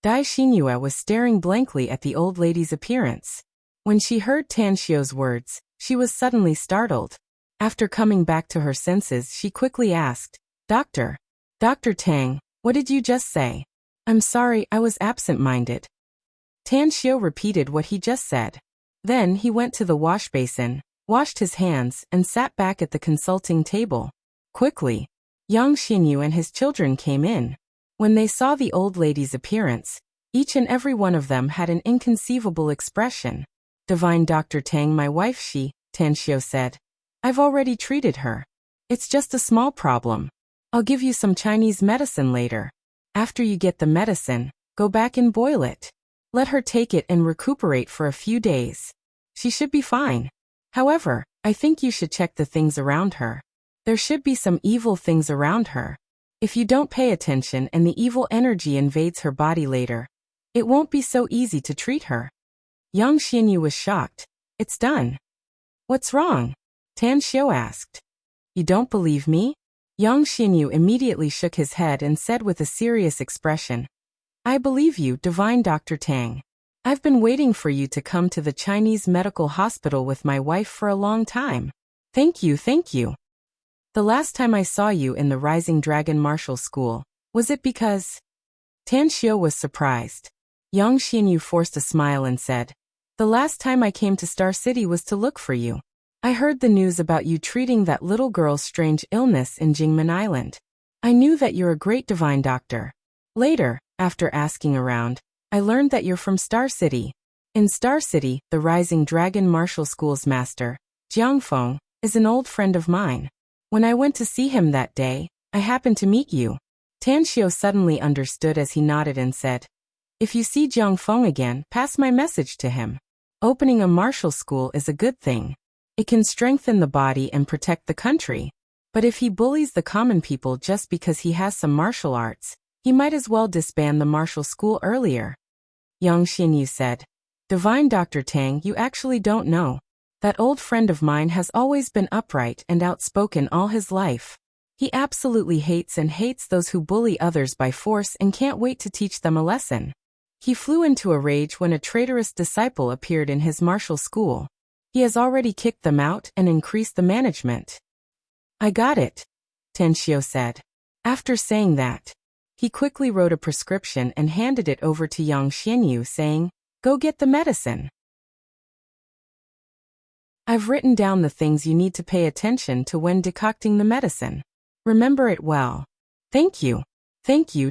Speaker 1: Dai Xinyue was staring blankly at the old lady's appearance. When she heard Tan Xiu's words, she was suddenly startled. After coming back to her senses, she quickly asked, Dr. Tang, what did you just say?" "I'm sorry, I was absent-minded." Tan Xiu repeated what he just said. Then he went to the wash basin, washed his hands, and sat back at the consulting table. Quickly, Yang Xinyu and his children came in. When they saw the old lady's appearance, each and every one of them had an inconceivable expression. "Divine Dr. Tang, my wife Tan Xiu said. "I've already treated her. It's just a small problem. I'll give you some Chinese medicine later. After you get the medicine, go back and boil it. Let her take it and recuperate for a few days. She should be fine. However, I think you should check the things around her. There should be some evil things around her. If you don't pay attention and the evil energy invades her body later, it won't be so easy to treat her." Yang Xinyu was shocked. "It's done." "What's wrong?" Tan Xiu asked. "You don't believe me?" Yang Xinyu immediately shook his head and said with a serious expression, "I believe you, Divine Dr. Tang. I've been waiting for you to come to the Chinese medical hospital with my wife for a long time. Thank you, thank you. The last time I saw you in the Rising Dragon Martial School, was it because—" Tan Xiu was surprised. Yang Xinyu forced a smile and said, "The last time I came to Star City was to look for you. I heard the news about you treating that little girl's strange illness in Jingmen Island. I knew that you're a great divine doctor. Later, after asking around, I learned that you're from Star City. In Star City, the Rising Dragon Martial School's master, Jiang Feng, is an old friend of mine. When I went to see him that day, I happened to meet you." Tan Xiu suddenly understood as he nodded and said, "If you see Jiang Feng again, pass my message to him. Opening a martial school is a good thing. It can strengthen the body and protect the country. But if he bullies the common people just because he has some martial arts, he might as well disband the martial school earlier." Yang Xinyu said, "Divine Dr. Tang, you actually don't know. That old friend of mine has always been upright and outspoken all his life. He absolutely hates those who bully others by force and can't wait to teach them a lesson. He flew into a rage when a traitorous disciple appeared in his martial school. He has already kicked them out and increased the management." "I got it," Tan Xiu said. After saying that, he quickly wrote a prescription and handed it over to Yang Xinyu, saying, "Go get the medicine. I've written down the things you need to pay attention to when decocting the medicine. Remember it well." Thank you,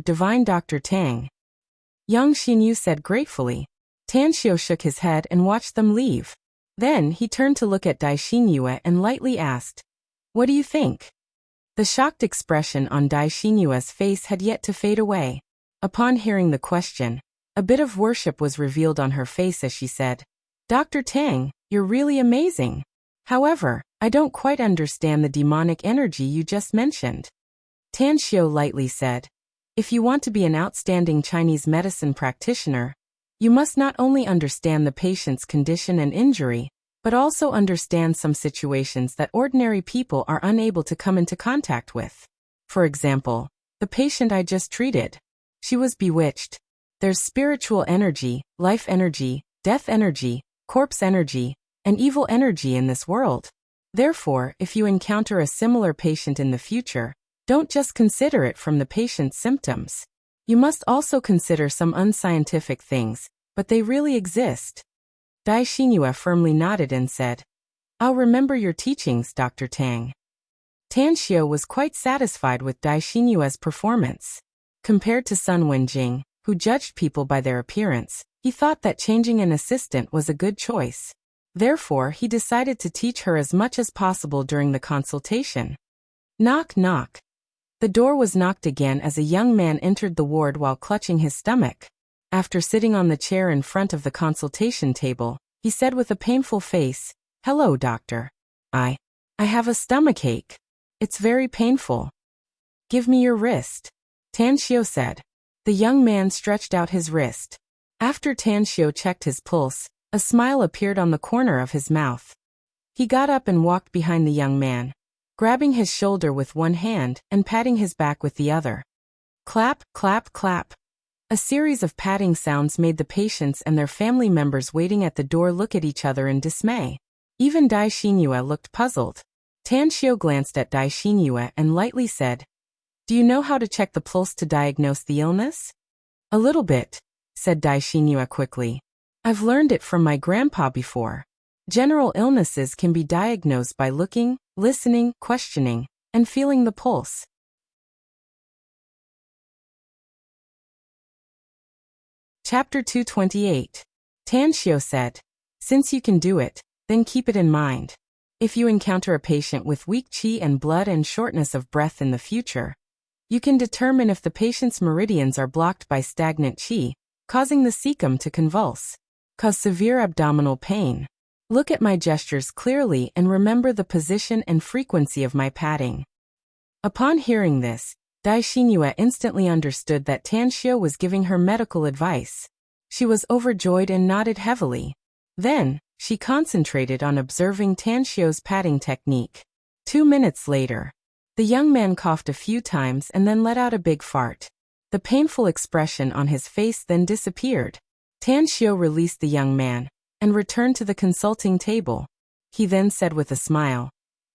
Speaker 1: Divine Dr. Tang," Yang Xinyu said gratefully. Tan Xiu shook his head and watched them leave. Then he turned to look at Dai Xinyue and lightly asked, "What do you think?" The shocked expression on Dai Xinyue's face had yet to fade away. Upon hearing the question, a bit of worship was revealed on her face as she said, "Dr. Tang, you're really amazing. However, I don't quite understand the demonic energy you just mentioned." Tan Xiu lightly said, If you want to be an outstanding Chinese medicine practitioner, you must not only understand the patient's condition and injury, but also understand some situations that ordinary people are unable to come into contact with. For example, the patient I just treated. She was bewitched. There's spiritual energy, life energy, death energy, corpse energy, and evil energy in this world. Therefore, if you encounter a similar patient in the future, don't just consider it from the patient's symptoms. You must also consider some unscientific things, but they really exist. Dai Xinyue firmly nodded and said, I'll remember your teachings, Dr. Tang. Tan Xiao was quite satisfied with Dai Xinyue's performance. Compared to Sun Wenjing, who judged people by their appearance, he thought that changing an assistant was a good choice. Therefore, he decided to teach her as much as possible during the consultation. Knock, knock. The door was knocked again as a young man entered the ward while clutching his stomach. After sitting on the chair in front of the consultation table, he said with a painful face, Hello, doctor. I have a stomachache. It's very painful. Give me your wrist. Tan Xiao said. The young man stretched out his wrist. After Tan Xiao checked his pulse, a smile appeared on the corner of his mouth. He got up and walked behind the young man, grabbing his shoulder with one hand and patting his back with the other. Clap, clap, clap. A series of patting sounds made the patients and their family members waiting at the door look at each other in dismay. Even Dai Xinyue looked puzzled. Tan Xiao glanced at Dai Xinyue and lightly said, Do you know how to check the pulse to diagnose the illness? A little bit, said Dai Xinyue quickly. I've learned it from my grandpa before. General illnesses can be diagnosed by looking, listening, questioning, and feeling the pulse. Chapter 228. Tan Xiao said, Since you can do it, then keep it in mind. If you encounter a patient with weak qi and blood and shortness of breath in the future, you can determine if the patient's meridians are blocked by stagnant qi, causing the cecum to convulse, cause severe abdominal pain. Look at my gestures clearly and remember the position and frequency of my patting. Upon hearing this, Dai Xinyue instantly understood that Tan Xiao was giving her medical advice. She was overjoyed and nodded heavily. Then, she concentrated on observing Tan Xiao's patting technique. 2 minutes later, the young man coughed a few times and then let out a big fart. The painful expression on his face then disappeared. Tan Xiao released the young man and returned to the consulting table. He then said with a smile,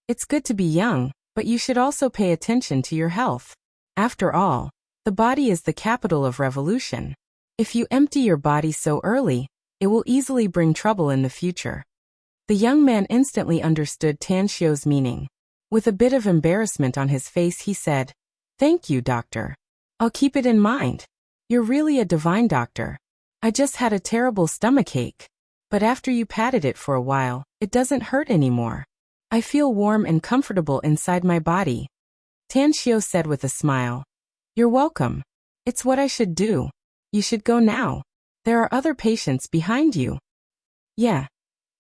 Speaker 1: It's good to be young, but you should also pay attention to your health. After all, the body is the capital of revolution. If you empty your body so early, it will easily bring trouble in the future. The young man instantly understood Tan Xiao's meaning. With a bit of embarrassment on his face, he said, Thank you, doctor. I'll keep it in mind. You're really a divine doctor. I just had a terrible stomachache. But after you patted it for a while, it doesn't hurt anymore. I feel warm and comfortable inside my body. Tan Xiao said with a smile. You're welcome. It's what I should do. You should go now. There are other patients behind you. Yeah.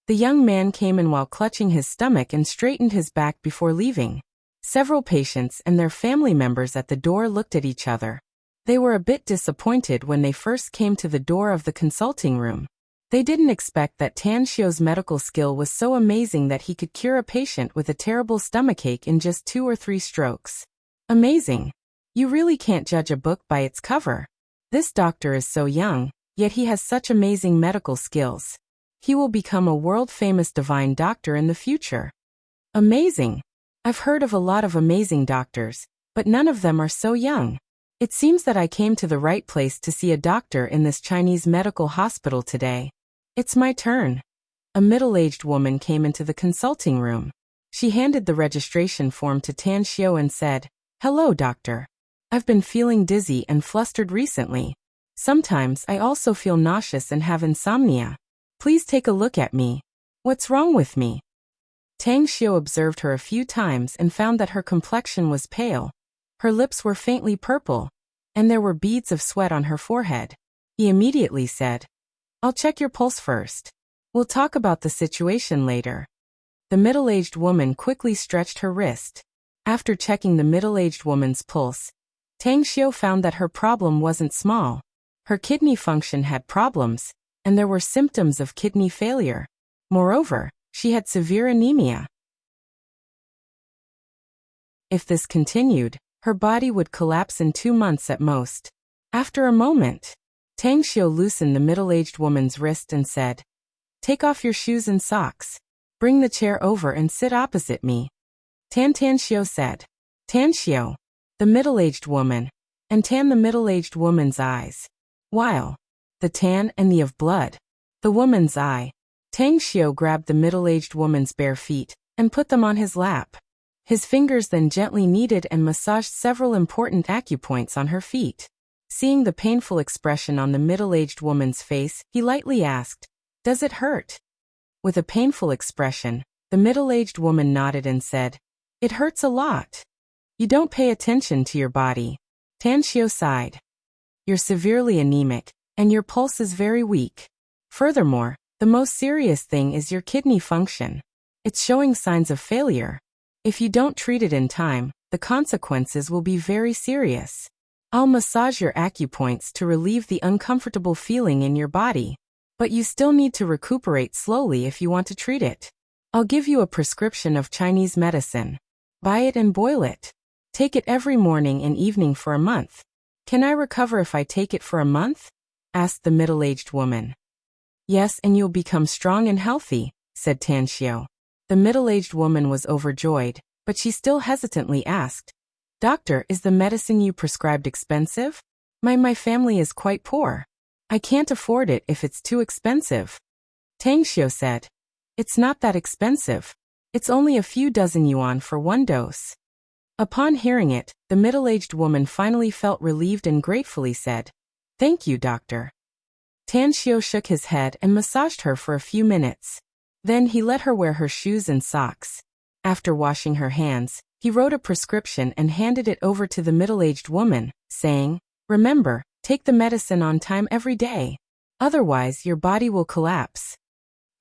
Speaker 1: The young man came in while clutching his stomach and straightened his back before leaving. Several patients and their family members at the door looked at each other. They were a bit disappointed when they first came to the door of the consulting room. They didn't expect that Tan Xiao's medical skill was so amazing that he could cure a patient with a terrible stomachache in just 2 or 3 strokes. Amazing. You really can't judge a book by its cover. This doctor is so young, yet he has such amazing medical skills. He will become a world-famous divine doctor in the future. Amazing. I've heard of a lot of amazing doctors, but none of them are so young. It seems that I came to the right place to see a doctor in this Chinese medical hospital today. It's my turn. A middle-aged woman came into the consulting room. She handed the registration form to Tan Xiao and said, Hello, doctor. I've been feeling dizzy and flustered recently. Sometimes I also feel nauseous and have insomnia. Please take a look at me. What's wrong with me? Tang Xiao observed her a few times and found that her complexion was pale. Her lips were faintly purple, and there were beads of sweat on her forehead. He immediately said, I'll check your pulse first. We'll talk about the situation later. The middle-aged woman quickly stretched her wrist. After checking the middle-aged woman's pulse, Tang Xiu found that her problem wasn't small. Her kidney function had problems, and there were symptoms of kidney failure. Moreover, she had severe anemia. If this continued, her body would collapse in 2 months at most. After a moment, Tang Xiu loosened the middle-aged woman's wrist and said, "Take off your shoes and socks. Bring the chair over and sit opposite me." Tan Xiu said. Tan Xiu, the middle-aged woman, and Tan the middle-aged woman's eyes. While the tan and the of blood, the woman's eye, Tang Xiu grabbed the middle-aged woman's bare feet and put them on his lap. His fingers then gently kneaded and massaged several important acupoints on her feet. Seeing the painful expression on the middle-aged woman's face, he lightly asked, "Does it hurt?" With a painful expression, the middle-aged woman nodded and said, "It hurts a lot. You don't pay attention to your body." Tan Xiu sighed. "You're severely anemic, and your pulse is very weak. Furthermore, the most serious thing is your kidney function. It's showing signs of failure. If you don't treat it in time, the consequences will be very serious. I'll massage your acupoints to relieve the uncomfortable feeling in your body, but you still need to recuperate slowly if you want to treat it. I'll give you a prescription of Chinese medicine. Buy it and boil it. Take it every morning and evening for a month." "Can I recover if I take it for a month?" asked the middle-aged woman. "Yes, and you'll become strong and healthy," said Tan Xiu. The middle-aged woman was overjoyed, but she still hesitantly asked, "Doctor, is the medicine you prescribed expensive? My family is quite poor. I can't afford it if it's too expensive." Tang Xiu said, "It's not that expensive. It's only a few dozen yuan for 1 dose." Upon hearing it, the middle-aged woman finally felt relieved and gratefully said, "Thank you, doctor." Tan Xiu shook his head and massaged her for a few minutes. Then he let her wear her shoes and socks. After washing her hands, he wrote a prescription and handed it over to the middle-aged woman, saying, "Remember, take the medicine on time every day. Otherwise, your body will collapse."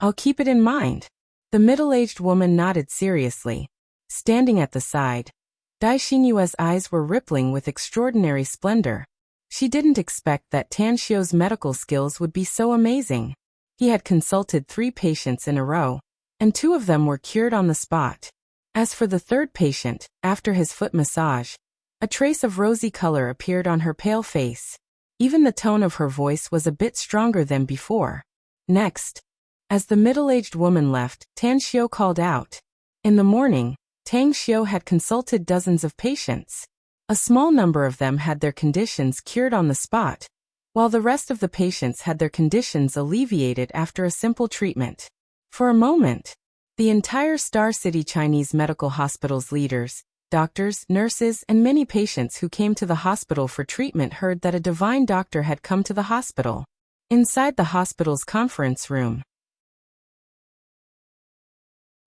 Speaker 1: "I'll keep it in mind." The middle-aged woman nodded seriously. Standing at the side, Dai Xingyue's eyes were rippling with extraordinary splendor. She didn't expect that Tan Xiu's medical skills would be so amazing. He had consulted 3 patients in a row, and 2 of them were cured on the spot. As for the 3rd patient, after his foot massage, a trace of rosy color appeared on her pale face. Even the tone of her voice was a bit stronger than before. Next, as the middle-aged woman left, Tan Xiu called out. In the morning, Tang Xiu had consulted dozens of patients. A small number of them had their conditions cured on the spot, while the rest of the patients had their conditions alleviated after a simple treatment. For a moment, the entire Star City Chinese medical hospital's leaders, doctors, nurses, and many patients who came to the hospital for treatment heard that a divine doctor had come to the hospital. Inside the hospital's conference room,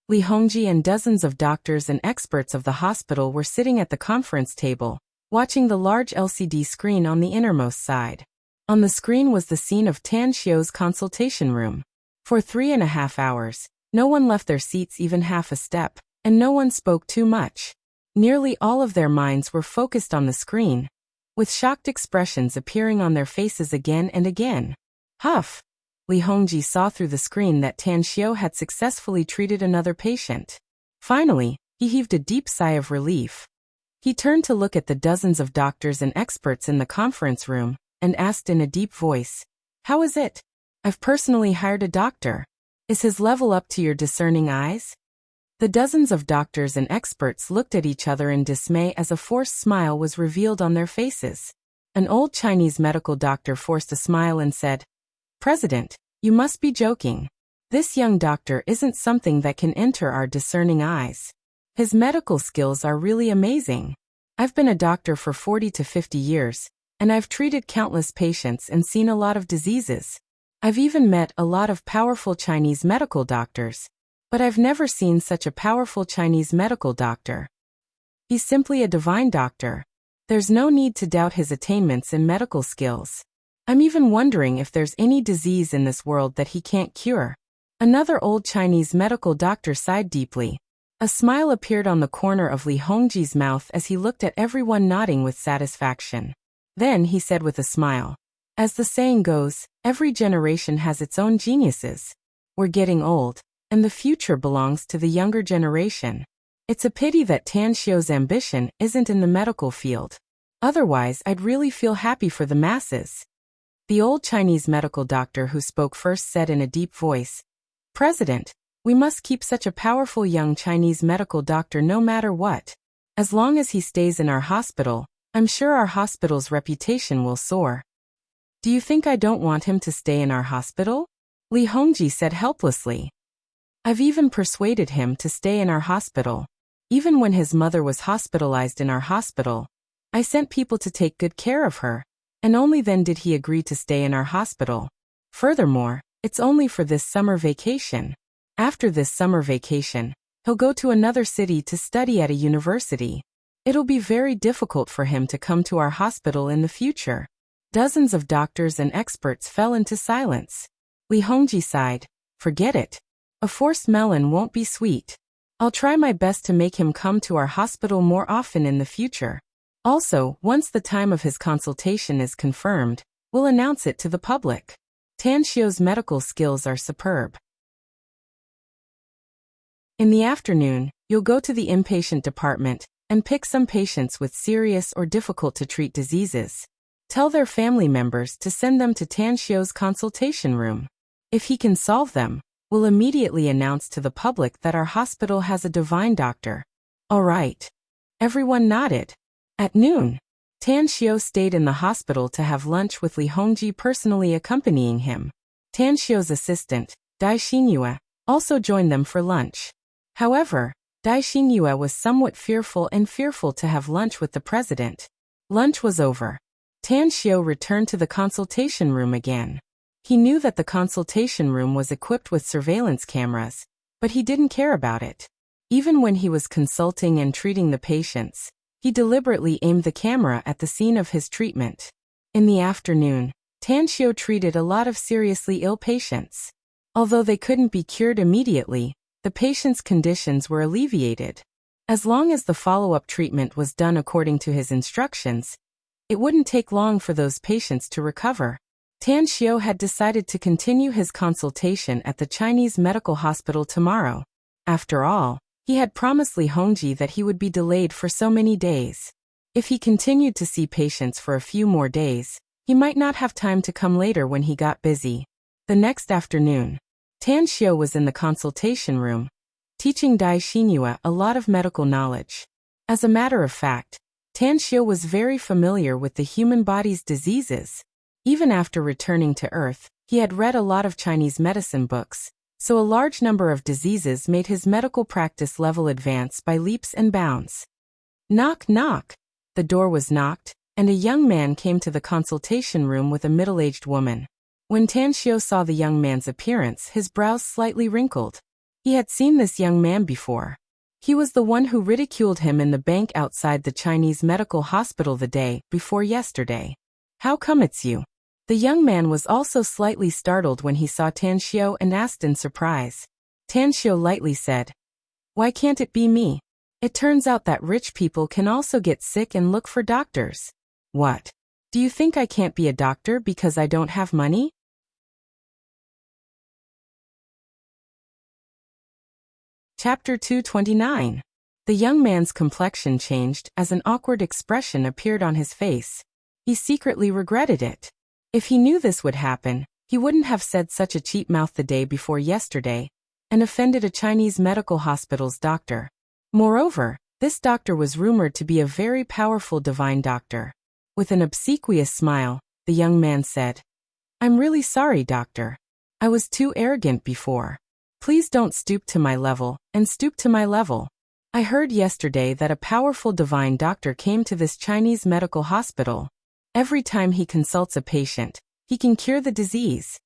Speaker 1: Li Hongji and dozens of doctors and experts of the hospital were sitting at the conference table, watching the large LCD screen on the innermost side. On the screen was the scene of Tan Xiu's consultation room. For 3.5 hours, no one left their seats even half a step, and no one spoke too much. Nearly all of their minds were focused on the screen, with shocked expressions appearing on their faces again and again. Huff! Li Hongji saw through the screen that Tan Xiu had successfully treated another patient. Finally, he heaved a deep sigh of relief. He turned to look at the dozens of doctors and experts in the conference room, and asked in a deep voice, "How is it? I've personally hired a doctor. Is his level up to your discerning eyes?" The dozens of doctors and experts looked at each other in dismay as a forced smile was revealed on their faces. An old Chinese medical doctor forced a smile and said, "President, you must be joking. This young doctor isn't something that can enter our discerning eyes. His medical skills are really amazing. I've been a doctor for 40 to 50 years, and I've treated countless patients and seen a lot of diseases. I've even met a lot of powerful Chinese medical doctors, but I've never seen such a powerful Chinese medical doctor. He's simply a divine doctor. There's no need to doubt his attainments in medical skills. I'm even wondering if there's any disease in this world that he can't cure." Another old Chinese medical doctor sighed deeply. A smile appeared on the corner of Li Hongji's mouth as he looked at everyone nodding with satisfaction. Then he said with a smile, "As the saying goes, every generation has its own geniuses. We're getting old, and the future belongs to the younger generation. It's a pity that Tan Xiu's ambition isn't in the medical field. Otherwise, I'd really feel happy for the masses." The old Chinese medical doctor who spoke first said in a deep voice, "President, we must keep such a powerful young Chinese medical doctor no matter what. As long as he stays in our hospital, I'm sure our hospital's reputation will soar." "Do you think I don't want him to stay in our hospital?" Li Hongji said helplessly. "I've even persuaded him to stay in our hospital. Even when his mother was hospitalized in our hospital, I sent people to take good care of her, and only then did he agree to stay in our hospital. Furthermore, it's only for this summer vacation. After this summer vacation, he'll go to another city to study at a university. It'll be very difficult for him to come to our hospital in the future." Dozens of doctors and experts fell into silence. Li Hongji sighed, "Forget it. A forced melon won't be sweet. I'll try my best to make him come to our hospital more often in the future. Also, once the time of his consultation is confirmed, we'll announce it to the public. Tan Xiu's medical skills are superb." In the afternoon, you'll go to the inpatient department and pick some patients with serious or difficult to treat diseases. Tell their family members to send them to Tan Xiu's consultation room. If he can solve them, we'll immediately announce to the public that our hospital has a divine doctor. All right. Everyone nodded. At noon, Tan Xiu stayed in the hospital to have lunch with Li Hongji personally accompanying him. Tan Xiu's assistant, Dai Xingyue, also joined them for lunch. However, Dai Xingyue was somewhat fearful to have lunch with the president. Lunch was over. Tan Xiu returned to the consultation room again. He knew that the consultation room was equipped with surveillance cameras, but he didn't care about it. Even when he was consulting and treating the patients, he deliberately aimed the camera at the scene of his treatment. In the afternoon, Tan Xiu treated a lot of seriously ill patients. Although they couldn't be cured immediately, the patients' conditions were alleviated. As long as the follow-up treatment was done according to his instructions, it wouldn't take long for those patients to recover. Tan Xiu had decided to continue his consultation at the Chinese medical hospital tomorrow. After all, he had promised Li Hongji that he would be delayed for so many days. If he continued to see patients for a few more days, he might not have time to come later when he got busy. The next afternoon, Tan Xiu was in the consultation room, teaching Dai Xingyue a lot of medical knowledge. As a matter of fact, Tan Xiu was very familiar with the human body's diseases. Even after returning to Earth, he had read a lot of Chinese medicine books, so a large number of diseases made his medical practice level advance by leaps and bounds. Knock, knock. The door was knocked, and a young man came to the consultation room with a middle-aged woman. When Tan Xiu saw the young man's appearance, his brows slightly wrinkled. He had seen this young man before. He was the one who ridiculed him in the bank outside the Chinese medical hospital the day before yesterday. "How come it's you?" The young man was also slightly startled when he saw Tan Xiu and asked in surprise. Tan Xiu lightly said, "Why can't it be me? It turns out that rich people can also get sick and look for doctors." "What? Do you think I can't be a doctor because I don't have money?" Chapter 229. The young man's complexion changed as an awkward expression appeared on his face. He secretly regretted it. If he knew this would happen, he wouldn't have said such a cheap mouth the day before yesterday and offended a Chinese medical hospital's doctor. Moreover, this doctor was rumored to be a very powerful divine doctor. With an obsequious smile, the young man said, "I'm really sorry, doctor. I was too arrogant before. Please don't stoop to my level, and stoop to my level. I heard yesterday that a powerful divine doctor came to this Chinese medical hospital. Every time he consults a patient, he can cure the disease."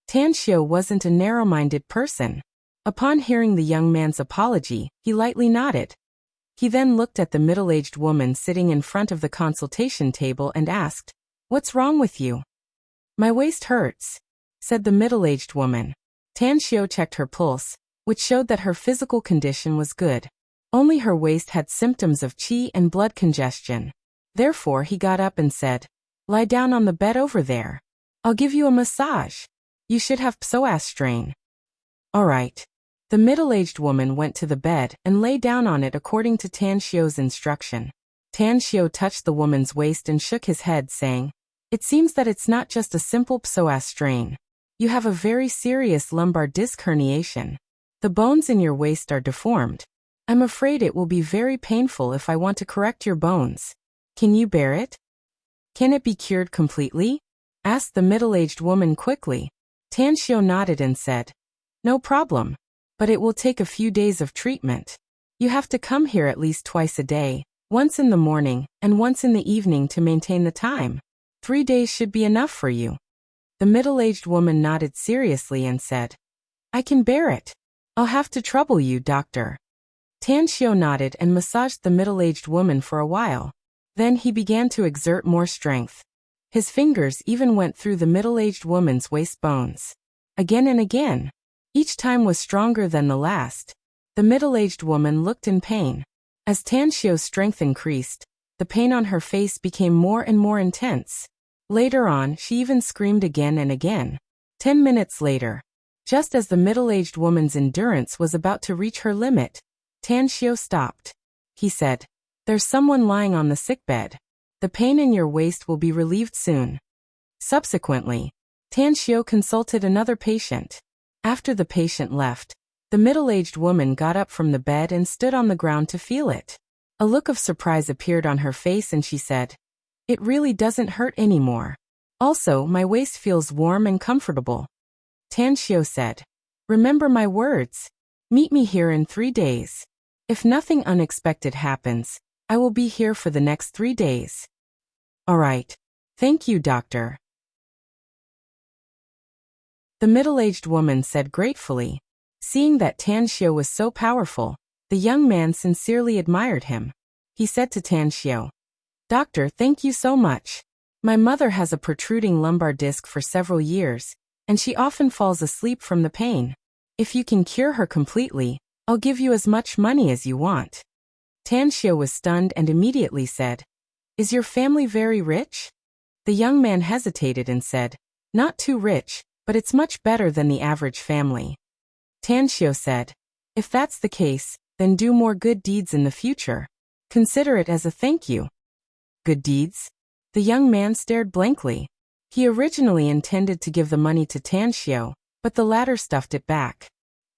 Speaker 1: Tan Xiu wasn't a narrow-minded person. Upon hearing the young man's apology, he lightly nodded. He then looked at the middle-aged woman sitting in front of the consultation table and asked, "What's wrong with you?" "My waist hurts," said the middle-aged woman. Tan Xiu checked her pulse, which showed that her physical condition was good. Only her waist had symptoms of qi and blood congestion. Therefore he got up and said, "Lie down on the bed over there. I'll give you a massage. You should have psoas strain." "All right." The middle-aged woman went to the bed and lay down on it according to Tan Xiu's instruction. Tan Xiu touched the woman's waist and shook his head, saying, "It seems that it's not just a simple psoas strain. You have a very serious lumbar disc herniation. The bones in your waist are deformed. I'm afraid it will be very painful if I want to correct your bones. Can you bear it?" "Can it be cured completely?" asked the middle-aged woman quickly. Tan Xiu nodded and said, "No problem. But it will take a few days of treatment. You have to come here at least twice a day, once in the morning and once in the evening to maintain the time. 3 days should be enough for you." The middle-aged woman nodded seriously and said, "I can bear it. I'll have to trouble you, doctor." Tan Xiu nodded and massaged the middle-aged woman for a while. Then he began to exert more strength. His fingers even went through the middle-aged woman's waist bones. Again and again. Each time was stronger than the last. The middle-aged woman looked in pain. As Tan Xiu's strength increased, the pain on her face became more and more intense. Later on, she even screamed again and again. 10 minutes later, just as the middle-aged woman's endurance was about to reach her limit, Tan Xiu stopped. He said, "There's someone lying on the sickbed. The pain in your waist will be relieved soon." Subsequently, Tan Xiu consulted another patient. After the patient left, the middle-aged woman got up from the bed and stood on the ground to feel it. A look of surprise appeared on her face and she said, "It really doesn't hurt anymore. Also, my waist feels warm and comfortable." Tan Xiu said, "Remember my words. Meet me here in 3 days. If nothing unexpected happens, I will be here for the next 3 days." "All right. Thank you, doctor." The middle-aged woman said gratefully. Seeing that Tan Xiu was so powerful, the young man sincerely admired him. He said to Tan Xiu, "Doctor, thank you so much. My mother has a protruding lumbar disc for several years, and she often falls asleep from the pain. If you can cure her completely, I'll give you as much money as you want." Tan Xiu was stunned and immediately said, "Is your family very rich?" The young man hesitated and said, "Not too rich, but it's much better than the average family." Tan Xiu said, "If that's the case, then do more good deeds in the future. Consider it as a thank you." "Good deeds?" The young man stared blankly. He originally intended to give the money to Tan Xiu, but the latter stuffed it back.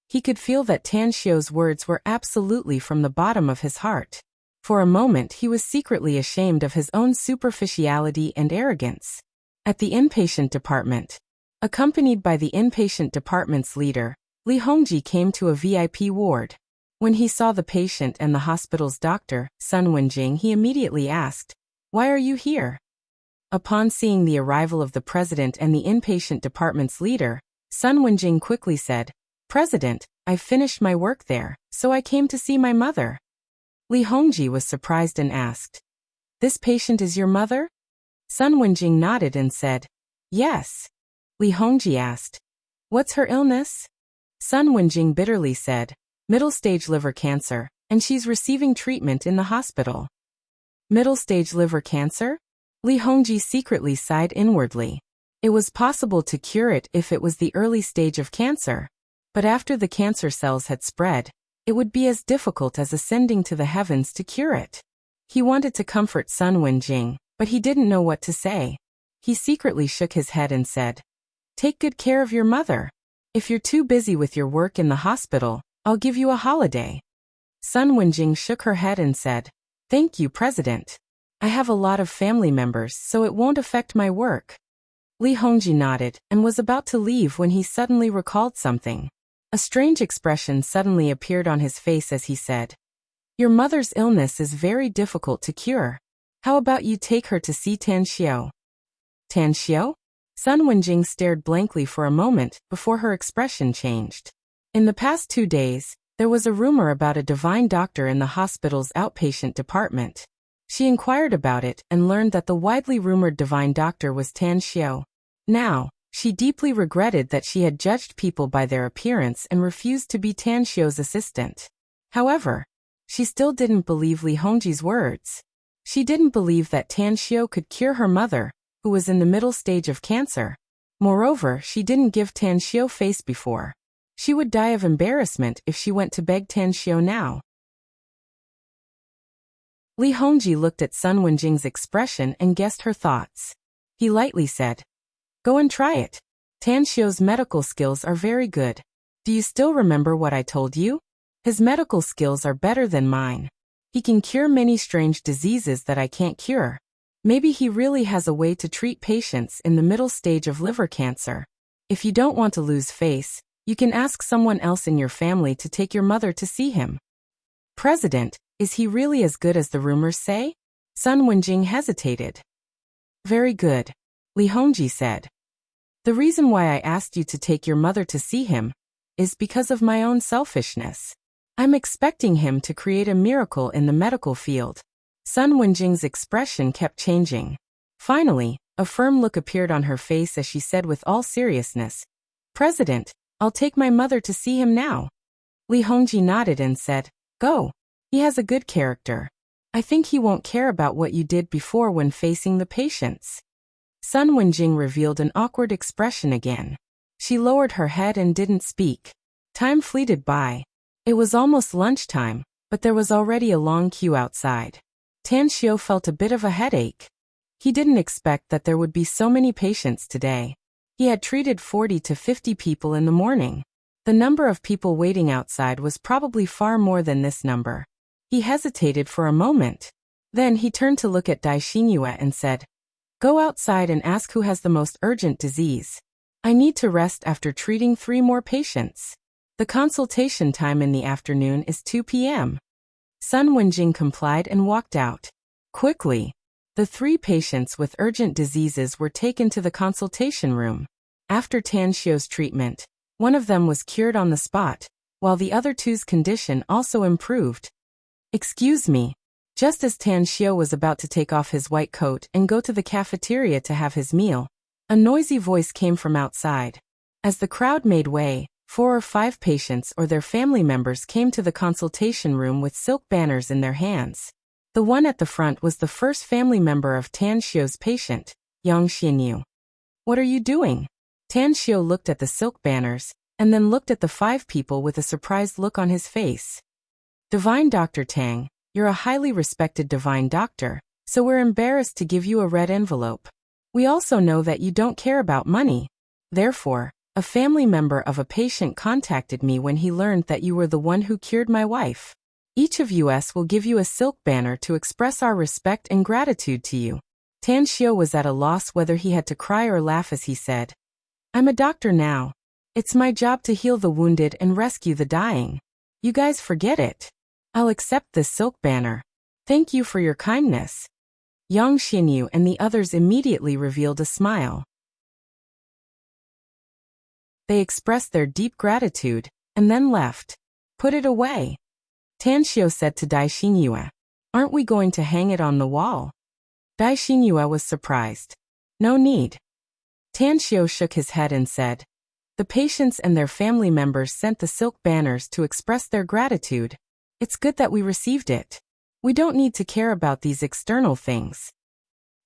Speaker 1: He could feel that Tan Xiu's words were absolutely from the bottom of his heart. For a moment he was secretly ashamed of his own superficiality and arrogance. At the inpatient department, accompanied by the inpatient department's leader, Li Hongji came to a VIP ward. When he saw the patient and the hospital's doctor, Sun Wenjing, he immediately asked, "Why are you here?" Upon seeing the arrival of the president and the inpatient department's leader, Sun Wenjing quickly said, "President, I've finished my work there, so I came to see my mother." Li Hongji was surprised and asked, "This patient is your mother?" Sun Wenjing nodded and said, "Yes." Li Hongji asked, "What's her illness?" Sun Wenjing bitterly said, "Middle-stage liver cancer, and she's receiving treatment in the hospital." Middle-stage liver cancer? Li Hongji secretly sighed inwardly. It was possible to cure it if it was the early stage of cancer. But after the cancer cells had spread, it would be as difficult as ascending to the heavens to cure it. He wanted to comfort Sun Wenjing, but he didn't know what to say. He secretly shook his head and said, "Take good care of your mother. If you're too busy with your work in the hospital, I'll give you a holiday." Sun Wenjing shook her head and said, "Thank you, President. I have a lot of family members, so it won't affect my work." Li Hongji nodded and was about to leave when he suddenly recalled something. A strange expression suddenly appeared on his face as he said, "Your mother's illness is very difficult to cure. How about you take her to see Tan Xiu?" "Tan Xiu?" Sun Wenjing stared blankly for a moment before her expression changed. In the past 2 days, there was a rumor about a divine doctor in the hospital's outpatient department. She inquired about it and learned that the widely rumored divine doctor was Tan Xiu. Now, she deeply regretted that she had judged people by their appearance and refused to be Tan Xiu's assistant. However, She still didn't believe Li Hongji's words. She didn't believe that Tan Xiao could cure her mother, who was in the middle stage of cancer. Moreover, she didn't give Tan Xiao face before. She would die of embarrassment if she went to beg Tan Xiao now. Li Hongji looked at Sun Wenjing's expression and guessed her thoughts. He lightly said, "Go and try it. Tan Xiao's medical skills are very good. Do you still remember what I told you? His medical skills are better than mine. He can cure many strange diseases that I can't cure. Maybe he really has a way to treat patients in the middle stage of liver cancer. If you don't want to lose face, you can ask someone else in your family to take your mother to see him." "President, is he really as good as the rumors say?" Sun Wenjing hesitated. "Very good," Li Hongji said. "The reason why I asked you to take your mother to see him is because of my own selfishness. I'm expecting him to create a miracle in the medical field." Sun Wenjing's expression kept changing. Finally, a firm look appeared on her face as she said with all seriousness, "President, I'll take my mother to see him now." Li Hongji nodded and said, "Go. He has a good character. I think he won't care about what you did before when facing the patients." Sun Wenjing revealed an awkward expression again. She lowered her head and didn't speak. Time fleeted by. It was almost lunchtime, but there was already a long queue outside. Tan Xiao felt a bit of a headache. He didn't expect that there would be so many patients today. He had treated 40 to 50 people in the morning. The number of people waiting outside was probably far more than this number. He hesitated for a moment. Then he turned to look at Dai Xinyue and said, "Go outside and ask who has the most urgent disease. I need to rest after treating 3 more patients. The consultation time in the afternoon is 2 p.m. Sun Wenjing complied and walked out. Quickly, the 3 patients with urgent diseases were taken to the consultation room. After Tan Xiao's treatment, one of them was cured on the spot, while the other two's condition also improved. "Excuse me." Just as Tan Xiao was about to take off his white coat and go to the cafeteria to have his meal, a noisy voice came from outside. As the crowd made way, 4 or 5 patients or their family members came to the consultation room with silk banners in their hands. The one at the front was the first family member of Tan Xiao's patient, Yang Xianyu. "What are you doing?" Tan Xiao looked at the silk banners, and then looked at the 5 people with a surprised look on his face. "Divine Dr. Tang, you're a highly respected divine doctor, so we're embarrassed to give you a red envelope. We also know that you don't care about money. Therefore, a family member of a patient contacted me when he learned that you were the one who cured my wife. Each of us will give you a silk banner to express our respect and gratitude to you." Tan Xiao was at a loss whether he had to cry or laugh as he said, "I'm a doctor now. It's my job to heal the wounded and rescue the dying. You guys forget it. I'll accept this silk banner. Thank you for your kindness." Yang Xinyu and the others immediately revealed a smile. They expressed their deep gratitude, and then left. "Put it away," Tan Xiao said to Dai Xinyue. "Aren't we going to hang it on the wall?" Dai Xinyue was surprised. "No need." Tan Xiao shook his head and said, "The patients and their family members sent the silk banners to express their gratitude. It's good that we received it. We don't need to care about these external things."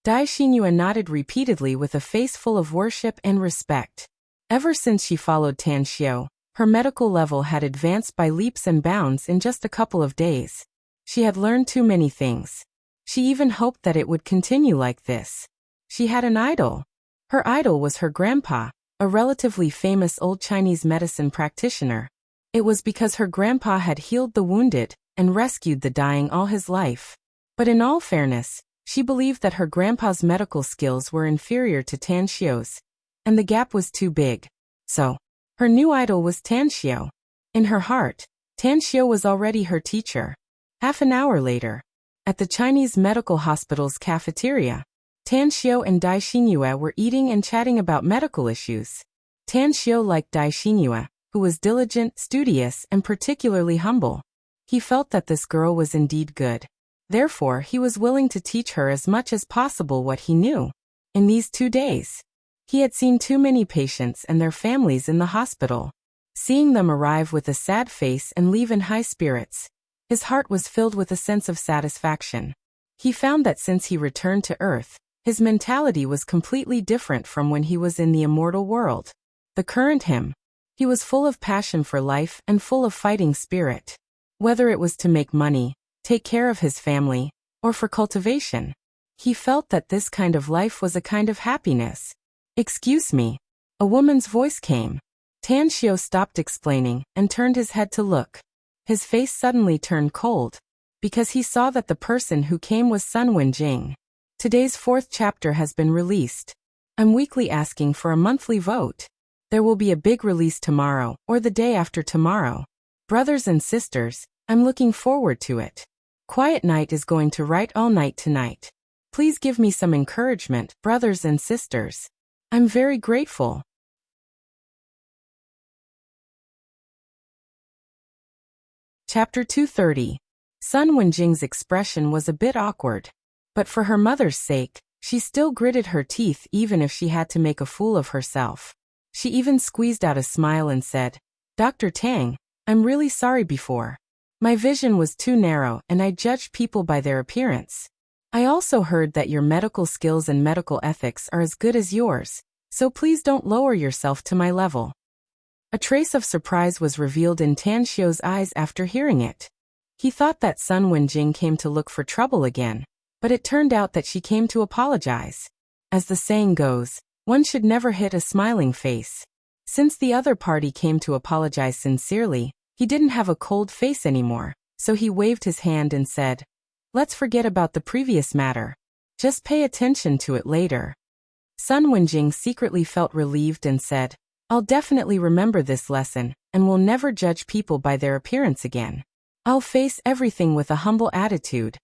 Speaker 1: Dai Xinyue nodded repeatedly with a face full of worship and respect. Ever since she followed Tan Xiao, her medical level had advanced by leaps and bounds in just a couple of days. She had learned too many things. She even hoped that it would continue like this. She had an idol. Her idol was her grandpa, a relatively famous old Chinese medicine practitioner. It was because her grandpa had healed the wounded and rescued the dying all his life. But in all fairness, she believed that her grandpa's medical skills were inferior to Tan Xiao's, and the gap was too big. So, her new idol was Tan Xiao. In her heart, Tan Xiao was already her teacher. Half an hour later, at the Chinese medical hospital's cafeteria, Tan Xiao and Dai Xinyue were eating and chatting about medical issues. Tan Xiao liked Dai Xinyue, who was diligent, studious, and particularly humble. He felt that this girl was indeed good. Therefore, he was willing to teach her as much as possible what he knew. In these 2 days, he had seen too many patients and their families in the hospital. Seeing them arrive with a sad face and leave in high spirits, His heart was filled with a sense of satisfaction. He found that since he returned to Earth, his mentality was completely different from when he was in the immortal world. The current him. He was full of passion for life and full of fighting spirit. Whether it was to make money, take care of his family, or for cultivation, he felt that this kind of life was a kind of happiness. "Excuse me." A woman's voice came. Tan Xiao stopped explaining and turned his head to look. His face suddenly turned cold, because he saw that the person who came was Sun Wenjing. Today's 4th chapter has been released. I'm weekly asking for a monthly vote. There will be a big release tomorrow or the day after tomorrow. Brothers and sisters, I'm looking forward to it. Quiet Night is going to write all night tonight. Please give me some encouragement, brothers and sisters. I'm very grateful. Chapter 230. Sun Wenjing's expression was a bit awkward. But for her mother's sake, she still gritted her teeth even if she had to make a fool of herself. She even squeezed out a smile and said, "Dr. Tang, I'm really sorry before. My vision was too narrow and I judged people by their appearance. I also heard that your medical skills and medical ethics are as good as yours, so please don't lower yourself to my level." A trace of surprise was revealed in Tan Xiao's eyes after hearing it. He thought that Sun Wenjing came to look for trouble again, but it turned out that she came to apologize. As the saying goes, one should never hit a smiling face. Since the other party came to apologize sincerely, he didn't have a cold face anymore, so he waved his hand and said, "Let's forget about the previous matter. Just pay attention to it later." Sun Wenjing secretly felt relieved and said, "I'll definitely remember this lesson, and will never judge people by their appearance again. I'll face everything with a humble attitude."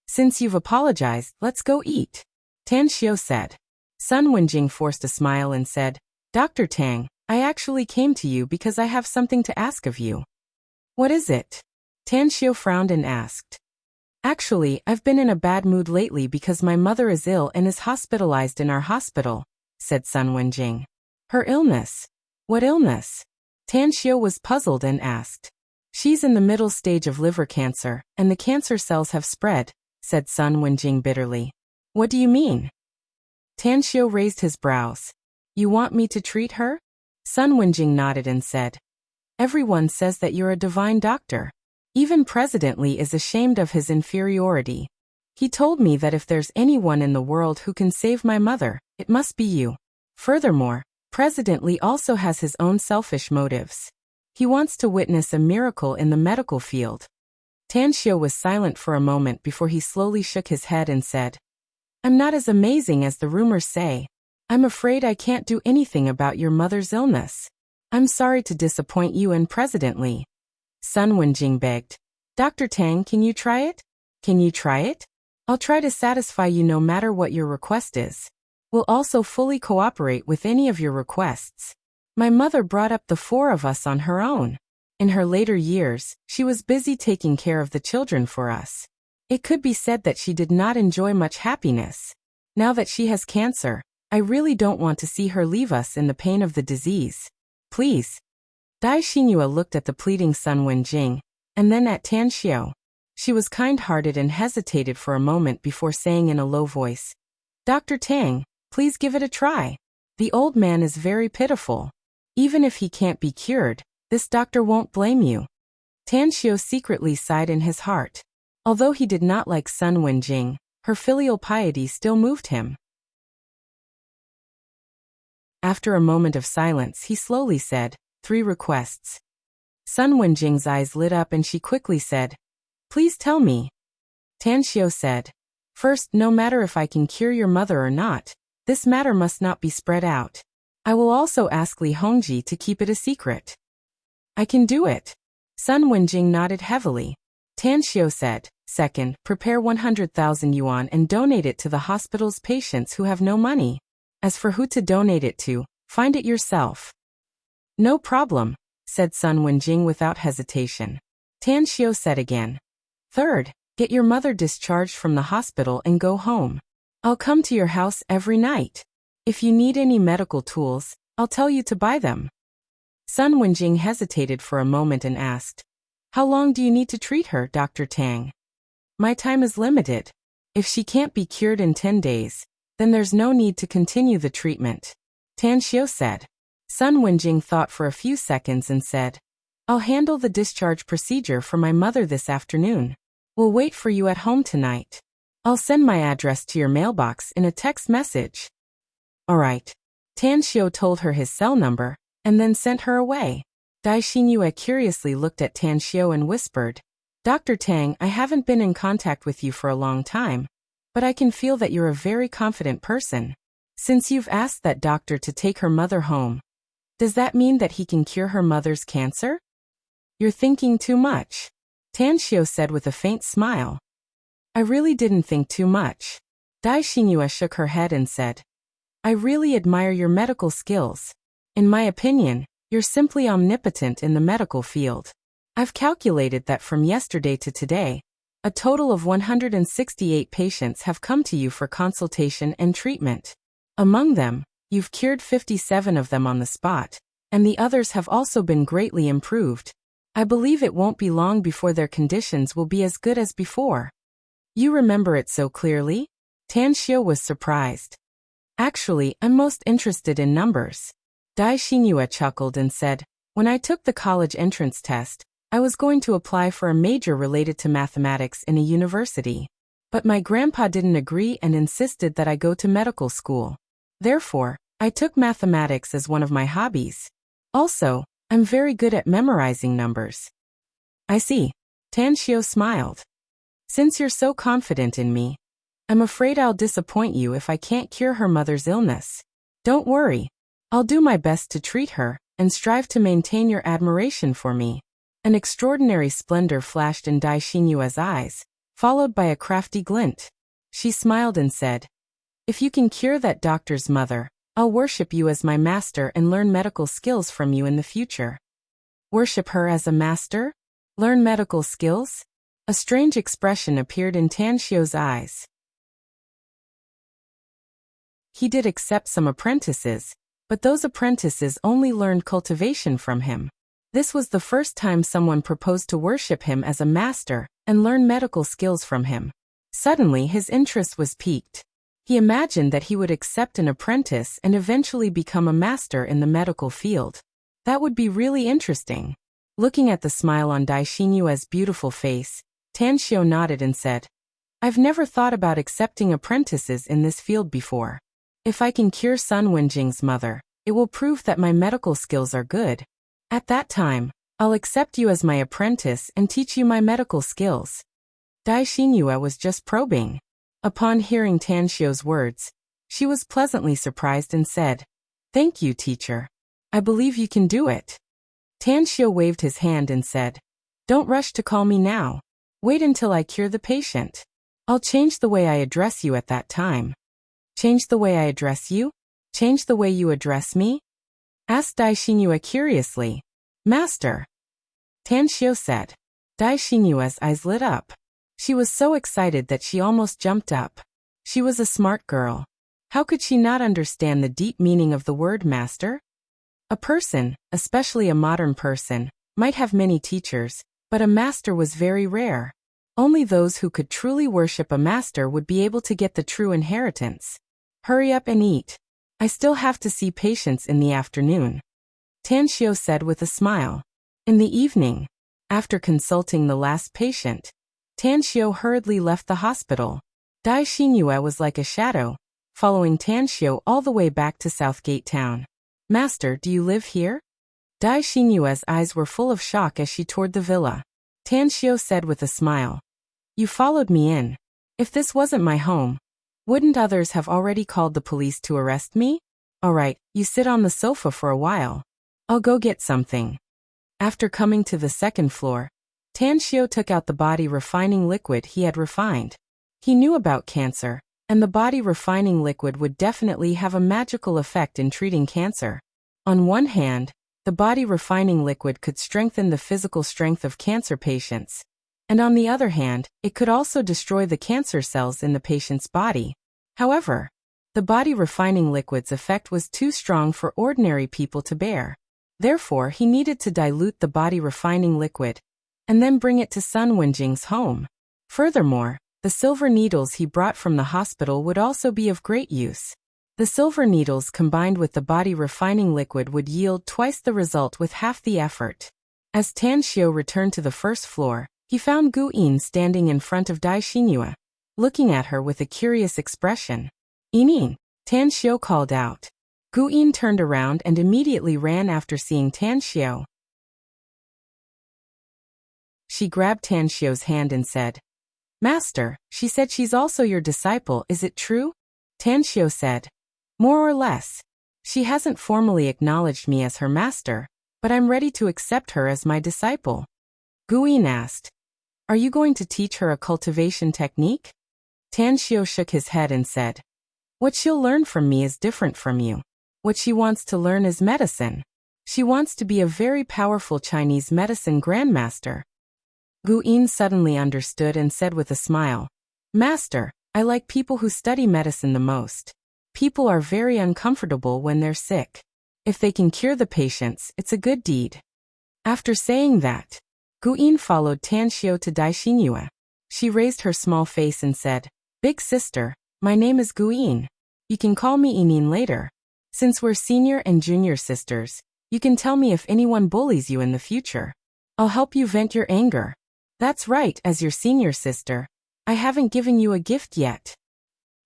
Speaker 1: "Since you've apologized, let's go eat," Tan Xiao said. Sun Wenjing forced a smile and said, "Dr. Tang, I actually came to you because I have something to ask of you." "What is it?" Tan Xiao frowned and asked. "Actually, I've been in a bad mood lately because my mother is ill and is hospitalized in our hospital," said Sun Wenjing. "Her illness? What illness?" Tan Xiao was puzzled and asked. "She's in the middle stage of liver cancer, and the cancer cells have spread," said Sun Wenjing bitterly. "What do you mean?" Tan Xiao raised his brows. "You want me to treat her?" Sun Wenjing nodded and said, "Everyone says that you're a divine doctor. Even President Li is ashamed of his inferiority. He told me that if there's anyone in the world who can save my mother, it must be you. Furthermore, President Li also has his own selfish motives. He wants to witness a miracle in the medical field." Tan Xiao was silent for a moment before he slowly shook his head and said, "I'm not as amazing as the rumors say. I'm afraid I can't do anything about your mother's illness. I'm sorry to disappoint you and President Li." Sun Wenjing begged, "Dr. Tang, can you try it? Can you try it? I'll try to satisfy you no matter what your request is. We'll also fully cooperate with any of your requests. My mother brought up the 4 of us on her own. In her later years, she was busy taking care of the children for us. It could be said that she did not enjoy much happiness. Now that she has cancer, I really don't want to see her leave us in the pain of the disease. Please." Dai Xinhua looked at the pleading Sun Wenjing, and then at Tan Xiao. She was kind-hearted and hesitated for a moment before saying in a low voice, "Dr. Tang, please give it a try. The old man is very pitiful. Even if he can't be cured, this doctor won't blame you." Tan Xiao secretly sighed in his heart. Although he did not like Sun Wenjing, her filial piety still moved him. After a moment of silence, he slowly said, 3 requests. Sun Wenjing's eyes lit up and she quickly said, "Please tell me." Tan Xiao said, "First, no matter if I can cure your mother or not, this matter must not be spread out. I will also ask Li Hongji to keep it a secret." "I can do it." Sun Wenjing nodded heavily. Tan Xiao said, "Second, prepare 100,000 yuan and donate it to the hospital's patients who have no money. As for who to donate it to, find it yourself." "No problem," said Sun Wenjing without hesitation. Tan Xiao said again, "Third, get your mother discharged from the hospital and go home. I'll come to your house every night. If you need any medical tools, I'll tell you to buy them." Sun Wenjing hesitated for a moment and asked, How long do you need to treat her, Dr. Tang? My time is limited. If she can't be cured in 10 days, then there's no need to continue the treatment, Tan Xiu said. Sun Wenjing thought for a few seconds and said, I'll handle the discharge procedure for my mother this afternoon. We'll wait for you at home tonight. I'll send my address to your mailbox in a text message. All right. Tan Xiu told her his cell number, and then sent her away. Dai Xinyue curiously looked at Tan Xiu and whispered, Dr. Tang, I haven't been in contact with you for a long time, but I can feel that you're a very confident person. Since you've asked that doctor to take her mother home, does that mean that he can cure her mother's cancer? You're thinking too much, Tan Xiu said with a faint smile. I really didn't think too much. Dai Xinyue shook her head and said, I really admire your medical skills. In my opinion, you're simply omnipotent in the medical field. I've calculated that from yesterday to today, a total of 168 patients have come to you for consultation and treatment. Among them, you've cured 57 of them on the spot, and the others have also been greatly improved. I believe it won't be long before their conditions will be as good as before. You remember it so clearly? Tan Xiu was surprised. Actually, I'm most interested in numbers. Dai Xinyue chuckled and said, when I took the college entrance test, I was going to apply for a major related to mathematics in a university. But my grandpa didn't agree and insisted that I go to medical school. Therefore, I took mathematics as one of my hobbies. Also, I'm very good at memorizing numbers. I see. Tan Xiu smiled. Since you're so confident in me, I'm afraid I'll disappoint you if I can't cure her mother's illness. Don't worry. I'll do my best to treat her and strive to maintain your admiration for me. An extraordinary splendor flashed in Dai Xinyue's eyes, followed by a crafty glint. She smiled and said, if you can cure that doctor's mother, I'll worship you as my master and learn medical skills from you in the future. Worship her as a master? Learn medical skills? A strange expression appeared in Tan Xiu's eyes. He did accept some apprentices, but those apprentices only learned cultivation from him. This was the first time someone proposed to worship him as a master and learn medical skills from him. Suddenly his interest was piqued. He imagined that he would accept an apprentice and eventually become a master in the medical field. That would be really interesting. Looking at the smile on Dai Xinyue's beautiful face, Tan Xiu nodded and said, I've never thought about accepting apprentices in this field before. If I can cure Sun Wenjing's mother, it will prove that my medical skills are good. At that time, I'll accept you as my apprentice and teach you my medical skills. Dai Xinyue was just probing. Upon hearing Tan Xiu's words, she was pleasantly surprised and said, Thank you, teacher. I believe you can do it. Tan Xiu waved his hand and said, Don't rush to call me now. Wait until I cure the patient. I'll change the way I address you at that time. Change the way I address you? Change the way you address me? Asked Dai Xinyue curiously. Master. Tan Xiu said. Dai Xinyue's eyes lit up. She was so excited that she almost jumped up. She was a smart girl. How could she not understand the deep meaning of the word master? A person, especially a modern person, might have many teachers, but a master was very rare. Only those who could truly worship a master would be able to get the true inheritance. Hurry up and eat. I still have to see patients in the afternoon. Tan Xiu said with a smile. In the evening, after consulting the last patient, Tan Xiu hurriedly left the hospital. Dai Xinyue was like a shadow, following Tan Xiu all the way back to Southgate Town. Master, do you live here? Dai Xinyue's eyes were full of shock as she toured the villa. Tan Xiu said with a smile. You followed me in. If this wasn't my home, wouldn't others have already called the police to arrest me? All right, you sit on the sofa for a while. I'll go get something. After coming to the second floor, Tan Xiu took out the body refining liquid he had refined. He knew about cancer, and the body refining liquid would definitely have a magical effect in treating cancer. On one hand, the body refining liquid could strengthen the physical strength of cancer patients, and on the other hand, it could also destroy the cancer cells in the patient's body. However, the body refining liquid's effect was too strong for ordinary people to bear. Therefore, he needed to dilute the body refining liquid, and then bring it to Sun Wenjing's home. Furthermore, the silver needles he brought from the hospital would also be of great use. The silver needles combined with the body refining liquid would yield twice the result with half the effort. As Tan Xiu returned to the first floor, he found Gu Yin standing in front of Dai Xinhua, looking at her with a curious expression. "Yin," Tan Xiu called out. Gu Yin turned around and immediately ran after seeing Tan Xiu. She grabbed Tan Xiu's hand and said, "Master, she said she's also your disciple, is it true?" Tan Xiu said, "More or less. She hasn't formally acknowledged me as her master, but I'm ready to accept her as my disciple." Gu Yin asked, "Are you going to teach her a cultivation technique?" Tan Xiu shook his head and said, "What she'll learn from me is different from you. What she wants to learn is medicine. She wants to be a very powerful Chinese medicine grandmaster." Gu Yin suddenly understood and said with a smile, "Master, I like people who study medicine the most. People are very uncomfortable when they're sick. If they can cure the patients, it's a good deed." After saying that, Gu Yin followed Tan Xiu to Dai Xinhua. She raised her small face and said, "Big sister, my name is Gu Yin. You can call me Yin later. Since we're senior and junior sisters, you can tell me if anyone bullies you in the future. I'll help you vent your anger. That's right, as your senior sister. I haven't given you a gift yet."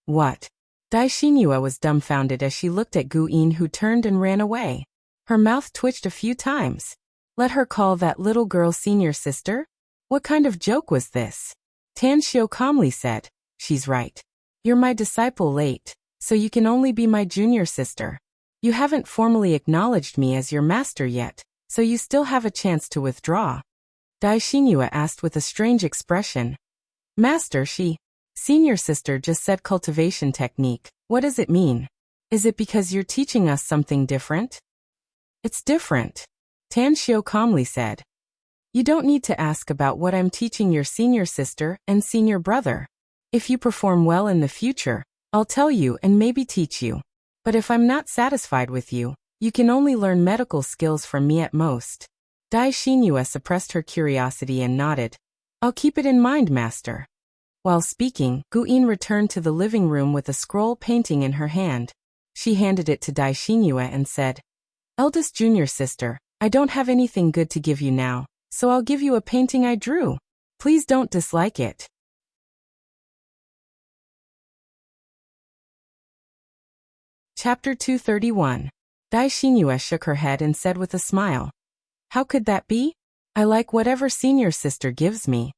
Speaker 1: "What?" Dai Xinhua was dumbfounded as she looked at Gu Yin, who turned and ran away. Her mouth twitched a few times. Let her call that little girl senior sister? What kind of joke was this? Tan Xiu calmly said, "She's right. You're my disciple late, so you can only be my junior sister. You haven't formally acknowledged me as your master yet, so you still have a chance to withdraw." Dai Xinhua asked with a strange expression. "Master, senior sister just said cultivation technique. What does it mean? Is it because you're teaching us something different?" "It's different," Tan Xiu calmly said. "You don't need to ask about what I'm teaching your senior sister and senior brother. If you perform well in the future, I'll tell you and maybe teach you. But if I'm not satisfied with you, you can only learn medical skills from me at most." Dai Xinhua suppressed her curiosity and nodded. "I'll keep it in mind, master." While speaking, Gu Yin returned to the living room with a scroll painting in her hand. She handed it to Dai Xinhua and said, "Eldest junior sister, I don't have anything good to give you now, so I'll give you a painting I drew. Please don't dislike it." Chapter 231. Dai Xinhua shook her head and said with a smile, "How could that be? I like whatever senior sister gives me."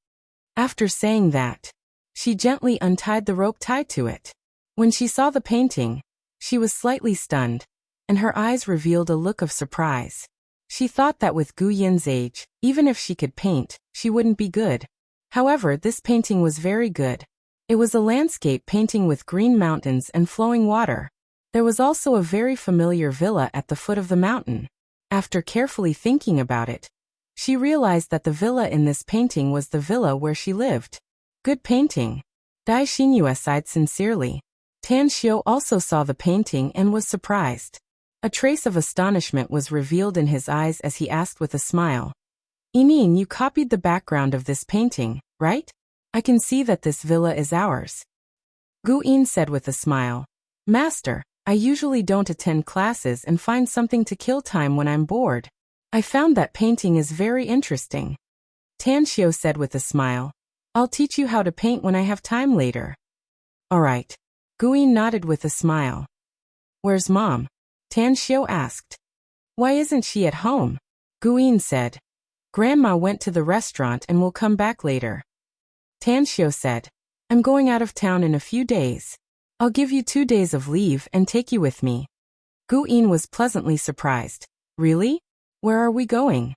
Speaker 1: After saying that, she gently untied the rope tied to it. When she saw the painting, she was slightly stunned, and her eyes revealed a look of surprise. She thought that with Gu Yin's age, even if she could paint, she wouldn't be good. However, this painting was very good. It was a landscape painting with green mountains and flowing water. There was also a very familiar villa at the foot of the mountain. After carefully thinking about it, she realized that the villa in this painting was the villa where she lived. Good painting. Dai Xinhua sighed sincerely. Tan Xiu also saw the painting and was surprised. A trace of astonishment was revealed in his eyes as he asked with a smile, "Yin, you copied the background of this painting, right? I can see that this villa is ours." Gu Yin said with a smile, "Master, I usually don't attend classes and find something to kill time when I'm bored. I found that painting is very interesting." Tan Xiu said with a smile, "I'll teach you how to paint when I have time later." "All right." Gu Yin nodded with a smile. "Where's Mom?" Tan Xiu asked. "Why isn't she at home?" Gu Yin said, "Grandma went to the restaurant and will come back later." Tan Xiu said, "I'm going out of town in a few days. I'll give you 2 days of leave and take you with me." Gu Yin was pleasantly surprised. "Really? Where are we going?"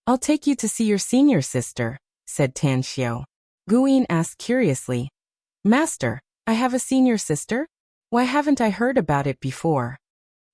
Speaker 1: "I'll take you to see your senior sister," said Tan Xiu. Gu Yin asked curiously, "Master, I have a senior sister? Why haven't I heard about it before?"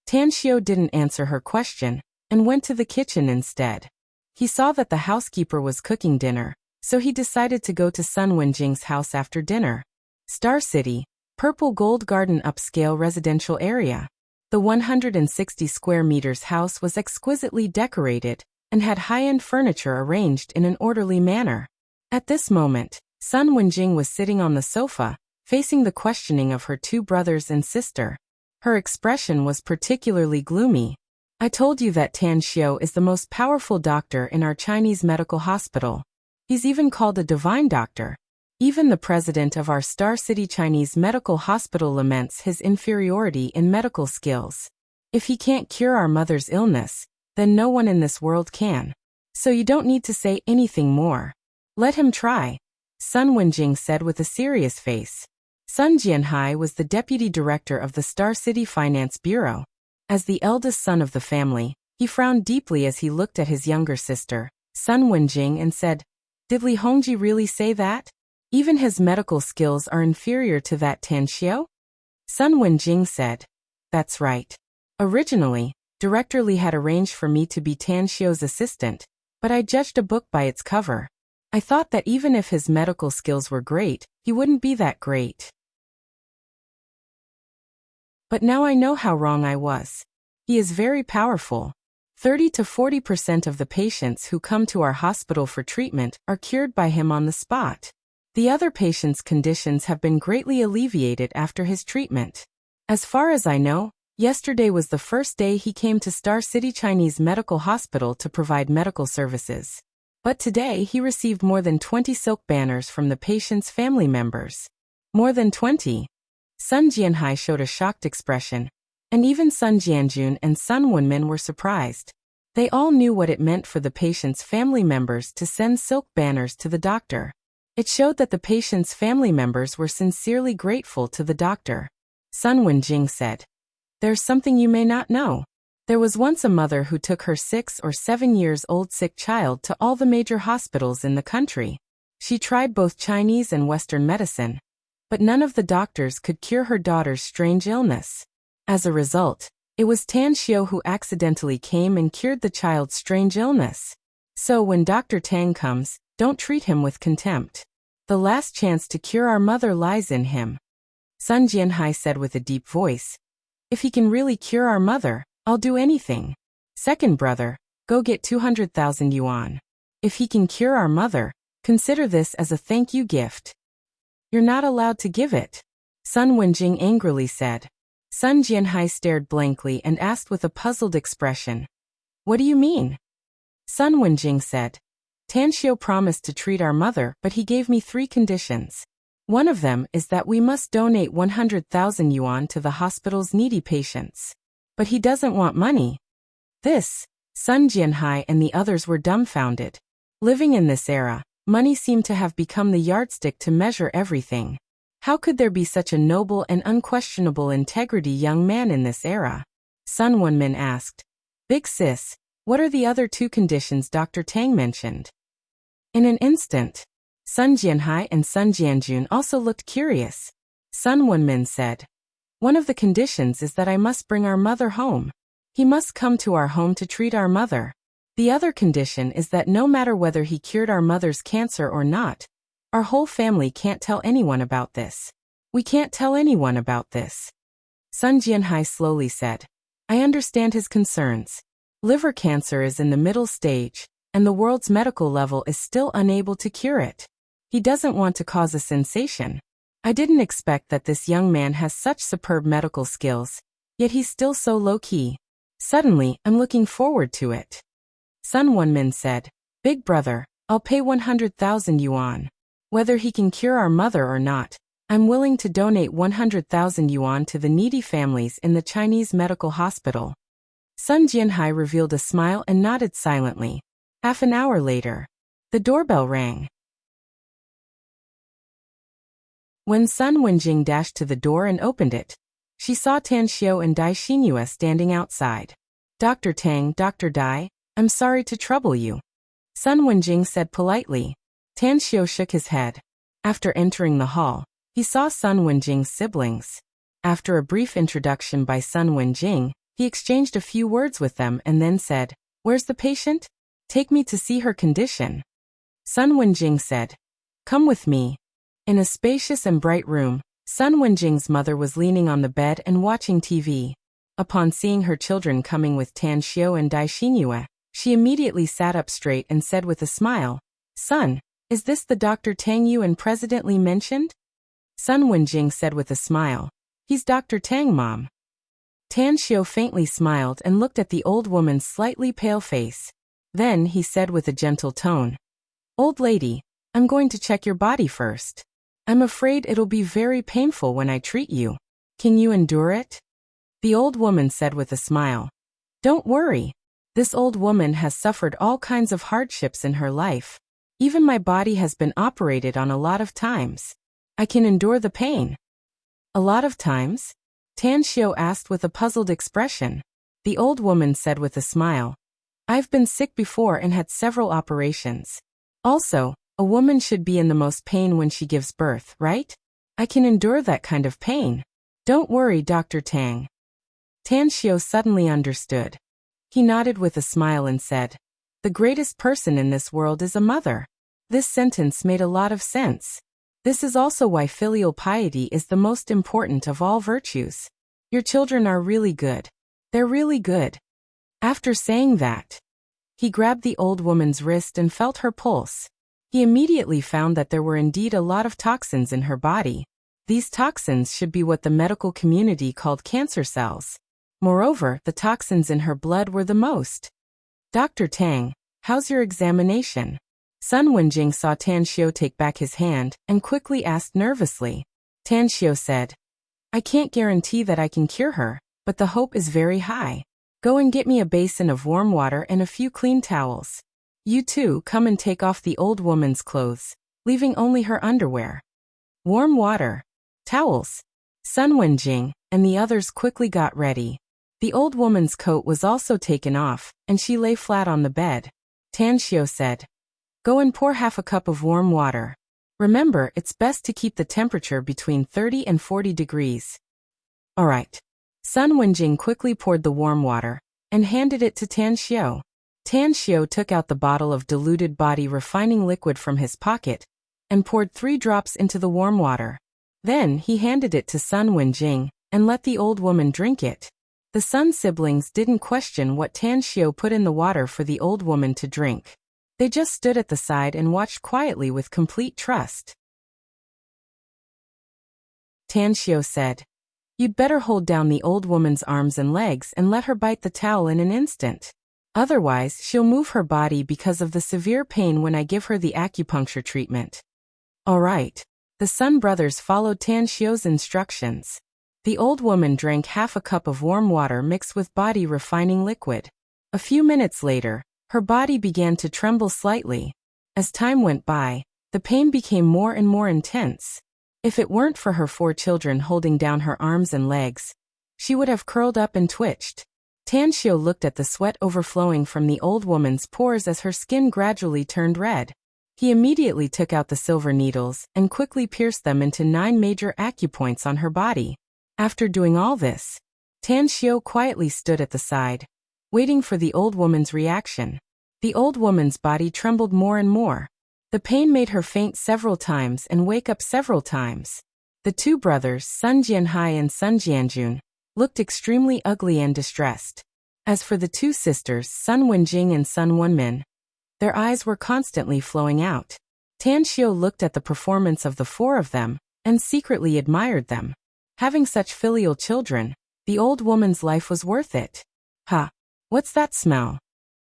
Speaker 1: Tan Xiu didn't answer her question, and went to the kitchen instead. He saw that the housekeeper was cooking dinner, so he decided to go to Sun Wenjing's house after dinner. Star City, Purple Gold Garden upscale residential area. The 160 square meters house was exquisitely decorated, and had high-end furniture arranged in an orderly manner. At this moment, Sun Wenjing was sitting on the sofa, facing the questioning of her two brothers and sister. Her expression was particularly gloomy. I told you that Tan Xiu is the most powerful doctor in our Chinese medical hospital. He's even called a divine doctor. Even the president of our Star City Chinese Medical Hospital laments his inferiority in medical skills. If he can't cure our mother's illness, then no one in this world can. So you don't need to say anything more. Let him try, Sun Wenjing said with a serious face. Sun Jianhai was the deputy director of the Star City Finance Bureau. As the eldest son of the family, he frowned deeply as he looked at his younger sister, Sun Wenjing, and said, "Did Li Hongji really say that? Even his medical skills are inferior to that Tan Xiu?" Sun Wenjing said, "That's right. Originally, Director Li had arranged for me to be Tan Xiu's assistant, but I judged a book by its cover. I thought that even if his medical skills were great, he wouldn't be that great. But now I know how wrong I was. He is very powerful. 30 to 40% of the patients who come to our hospital for treatment are cured by him on the spot. The other patients' conditions have been greatly alleviated after his treatment. As far as I know, yesterday was the first day he came to Star City Chinese Medical Hospital to provide medical services. But today he received more than 20 silk banners from the patients' family members. More than 20. Sun Jianhai showed a shocked expression, and even Sun Jianjun and Sun Wenmin were surprised. They all knew what it meant for the patients' family members to send silk banners to the doctor. It showed that the patients' family members were sincerely grateful to the doctor. Sun Wenjing said, "There's something you may not know. There was once a mother who took her 6 or 7 years old sick child to all the major hospitals in the country. She tried both Chinese and Western medicine, but none of the doctors could cure her daughter's strange illness. As a result, it was Tan Xiu who accidentally came and cured the child's strange illness. So when Dr. Tang comes, don't treat him with contempt. The last chance to cure our mother lies in him." Sun Jianhai said with a deep voice, "If he can really cure our mother, I'll do anything. Second brother, go get 200,000 yuan. If he can cure our mother, consider this as a thank you gift." "You're not allowed to give it," Sun Wenjing angrily said. Sun Jianhai stared blankly and asked with a puzzled expression, "What do you mean?" Sun Wenjing said, "Tan Xiu promised to treat our mother, but he gave me 3 conditions. One of them is that we must donate 100,000 yuan to the hospital's needy patients. But he doesn't want money." This, Sun Jianhai and the others were dumbfounded. Living in this era, money seemed to have become the yardstick to measure everything. How could there be such a noble and unquestionable integrity young man in this era? Sun Wenmin asked, "Big sis, what are the other 2 conditions Dr. Tang mentioned?" In an instant, Sun Jianhai and Sun Jianjun also looked curious. Sun Wenmin said, "One of the conditions is that I must bring our mother home. He must come to our home to treat our mother. The other condition is that no matter whether he cured our mother's cancer or not, our whole family can't tell anyone about this. We can't tell anyone about this." Sun Jianhai slowly said, "I understand his concerns. Liver cancer is in the middle stage, and the world's medical level is still unable to cure it. He doesn't want to cause a sensation. I didn't expect that this young man has such superb medical skills, yet he's still so low-key. Suddenly, I'm looking forward to it." Sun Wenmin said, "Big brother, I'll pay 100,000 yuan. Whether he can cure our mother or not, I'm willing to donate 100,000 yuan to the needy families in the Chinese medical hospital." Sun Jianhai revealed a smile and nodded silently. Half an hour later, the doorbell rang. When Sun Wenjing dashed to the door and opened it, she saw Tan Xiu and Dai Xinyue standing outside. "Dr. Tang, Dr. Dai, I'm sorry to trouble you," Sun Wenjing said politely. Tan Xiu shook his head. After entering the hall, he saw Sun Wenjing's siblings. After a brief introduction by Sun Wenjing, he exchanged a few words with them and then said, "Where's the patient? Take me to see her condition." Sun Wenjing said, "Come with me." In a spacious and bright room, Sun Wenjing's mother was leaning on the bed and watching TV. Upon seeing her children coming with Tan Xiu and Dai Xinyue, She immediately sat up straight and said with a smile, "Son, is this the Dr. Tang you and President Li mentioned?" Sun Wenjing said with a smile, "He's Dr. Tang, Mom." Tan Xiu faintly smiled and looked at the old woman's slightly pale face. Then he said with a gentle tone, "Old lady, I'm going to check your body first. I'm afraid it'll be very painful when I treat you. Can you endure it?" The old woman said with a smile, "Don't worry. This old woman has suffered all kinds of hardships in her life. Even my body has been operated on a lot of times. I can endure the pain." "A lot of times?" Tan Xiu asked with a puzzled expression. The old woman said with a smile, "I've been sick before and had several operations. Also, a woman should be in the most pain when she gives birth, right? I can endure that kind of pain. Don't worry, Dr. Tang." Tan Xiu suddenly understood. He nodded with a smile and said, "The greatest person in this world is a mother." This sentence made a lot of sense. This is also why filial piety is the most important of all virtues. Your children are really good. They're really good. After saying that, he grabbed the old woman's wrist and felt her pulse. He immediately found that there were indeed a lot of toxins in her body. These toxins should be what the medical community called cancer cells. Moreover, the toxins in her blood were the most. "Dr. Tang, how's your examination?" Sun Wenjing saw Tan Xiu take back his hand and quickly asked nervously. Tan Xiu said, "I can't guarantee that I can cure her, but the hope is very high. Go and get me a basin of warm water and a few clean towels. You too come and take off the old woman's clothes, leaving only her underwear." Warm water, towels. Sun Wenjing and the others quickly got ready. The old woman's coat was also taken off, and she lay flat on the bed. Tan Xiu said, "Go and pour half a cup of warm water. Remember, it's best to keep the temperature between 30 and 40 degrees. All right." Sun Wenjing quickly poured the warm water and handed it to Tan Xiu. Tan Xiu took out the bottle of diluted body refining liquid from his pocket and poured 3 drops into the warm water. Then he handed it to Sun Wenjing and let the old woman drink it. The Sun siblings didn't question what Tan Xiu put in the water for the old woman to drink. They just stood at the side and watched quietly with complete trust. Tan Xiu said, "You'd better hold down the old woman's arms and legs and let her bite the towel in an instant. Otherwise, she'll move her body because of the severe pain when I give her the acupuncture treatment." All right. The Sun brothers followed Tan Xiu's instructions. The old woman drank half a cup of warm water mixed with body refining liquid. A few minutes later, her body began to tremble slightly. As time went by, the pain became more and more intense. If it weren't for her 4 children holding down her arms and legs, she would have curled up and twitched. Tan Xiu looked at the sweat overflowing from the old woman's pores as her skin gradually turned red. He immediately took out the silver needles and quickly pierced them into 9 major acupoints on her body. After doing all this, Tan Xiu quietly stood at the side, waiting for the old woman's reaction. The old woman's body trembled more and more. The pain made her faint several times and wake up several times. The 2 brothers, Sun Jianhai and Sun Jianjun, looked extremely ugly and distressed. As for the 2 sisters, Sun Wenjing and Sun Wenmin, their eyes were constantly flowing out. Tan Xiu looked at the performance of the 4 of them and secretly admired them. Having such filial children, the old woman's life was worth it. "Ha! What's that smell?"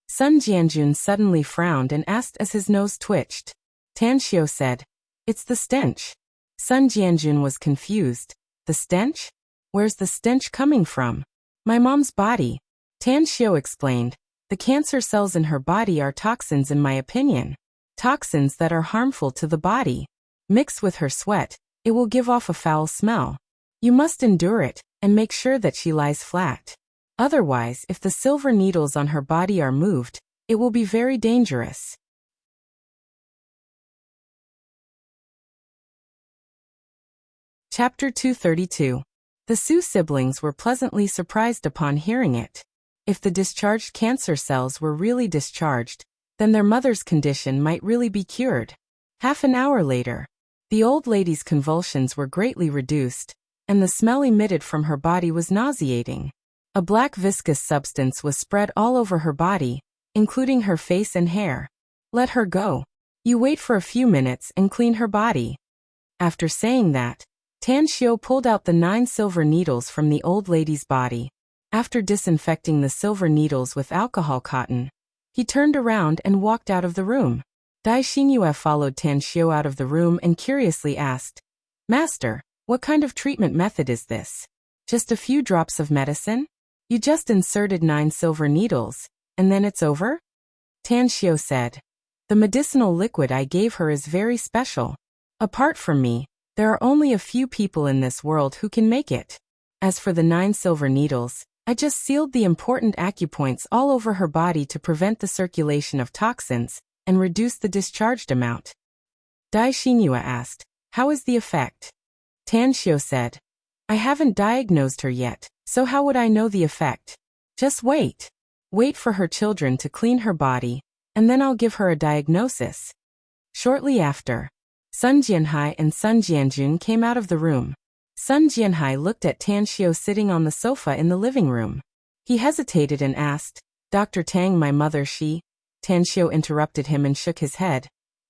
Speaker 1: Sun Jianjun suddenly frowned and asked as his nose twitched. Tan Xiu said, "It's the stench." Sun Jianjun was confused. "The stench? Where's the stench coming from?" "My mom's body." Tan Xiu explained, "The cancer cells in her body are toxins in my opinion. Toxins that are harmful to the body. Mixed with her sweat, it will give off a foul smell. You must endure it and make sure that she lies flat. Otherwise, if the silver needles on her body are moved, it will be very dangerous." Chapter 232. The Su siblings were pleasantly surprised upon hearing it. If the discharged cancer cells were really discharged, then their mother's condition might really be cured. Half an hour later, the old lady's convulsions were greatly reduced, and the smell emitted from her body was nauseating. A black viscous substance was spread all over her body, including her face and hair. Let her go. You wait for a few minutes and clean her body. After saying that, Tan Xiu pulled out the 9 silver needles from the old lady's body. After disinfecting the silver needles with alcohol cotton, he turned around and walked out of the room. Dai Xingyue followed Tan Xiu out of the room and curiously asked, "Master, what kind of treatment method is this? Just a few drops of medicine? You just inserted 9 silver needles, and then it's over?" Tan Xiu said, "The medicinal liquid I gave her is very special. Apart from me, there are only a few people in this world who can make it. As for the 9 silver needles, I just sealed the important acupoints all over her body to prevent the circulation of toxins and reduce the discharged amount." Dai Xingyue asked, "How is the effect?" Tan Xiu said, "I haven't diagnosed her yet, so how would I know the effect? Just wait. Wait for her children to clean her body, and then I'll give her a diagnosis." Shortly after, Sun Jianhai and Sun Jianjun came out of the room. Sun Jianhai looked at Tan Xiu sitting on the sofa in the living room. He hesitated and asked, "Dr. Tang, my mother, she—" Tan Xiu interrupted him and shook his head.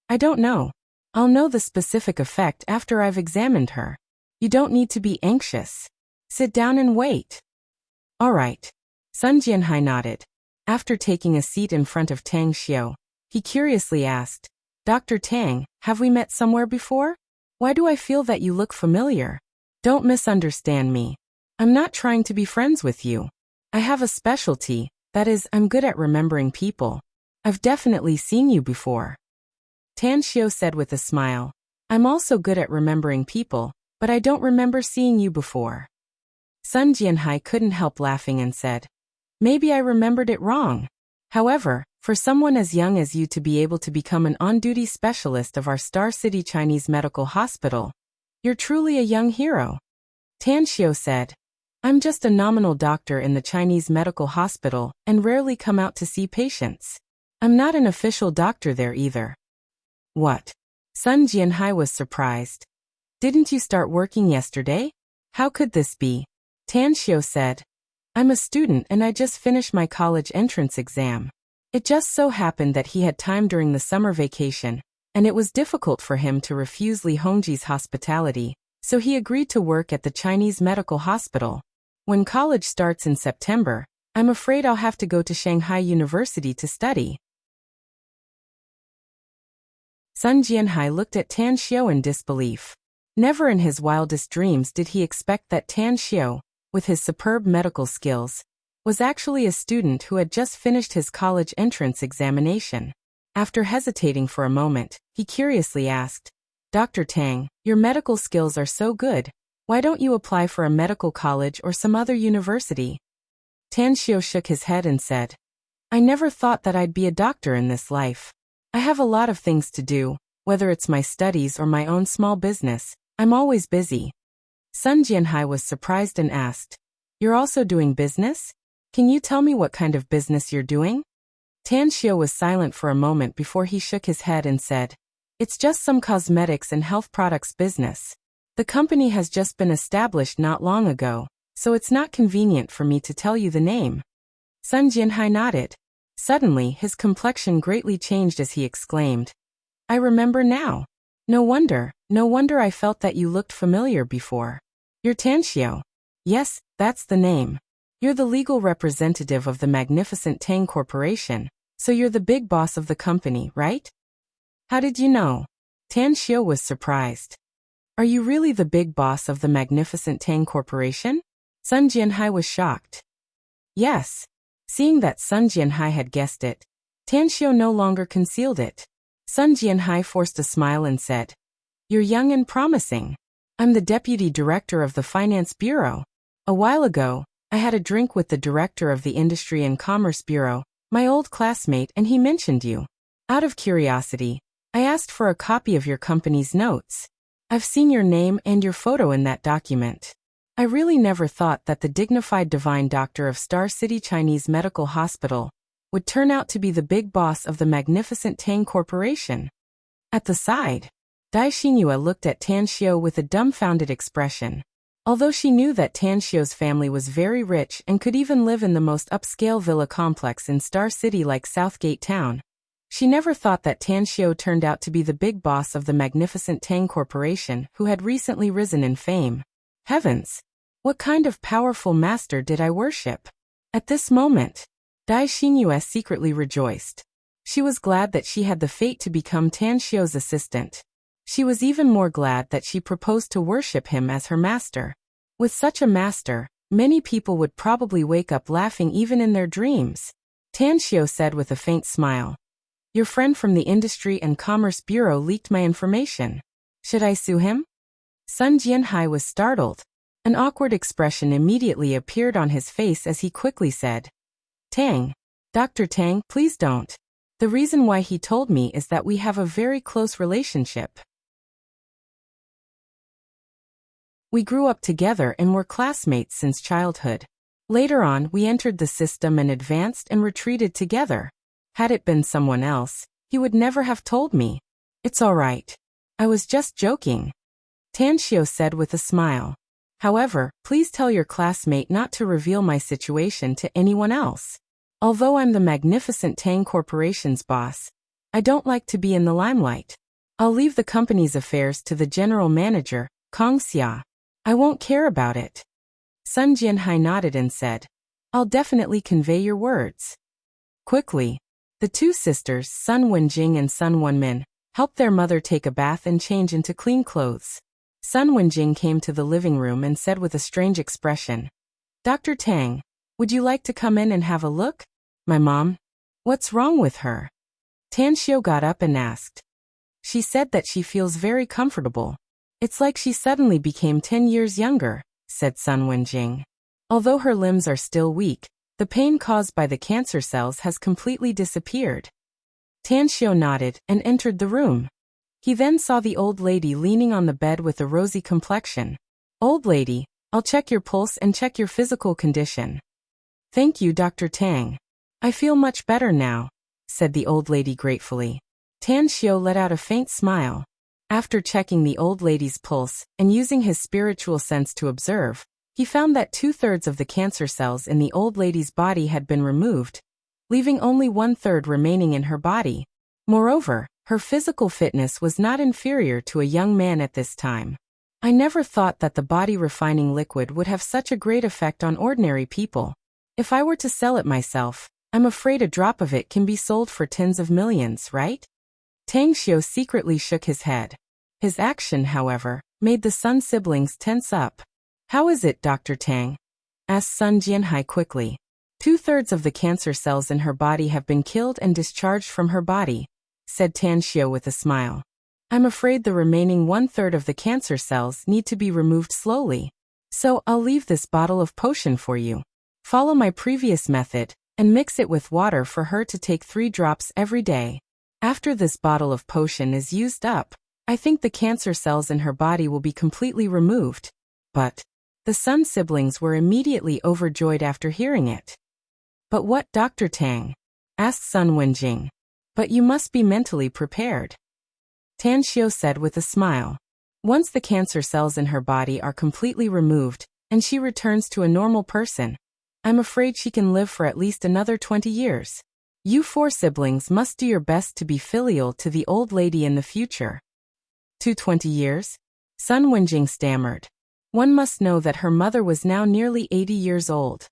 Speaker 1: "I don't know. I'll know the specific effect after I've examined her. You don't need to be anxious. Sit down and wait." "All right." Sun Jianhai nodded. After taking a seat in front of Tang Xiu, he curiously asked, "Dr. Tang, have we met somewhere before? Why do I feel that you look familiar? Don't misunderstand me. I'm not trying to be friends with you. I have a specialty, that is, I'm good at remembering people. I've definitely seen you before." Tan Xiu said with a smile, "I'm also good at remembering people, but I don't remember seeing you before." Sun Jianhai couldn't help laughing and said, "Maybe I remembered it wrong. However, for someone as young as you to be able to become an on-duty specialist of our Star City Chinese Medical Hospital, you're truly a young hero." Tan Xiu said, "I'm just a nominal doctor in the Chinese Medical Hospital and rarely come out to see patients. I'm not an official doctor there either." "What?" Sun Jianhai was surprised. "Didn't you start working yesterday? How could this be?" Tan Xiu said, "I'm a student and I just finished my college entrance exam. It just so happened that he had time during the summer vacation, and it was difficult for him to refuse Li Hongji's hospitality, so he agreed to work at the Chinese Medical Hospital. When college starts in September, I'm afraid I'll have to go to Shanghai University to study." Sun Jianhai looked at Tan Xiu in disbelief. Never in his wildest dreams did he expect that Tan Xiu, with his superb medical skills, was actually a student who had just finished his college entrance examination. After hesitating for a moment, he curiously asked, "Dr. Tang, your medical skills are so good. Why don't you apply for a medical college or some other university?" Tan Xiu shook his head and said, "I never thought that I'd be a doctor in this life. I have a lot of things to do, whether it's my studies or my own small business. I'm always busy." Sun Jianhai was surprised and asked, "You're also doing business? Can you tell me what kind of business you're doing?" Tan Xiu was silent for a moment before he shook his head and said, "It's just some cosmetics and health products business. The company has just been established not long ago, so it's not convenient for me to tell you the name." Sun Jianhai nodded. Suddenly, his complexion greatly changed as he exclaimed, "I remember now. No wonder I felt that you looked familiar before. You're Tan Xiu." "Yes, that's the name. You're the legal representative of the magnificent Tang Corporation, so you're the big boss of the company, right?" "How did you know?" Tan Xiu was surprised. "Are you really the big boss of the magnificent Tang Corporation?" Sun Jianhai was shocked. Yes. Seeing that Sun Jianhai had guessed it, Tan Xiu no longer concealed it. Sun Jianhai forced a smile and said, "You're young and promising. I'm the deputy director of the Finance Bureau. A while ago, I had a drink with the director of the Industry and Commerce Bureau, my old classmate, and he mentioned you. Out of curiosity, I asked for a copy of your company's notes. I've seen your name and your photo in that document. I really never thought that the dignified divine doctor of Star City Chinese Medical Hospital would turn out to be the big boss of the magnificent Tang Corporation." At the side, Dai Xingyue looked at Tan Xiu with a dumbfounded expression. Although she knew that Tan Xiu's family was very rich and could even live in the most upscale villa complex in Star City like Southgate Town, she never thought that Tan Xiu turned out to be the big boss of the magnificent Tang Corporation who had recently risen in fame. Heavens! What kind of powerful master did I worship? At this moment, Dai Xinyue secretly rejoiced. She was glad that she had the fate to become Tan Xiu's assistant. She was even more glad that she proposed to worship him as her master. With such a master, many people would probably wake up laughing even in their dreams. Tan Xiu said with a faint smile. Your friend from the Industry and Commerce Bureau leaked my information. Should I sue him? Sun Jianhai was startled. An awkward expression immediately appeared on his face as he quickly said, Tang, Dr. Tang, please don't. The reason why he told me is that we have a very close relationship. We grew up together and were classmates since childhood. Later on, we entered the system and advanced and retreated together. Had it been someone else, he would never have told me. It's all right. I was just joking. Tan Xiu said with a smile. However, please tell your classmate not to reveal my situation to anyone else. Although I'm the magnificent Tang Corporation's boss, I don't like to be in the limelight. I'll leave the company's affairs to the general manager, Kong Xia. I won't care about it. Sun Jianhai nodded and said, I'll definitely convey your words. Quickly, the two sisters, Sun Wenjing and Sun Wenmin, helped their mother take a bath and change into clean clothes. Sun Wenjing came to the living room and said with a strange expression, Dr. Tang, would you like to come in and have a look? My mom? What's wrong with her? Tan Xiu got up and asked. She said that she feels very comfortable. It's like she suddenly became 10 years younger, said Sun Wenjing. Although her limbs are still weak, the pain caused by the cancer cells has completely disappeared. Tan Xiu nodded and entered the room. He then saw the old lady leaning on the bed with a rosy complexion. Old lady, I'll check your pulse and check your physical condition. Thank you, Dr. Tang. I feel much better now, said the old lady gratefully. Tan Xiu let out a faint smile. After checking the old lady's pulse and using his spiritual sense to observe, he found that 2/3 of the cancer cells in the old lady's body had been removed, leaving only 1/3 remaining in her body. Moreover, her physical fitness was not inferior to a young man at this time. I never thought that the body refining liquid would have such a great effect on ordinary people. If I were to sell it myself, I'm afraid a drop of it can be sold for tens of millions, right? Tang Xiu secretly shook his head. His action, however, made the Sun siblings tense up. How is it, Dr. Tang? Asked Sun Jianhai quickly. 2/3 of the cancer cells in her body have been killed and discharged from her body, said Tan Xiu with a smile. I'm afraid the remaining 1/3 of the cancer cells need to be removed slowly. So I'll leave this bottle of potion for you. Follow my previous method and mix it with water for her to take 3 drops every day. After this bottle of potion is used up, I think the cancer cells in her body will be completely removed. But the Sun siblings were immediately overjoyed after hearing it. But what, Dr. Tang? Asked Sun Wenjing. But you must be mentally prepared. Tan Xiu said with a smile. Once the cancer cells in her body are completely removed, and she returns to a normal person, I'm afraid she can live for at least another 20 years. You 4 siblings must do your best to be filial to the old lady in the future. To 20 years? Sun Wenjing stammered. One must know that her mother was now nearly 80 years old.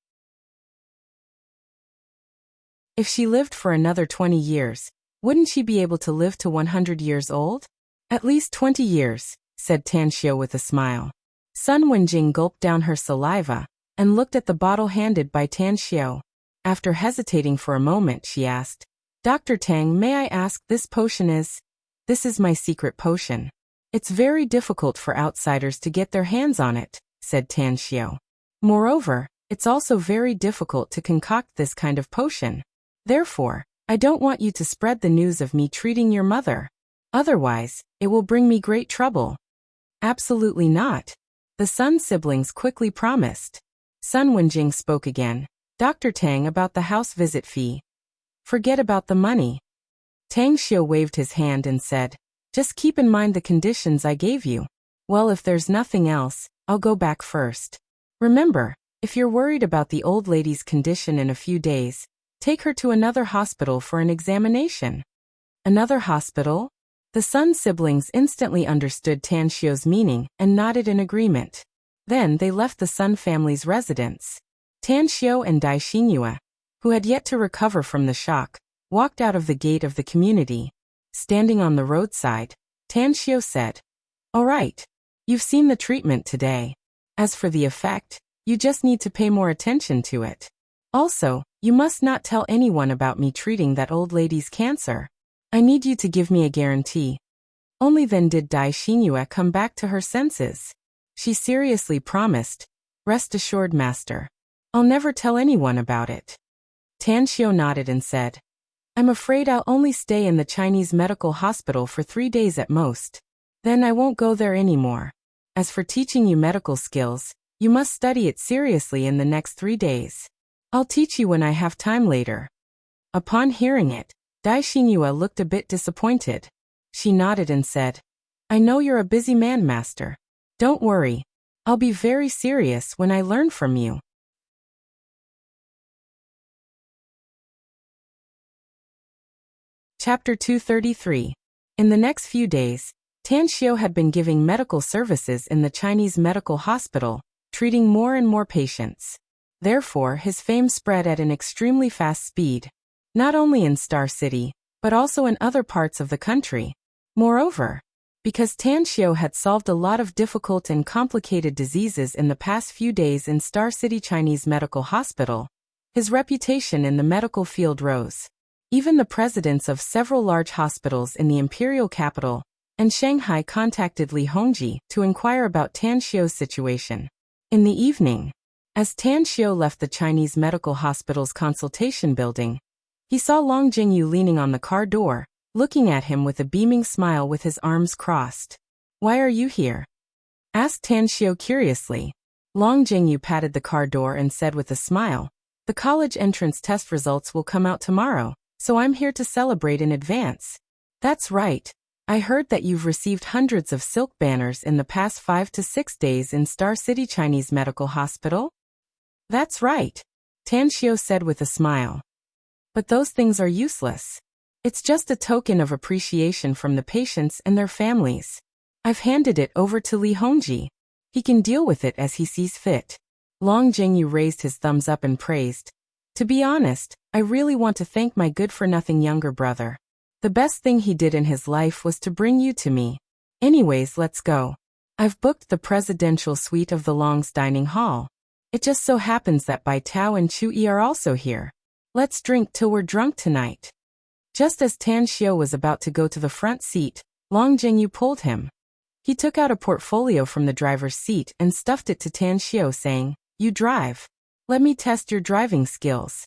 Speaker 1: If she lived for another 20 years, wouldn't she be able to live to 100 years old? At least 20 years, said Tan Xiu with a smile. Sun Wenjing gulped down her saliva and looked at the bottle handed by Tan Xiu. After hesitating for a moment, she asked, Dr. Tang, may I ask, this potion is? This is my secret potion. It's very difficult for outsiders to get their hands on it, said Tan Xiu. Moreover, it's also very difficult to concoct this kind of potion. Therefore, I don't want you to spread the news of me treating your mother. Otherwise, it will bring me great trouble. Absolutely not. The Sun siblings quickly promised. Sun Wenjing spoke again. Dr. Tang, about the house visit fee. Forget about the money. Tang Xiu waved his hand and said, just keep in mind the conditions I gave you. Well, if there's nothing else, I'll go back first. Remember, if you're worried about the old lady's condition in a few days, take her to another hospital for an examination. Another hospital? The Sun siblings instantly understood Tan Xiu's meaning and nodded in agreement. Then they left the Sun family's residence. Tan Xiu and Dai Xingyue, who had yet to recover from the shock, walked out of the gate of the community. Standing on the roadside, Tan Xiu said, "All right, you've seen the treatment today. As for the effect, you just need to pay more attention to it. Also, you must not tell anyone about me treating that old lady's cancer. I need you to give me a guarantee." Only then did Dai Xingyue come back to her senses. She seriously promised, "Rest assured, master. I'll never tell anyone about it." Tan Xiu nodded and said, "I'm afraid I'll only stay in the Chinese medical hospital for 3 days at most. Then I won't go there anymore. As for teaching you medical skills, you must study it seriously in the next 3 days. I'll teach you when I have time later." Upon hearing it, Dai Xingyue looked a bit disappointed. She nodded and said, "I know you're a busy man, master. Don't worry. I'll be very serious when I learn from you." Chapter 233. In the next few days, Tan Xiu had been giving medical services in the Chinese medical hospital, treating more and more patients. Therefore, his fame spread at an extremely fast speed, not only in Star City, but also in other parts of the country. Moreover, because Tan Xiu had solved a lot of difficult and complicated diseases in the past few days in Star City Chinese Medical Hospital, his reputation in the medical field rose. Even the presidents of several large hospitals in the imperial capital and Shanghai contacted Li Hongji to inquire about Tan Xiu's situation. In the evening, as Tan Xiu left the Chinese Medical Hospital's consultation building, he saw Long Jingyu leaning on the car door, looking at him with a beaming smile with his arms crossed. "Why are you here?" asked Tan Xiu curiously. Long Jingyu patted the car door and said with a smile, "The college entrance test results will come out tomorrow, so I'm here to celebrate in advance." "That's right. I heard that you've received hundreds of silk banners in the past 5 to 6 days in Star City Chinese Medical Hospital?" "That's right," Tan Xiu said with a smile. "But those things are useless. It's just a token of appreciation from the patients and their families. I've handed it over to Li Hongji. He can deal with it as he sees fit." Long Jingyu raised his thumbs up and praised, "To be honest, I really want to thank my good-for-nothing younger brother. The best thing he did in his life was to bring you to me. Anyways, let's go. I've booked the presidential suite of the Long's dining hall. It just so happens that Bai Tao and Chu Yi are also here. Let's drink till we're drunk tonight." Just as Tan Xiu was about to go to the front seat, Long Jingyu pulled him. He took out a portfolio from the driver's seat and stuffed it to Tan Xiu, saying, "You drive. Let me test your driving skills."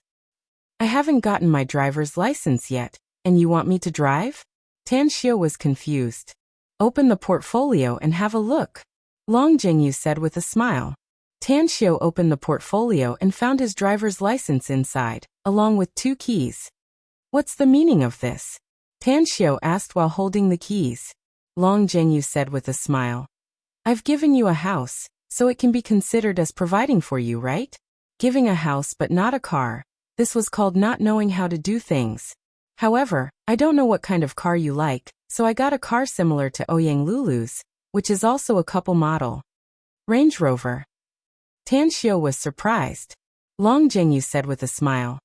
Speaker 1: "I haven't gotten my driver's license yet, and you want me to drive?" Tan Xiu was confused. "Open the portfolio and have a look," Long Jingyu said with a smile. Tan Xiu opened the portfolio and found his driver's license inside, along with 2 keys. "What's the meaning of this?" Tan Xiu asked while holding the keys. Long Jingyu said with a smile, "I've given you a house, so it can be considered as providing for you, right? Giving a house but not a car. This was called not knowing how to do things. However, I don't know what kind of car you like, so I got a car similar to Ouyang Lulu's, which is also a couple model. Range Rover." Tan Xiu was surprised. Long Jingyu said with a smile,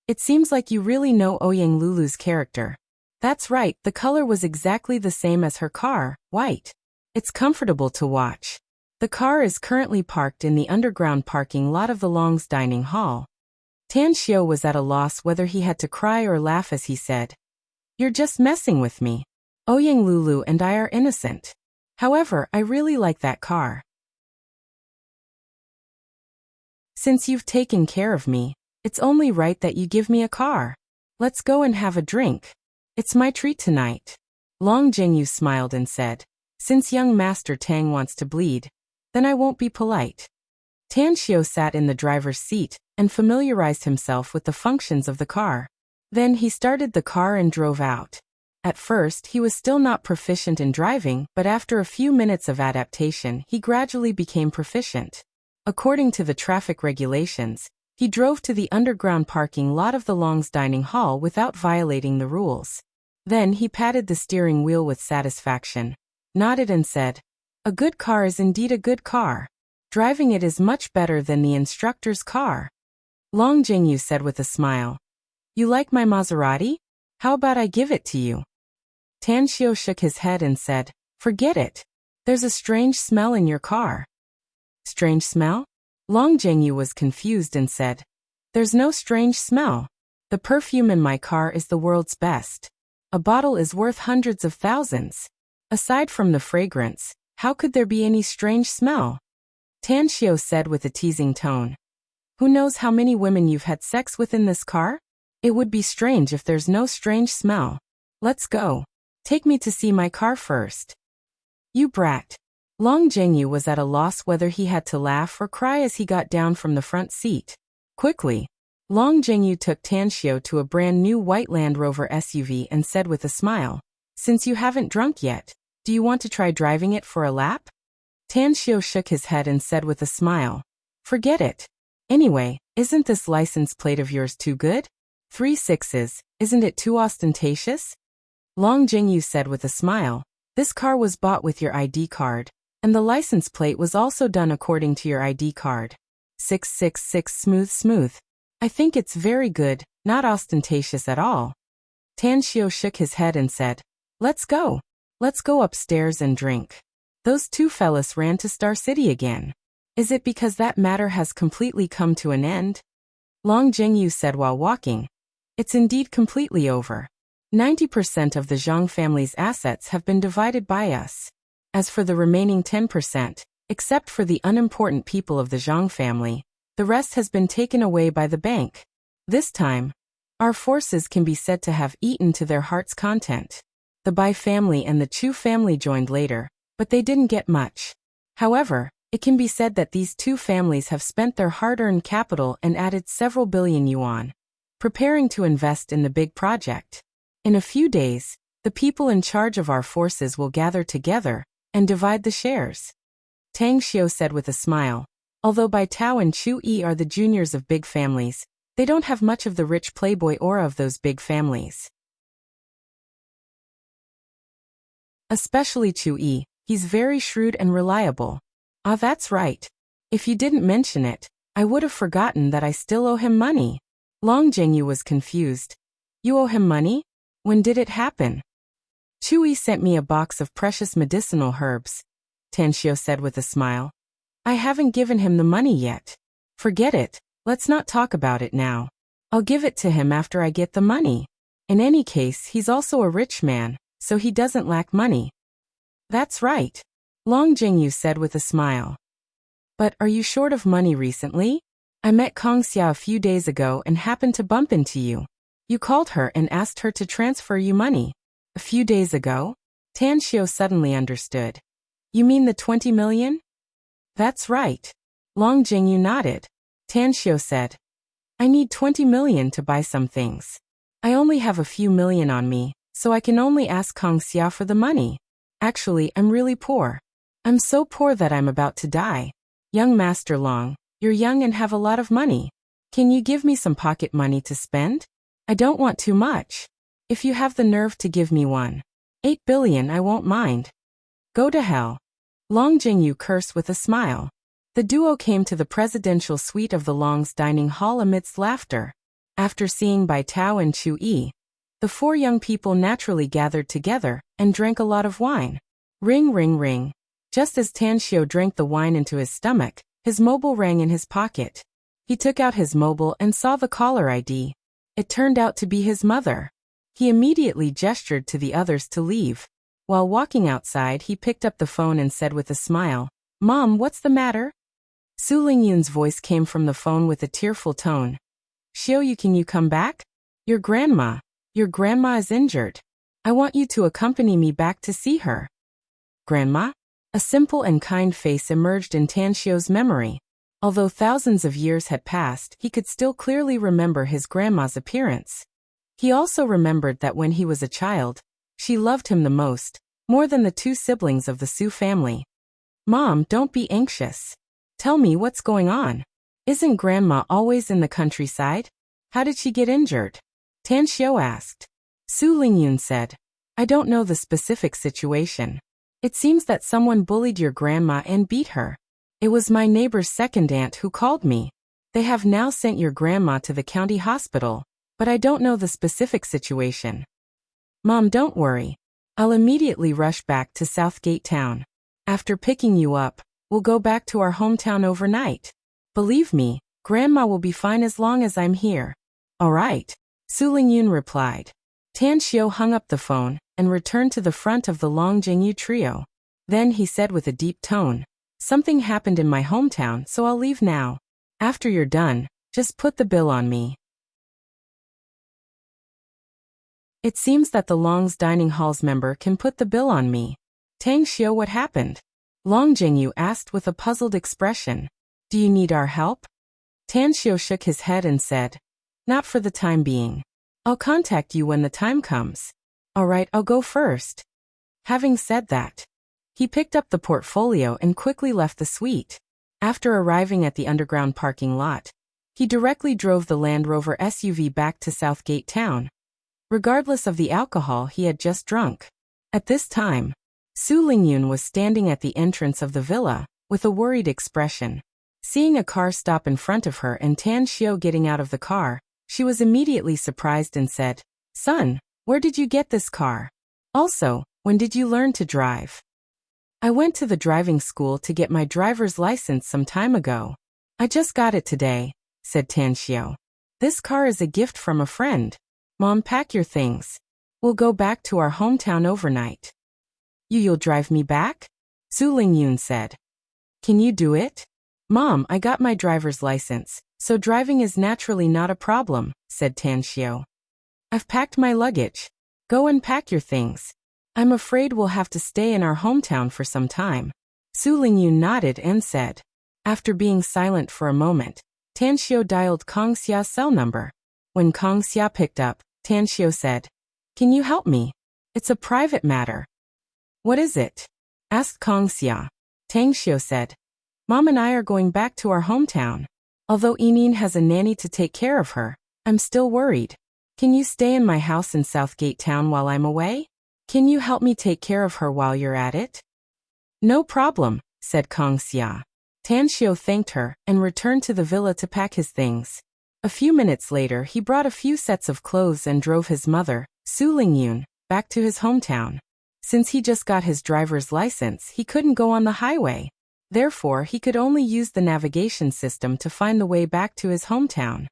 Speaker 1: "It seems like you really know Ouyang Lulu's character." "That's right, the color was exactly the same as her car, white. It's comfortable to watch." The car is currently parked in the underground parking lot of the Long's dining hall. Tan Xiu was at a loss whether he had to cry or laugh as he said, "You're just messing with me. Ouyang Lulu and I are innocent. However, I really like that car. Since you've taken care of me, it's only right that you give me a car. Let's go and have a drink. It's my treat tonight." Long Jingyu smiled and said, "Since young Master Tang wants to bleed, then I won't be polite." Tan Xiu sat in the driver's seat and familiarized himself with the functions of the car. Then he started the car and drove out. At first, he was still not proficient in driving, but after a few minutes of adaptation, he gradually became proficient. According to the traffic regulations, he drove to the underground parking lot of the Long's dining hall without violating the rules. Then he patted the steering wheel with satisfaction, nodded and said, "A good car is indeed a good car. Driving it is much better than the instructor's car." Long Jingyu said with a smile, "You like my Maserati? How about I give it to you?" Tanshio shook his head and said, "Forget it. There's a strange smell in your car." "Strange smell?" Long Jingyu was confused and said, "There's no strange smell. The perfume in my car is the world's best. A bottle is worth hundreds of thousands. Aside from the fragrance, how could there be any strange smell?" Tanshio said with a teasing tone, "Who knows how many women you've had sex with in this car? It would be strange if there's no strange smell. Let's go. Take me to see my car first." "You brat." Long Jingyu was at a loss whether he had to laugh or cry as he got down from the front seat. Quickly, Long Jingyu took Tanshio to a brand new white Land Rover SUV and said with a smile, "Since you haven't drunk yet, do you want to try driving it for a lap?" Tanshio shook his head and said with a smile, "Forget it. Anyway, isn't this license plate of yours too good? 3 6s, isn't it too ostentatious?" Long Jingyu said with a smile, "This car was bought with your ID card, and the license plate was also done according to your ID card. 666 smooth. I think it's very good, not ostentatious at all." Tanshio shook his head and said, "Let's go. Let's go upstairs and drink." Those two fellas ran to Star City again. "Is it because that matter has completely come to an end?" Long Jingyu said while walking, "It's indeed completely over. 90% of the Zhang family's assets have been divided by us. As for the remaining 10%, except for the unimportant people of the Zhang family, the rest has been taken away by the bank. This time, our forces can be said to have eaten to their heart's content. The Bai family and the Chu family joined later, but they didn't get much. However, it can be said that these two families have spent their hard-earned capital and added several billion yuan, preparing to invest in the big project. In a few days, the people in charge of our forces will gather together and divide the shares." Tang Xiu said with a smile, "Although Bai Tao and Chu Yi are the juniors of big families, they don't have much of the rich playboy aura of those big families. Especially Chu Yi, he's very shrewd and reliable." "Ah, that's right. If you didn't mention it, I would have forgotten that I still owe him money." Long Jingyu was confused. "You owe him money? When did it happen?" "Chu Yi sent me a box of precious medicinal herbs," Tanshio said with a smile. "I haven't given him the money yet." "Forget it. Let's not talk about it now. I'll give it to him after I get the money. In any case, he's also a rich man, so he doesn't lack money." "That's right," Long Jingyu said with a smile. "But are you short of money recently? I met Kong Xia a few days ago and happened to bump into you. You called her and asked her to transfer you money." "A few days ago?" Tanshio suddenly understood. "You mean the 20 million? "That's right." Long Jingyu nodded. Tanshio said, "I need 20 million to buy some things. I only have a few million on me, so I can only ask Kong Xia for the money. Actually, I'm really poor. I'm so poor that I'm about to die. Young Master Long, you're young and have a lot of money. Can you give me some pocket money to spend? I don't want too much. If you have the nerve to give me 8 billion, I won't mind." "Go to hell." Long Jingyu cursed with a smile. The duo came to the presidential suite of the Long's dining hall amidst laughter. After seeing Bai Tao and Chu Yi, the 4 young people naturally gathered together and drank a lot of wine. Ring ring ring. Just as Tanshio drank the wine into his stomach, his mobile rang in his pocket. He took out his mobile and saw the caller ID. It turned out to be his mother. He immediately gestured to the others to leave. While walking outside, he picked up the phone and said with a smile, "Mom, what's the matter?" Su Lingyun's voice came from the phone with a tearful tone. "Xiaoyu, can you come back? Your grandma is injured. I want you to accompany me back to see her." "Grandma?" A simple and kind face emerged in Tanshio's memory. Although thousands of years had passed, he could still clearly remember his grandma's appearance. He also remembered that when he was a child, She loved him the most, more than the two siblings of the Su family. Mom, don't be anxious. Tell me what's going on. Isn't Grandma always in the countryside? How did she get injured? Tan Xiao asked. Su Lingyun said, I don't know the specific situation. It seems that someone bullied your grandma and beat her. It was my neighbor's second aunt who called me. They have now sent your grandma to the county hospital, but I don't know the specific situation. Mom, don't worry. I'll immediately rush back to Southgate Town. After picking you up, we'll go back to our hometown overnight. Believe me, Grandma will be fine as long as I'm here. All right, Su Lingyun replied. Tan Xiao hung up the phone and returned to the front of the Long Jingyu trio. Then he said with a deep tone, Something happened in my hometown, so I'll leave now. After you're done, just put the bill on me. It seems that the Long's dining hall's member can put the bill on me. Tang Xiao, what happened? Long Jingyu asked with a puzzled expression. Do you need our help? Tan Xiao shook his head and said, Not for the time being. I'll contact you when the time comes. All right, I'll go first. Having said that, he picked up the portfolio and quickly left the suite. After arriving at the underground parking lot, he directly drove the Land Rover SUV back to Southgate Town, regardless of the alcohol he had just drunk. At this time, Su Lingyun was standing at the entrance of the villa, with a worried expression. Seeing a car stop in front of her and Tan Xiao getting out of the car, she was immediately surprised and said, Son, where did you get this car? Also, when did you learn to drive? I went to the driving school to get my driver's license some time ago. I just got it today, said Tan Xiao. This car is a gift from a friend. Mom, pack your things. We'll go back to our hometown overnight. You'll drive me back? Su Lingyun said. Can you do it? Mom, I got my driver's license, so driving is naturally not a problem, said Tan Xiao. I've packed my luggage. Go and pack your things. I'm afraid we'll have to stay in our hometown for some time. Su Lingyun nodded and said. After being silent for a moment, Tan Xiao dialed Kong Xia's cell number. When Kong Xia picked up, Tan Xiao said, Can you help me? It's a private matter. What is it? Asked Kong Xia. Tang Xiao said, Mom and I are going back to our hometown. Although Yinin has a nanny to take care of her, I'm still worried. Can you stay in my house in Southgate Town while I'm away? Can you help me take care of her while you're at it? No problem, said Kong Xia. Tan Xiao thanked her and returned to the villa to pack his things. A few minutes later, he brought a few sets of clothes and drove his mother, Su Lingyun, back to his hometown. Since he just got his driver's license, he couldn't go on the highway. Therefore, he could only use the navigation system to find the way back to his hometown.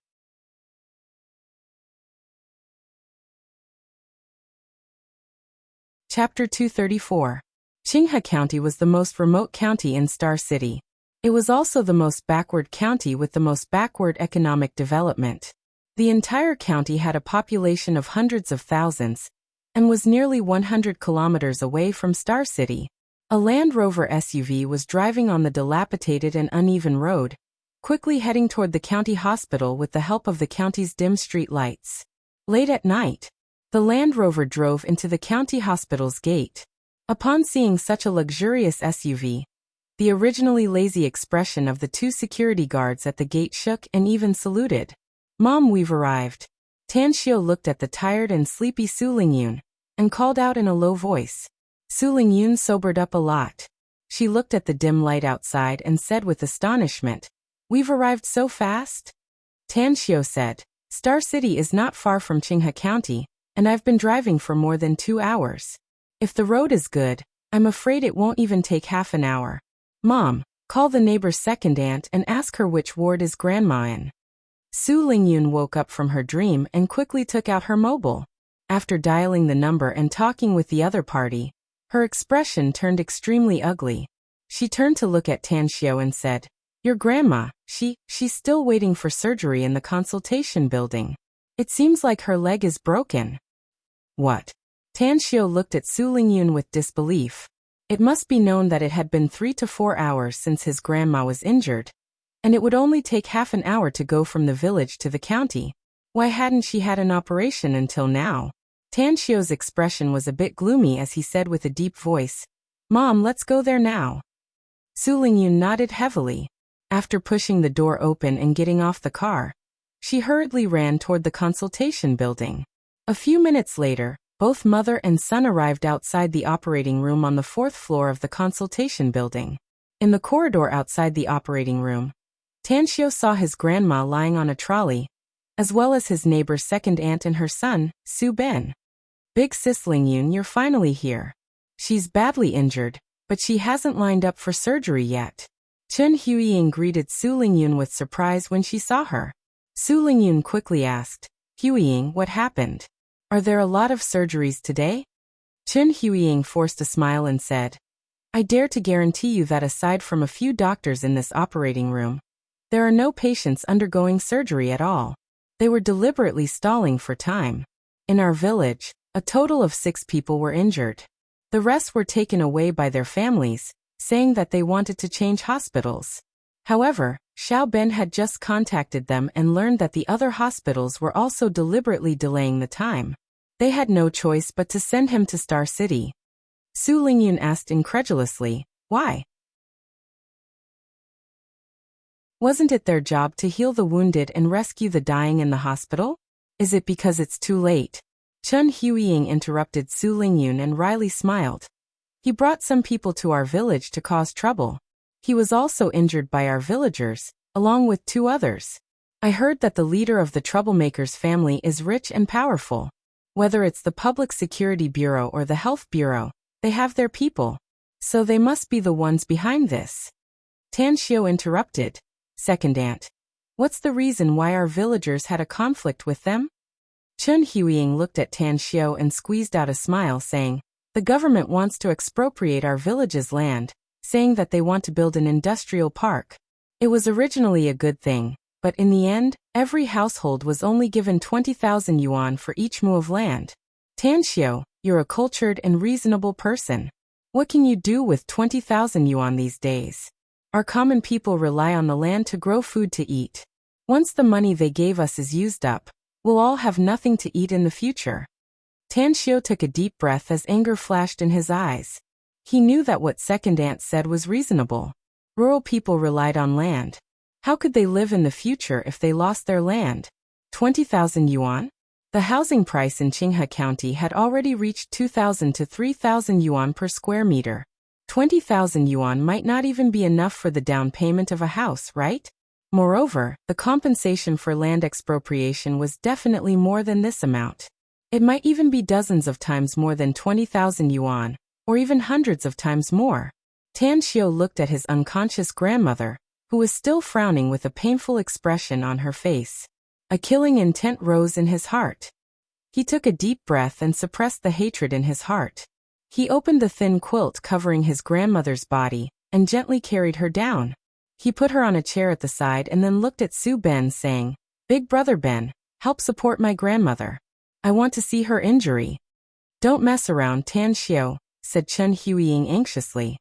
Speaker 1: Chapter 234. Qinghe County was the most remote county in Star City. It was also the most backward county with the most backward economic development. The entire county had a population of hundreds of thousands and was nearly 100 kilometers away from Star City. A Land Rover SUV was driving on the dilapidated and uneven road, quickly heading toward the county hospital with the help of the county's dim street lights. Late at night, the Land Rover drove into the county hospital's gate. Upon seeing such a luxurious SUV, the originally lazy expression of the two security guards at the gate shook and even saluted. Mom, we've arrived. Tan Xiao looked at the tired and sleepy Su Lingyun and called out in a low voice. Su Lingyun sobered up a lot. She looked at the dim light outside and said with astonishment, We've arrived so fast? Tan Xiao said, Star City is not far from Qinghe County, and I've been driving for more than 2 hours. If the road is good, I'm afraid it won't even take half an hour. Mom, call the neighbor's second aunt and ask her which ward is Grandma in. Su Lingyun woke up from her dream and quickly took out her mobile. After dialing the number and talking with the other party, her expression turned extremely ugly. She turned to look at Tan Xiao and said, Your grandma, she's still waiting for surgery in the consultation building. It seems like her leg is broken. What? Tan Xiao looked at Su Lingyun with disbelief. It must be known that it had been 3 to 4 hours since his grandma was injured, and it would only take half an hour to go from the village to the county. Why hadn't she had an operation until now? Tan Xiu's expression was a bit gloomy as he said with a deep voice, "Mom, let's go there now." Su Lingyun nodded heavily. After pushing the door open and getting off the car, she hurriedly ran toward the consultation building. A few minutes later, both mother and son arrived outside the operating room on the 4th floor of the consultation building. In the corridor outside the operating room, Tan Xiu saw his grandma lying on a trolley, as well as his neighbor's second aunt and her son, Su Ben. "Big sis Lingyun, you're finally here. She's badly injured, but she hasn't lined up for surgery yet." Chen Huiying greeted Su Lingyun with surprise when she saw her. Su Lingyun quickly asked, "Huiying, what happened? Are there a lot of surgeries today?" Chen Huiying forced a smile and said, "I dare to guarantee you that aside from a few doctors in this operating room, there are no patients undergoing surgery at all. They were deliberately stalling for time. In our village, a total of 6 people were injured. The rest were taken away by their families, saying that they wanted to change hospitals. However, Xiao Ben had just contacted them and learned that the other hospitals were also deliberately delaying the time. They had no choice but to send him to Star City." Su Lingyun asked incredulously, "Why? Wasn't it their job to heal the wounded and rescue the dying in the hospital? Is it because it's too late?" Chen Huiying interrupted Su Lingyun and wryly smiled. "He brought some people to our village to cause trouble. He was also injured by our villagers, along with 2 others. I heard that the leader of the troublemaker's family is rich and powerful. Whether it's the Public Security Bureau or the Health Bureau, they have their people. So they must be the ones behind this." Tan Xiu interrupted, "Second aunt, what's the reason why our villagers had a conflict with them?" Chen Huiying looked at Tan Xiu and squeezed out a smile saying, "The government wants to expropriate our village's land, saying that they want to build an industrial park. It was originally a good thing, but in the end, every household was only given 20,000 yuan for each mu of land. Tan Xiu, you're a cultured and reasonable person. What can you do with 20,000 yuan these days? Our common people rely on the land to grow food to eat. Once the money they gave us is used up, we'll all have nothing to eat in the future." Tan Xiu took a deep breath as anger flashed in his eyes. He knew that what second aunt said was reasonable. Rural people relied on land. How could they live in the future if they lost their land? 20,000 yuan? The housing price in Qinghe County had already reached 2,000 to 3,000 yuan per square meter. 20,000 yuan might not even be enough for the down payment of a house, right? Moreover, the compensation for land expropriation was definitely more than this amount. It might even be dozens of times more than 20,000 yuan, or even hundreds of times more. Tan Xiu looked at his unconscious grandmother, who was still frowning with a painful expression on her face. A killing intent rose in his heart. He took a deep breath and suppressed the hatred in his heart. He opened the thin quilt covering his grandmother's body, and gently carried her down. He put her on a chair at the side and then looked at Su Ben saying, "Big brother Ben, help support my grandmother. I want to see her injury." "Don't mess around, Tan Xiu," said Chen Huiying anxiously.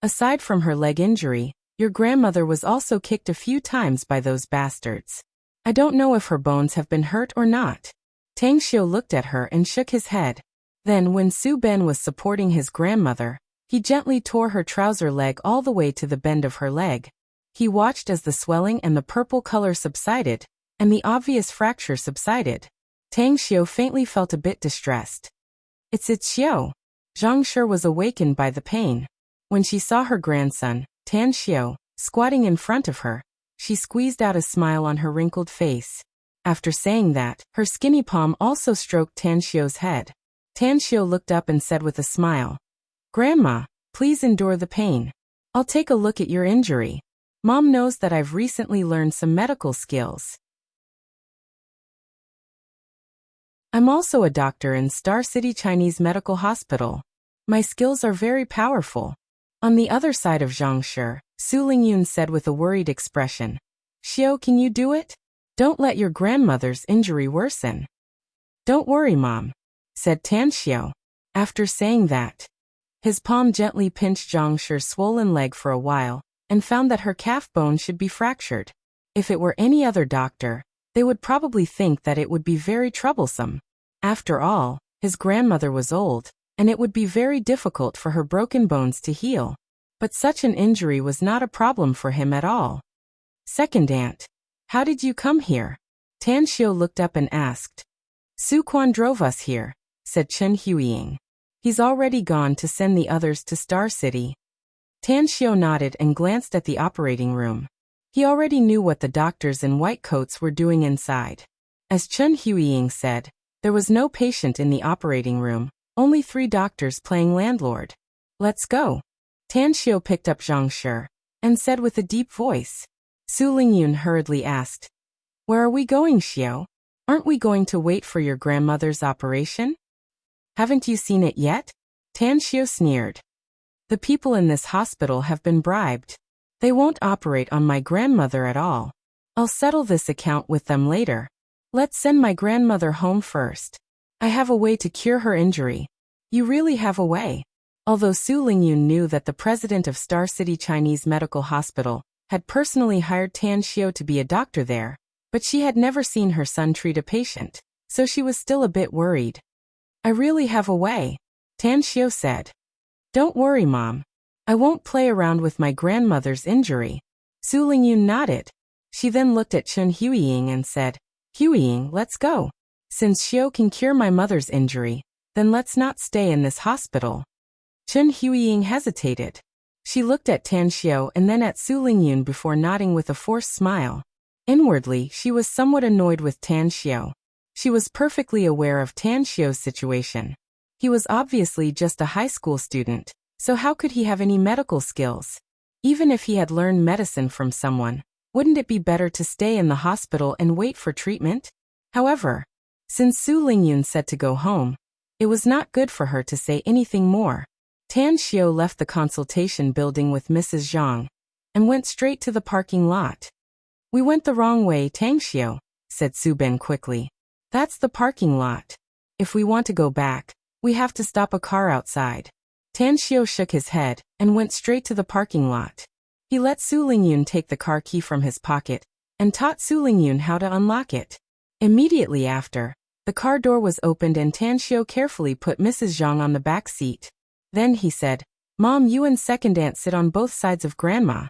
Speaker 1: "Aside from her leg injury, your grandmother was also kicked a few times by those bastards. I don't know if her bones have been hurt or not." Tang Xiu looked at her and shook his head. Then when Su Ben was supporting his grandmother, he gently tore her trouser leg all the way to the bend of her leg. He watched as the swelling and the purple color subsided, and the obvious fracture subsided. Tang Xiu faintly felt a bit distressed. It's Xiu." Zhang Shi was awakened by the pain. When she saw her grandson, Tan Xiu, squatting in front of her, she squeezed out a smile on her wrinkled face. After saying that, her skinny palm also stroked Tan Xiu's head. Tan Xiu looked up and said with a smile, "Grandma, please endure the pain. I'll take a look at your injury. Mom knows that I've recently learned some medical skills. I'm also a doctor in Star City Chinese Medical Hospital. My skills are very powerful." On the other side of Zhang Shi, Su Lingyun said with a worried expression, "Xiu, can you do it? Don't let your grandmother's injury worsen." "Don't worry, Mom," said Tan Xiu. After saying that, his palm gently pinched Zhang Shi's swollen leg for a while, and found that her calf bone should be fractured. If it were any other doctor, they would probably think that it would be very troublesome. After all, His grandmother was old, and it would be very difficult for her broken bones to heal. But such an injury was not a problem for him at all. Second aunt, how did you come here? Tan Xiu looked up and asked. Su Quan drove us here, said Chen Huiying. He's already gone to send the others to Star City. Tan Xiu nodded and glanced at the operating room. He already knew what the doctors in white coats were doing inside. As Chen Huiying said, there was no patient in the operating room, only 3 doctors playing landlord. Let's go. Tan Xiu picked up Zhang Shi and said with a deep voice. Su Lingyun hurriedly asked, Where are we going, Xiu? Aren't we going to wait for your grandmother's operation? Haven't you seen it yet? Tan Xiu sneered. The people in this hospital have been bribed. They won't operate on my grandmother at all. I'll settle this account with them later. Let's send my grandmother home first. I have a way to cure her injury. You really have a way. Although Su Lingyun knew that the president of Star City Chinese Medical Hospital had personally hired Tan Xiu to be a doctor there, but she had never seen her son treat a patient, so she was still a bit worried. I really have a way, Tan Xiu said. Don't worry, Mom. I won't play around with my grandmother's injury. Su Lingyun nodded. She then looked at Chen Huiying and said, Huiying, let's go. Since Xiu can cure my mother's injury, then let's not stay in this hospital. Chen Huiying hesitated. She looked at Tan Xiu and then at Su Lingyun before nodding with a forced smile. Inwardly, she was somewhat annoyed with Tan Xiu. She was perfectly aware of Tan Xiu's situation. He was obviously just a high school student, so how could he have any medical skills? Even if he had learned medicine from someone, wouldn't it be better to stay in the hospital and wait for treatment? However, since Su Lingyun said to go home, it was not good for her to say anything more. Tan Xiu left the consultation building with Mrs. Zhang and went straight to the parking lot. We went the wrong way, Tang Xiu, said Su Ben quickly. That's the parking lot. If we want to go back, we have to stop a car outside. Tan Xiu shook his head and went straight to the parking lot. He let Su Lingyun take the car key from his pocket and taught Su Lingyun how to unlock it. Immediately after, the car door was opened and Tan Xiu carefully put Mrs. Zhang on the back seat. Then he said, Mom, you and second aunt sit on both sides of Grandma.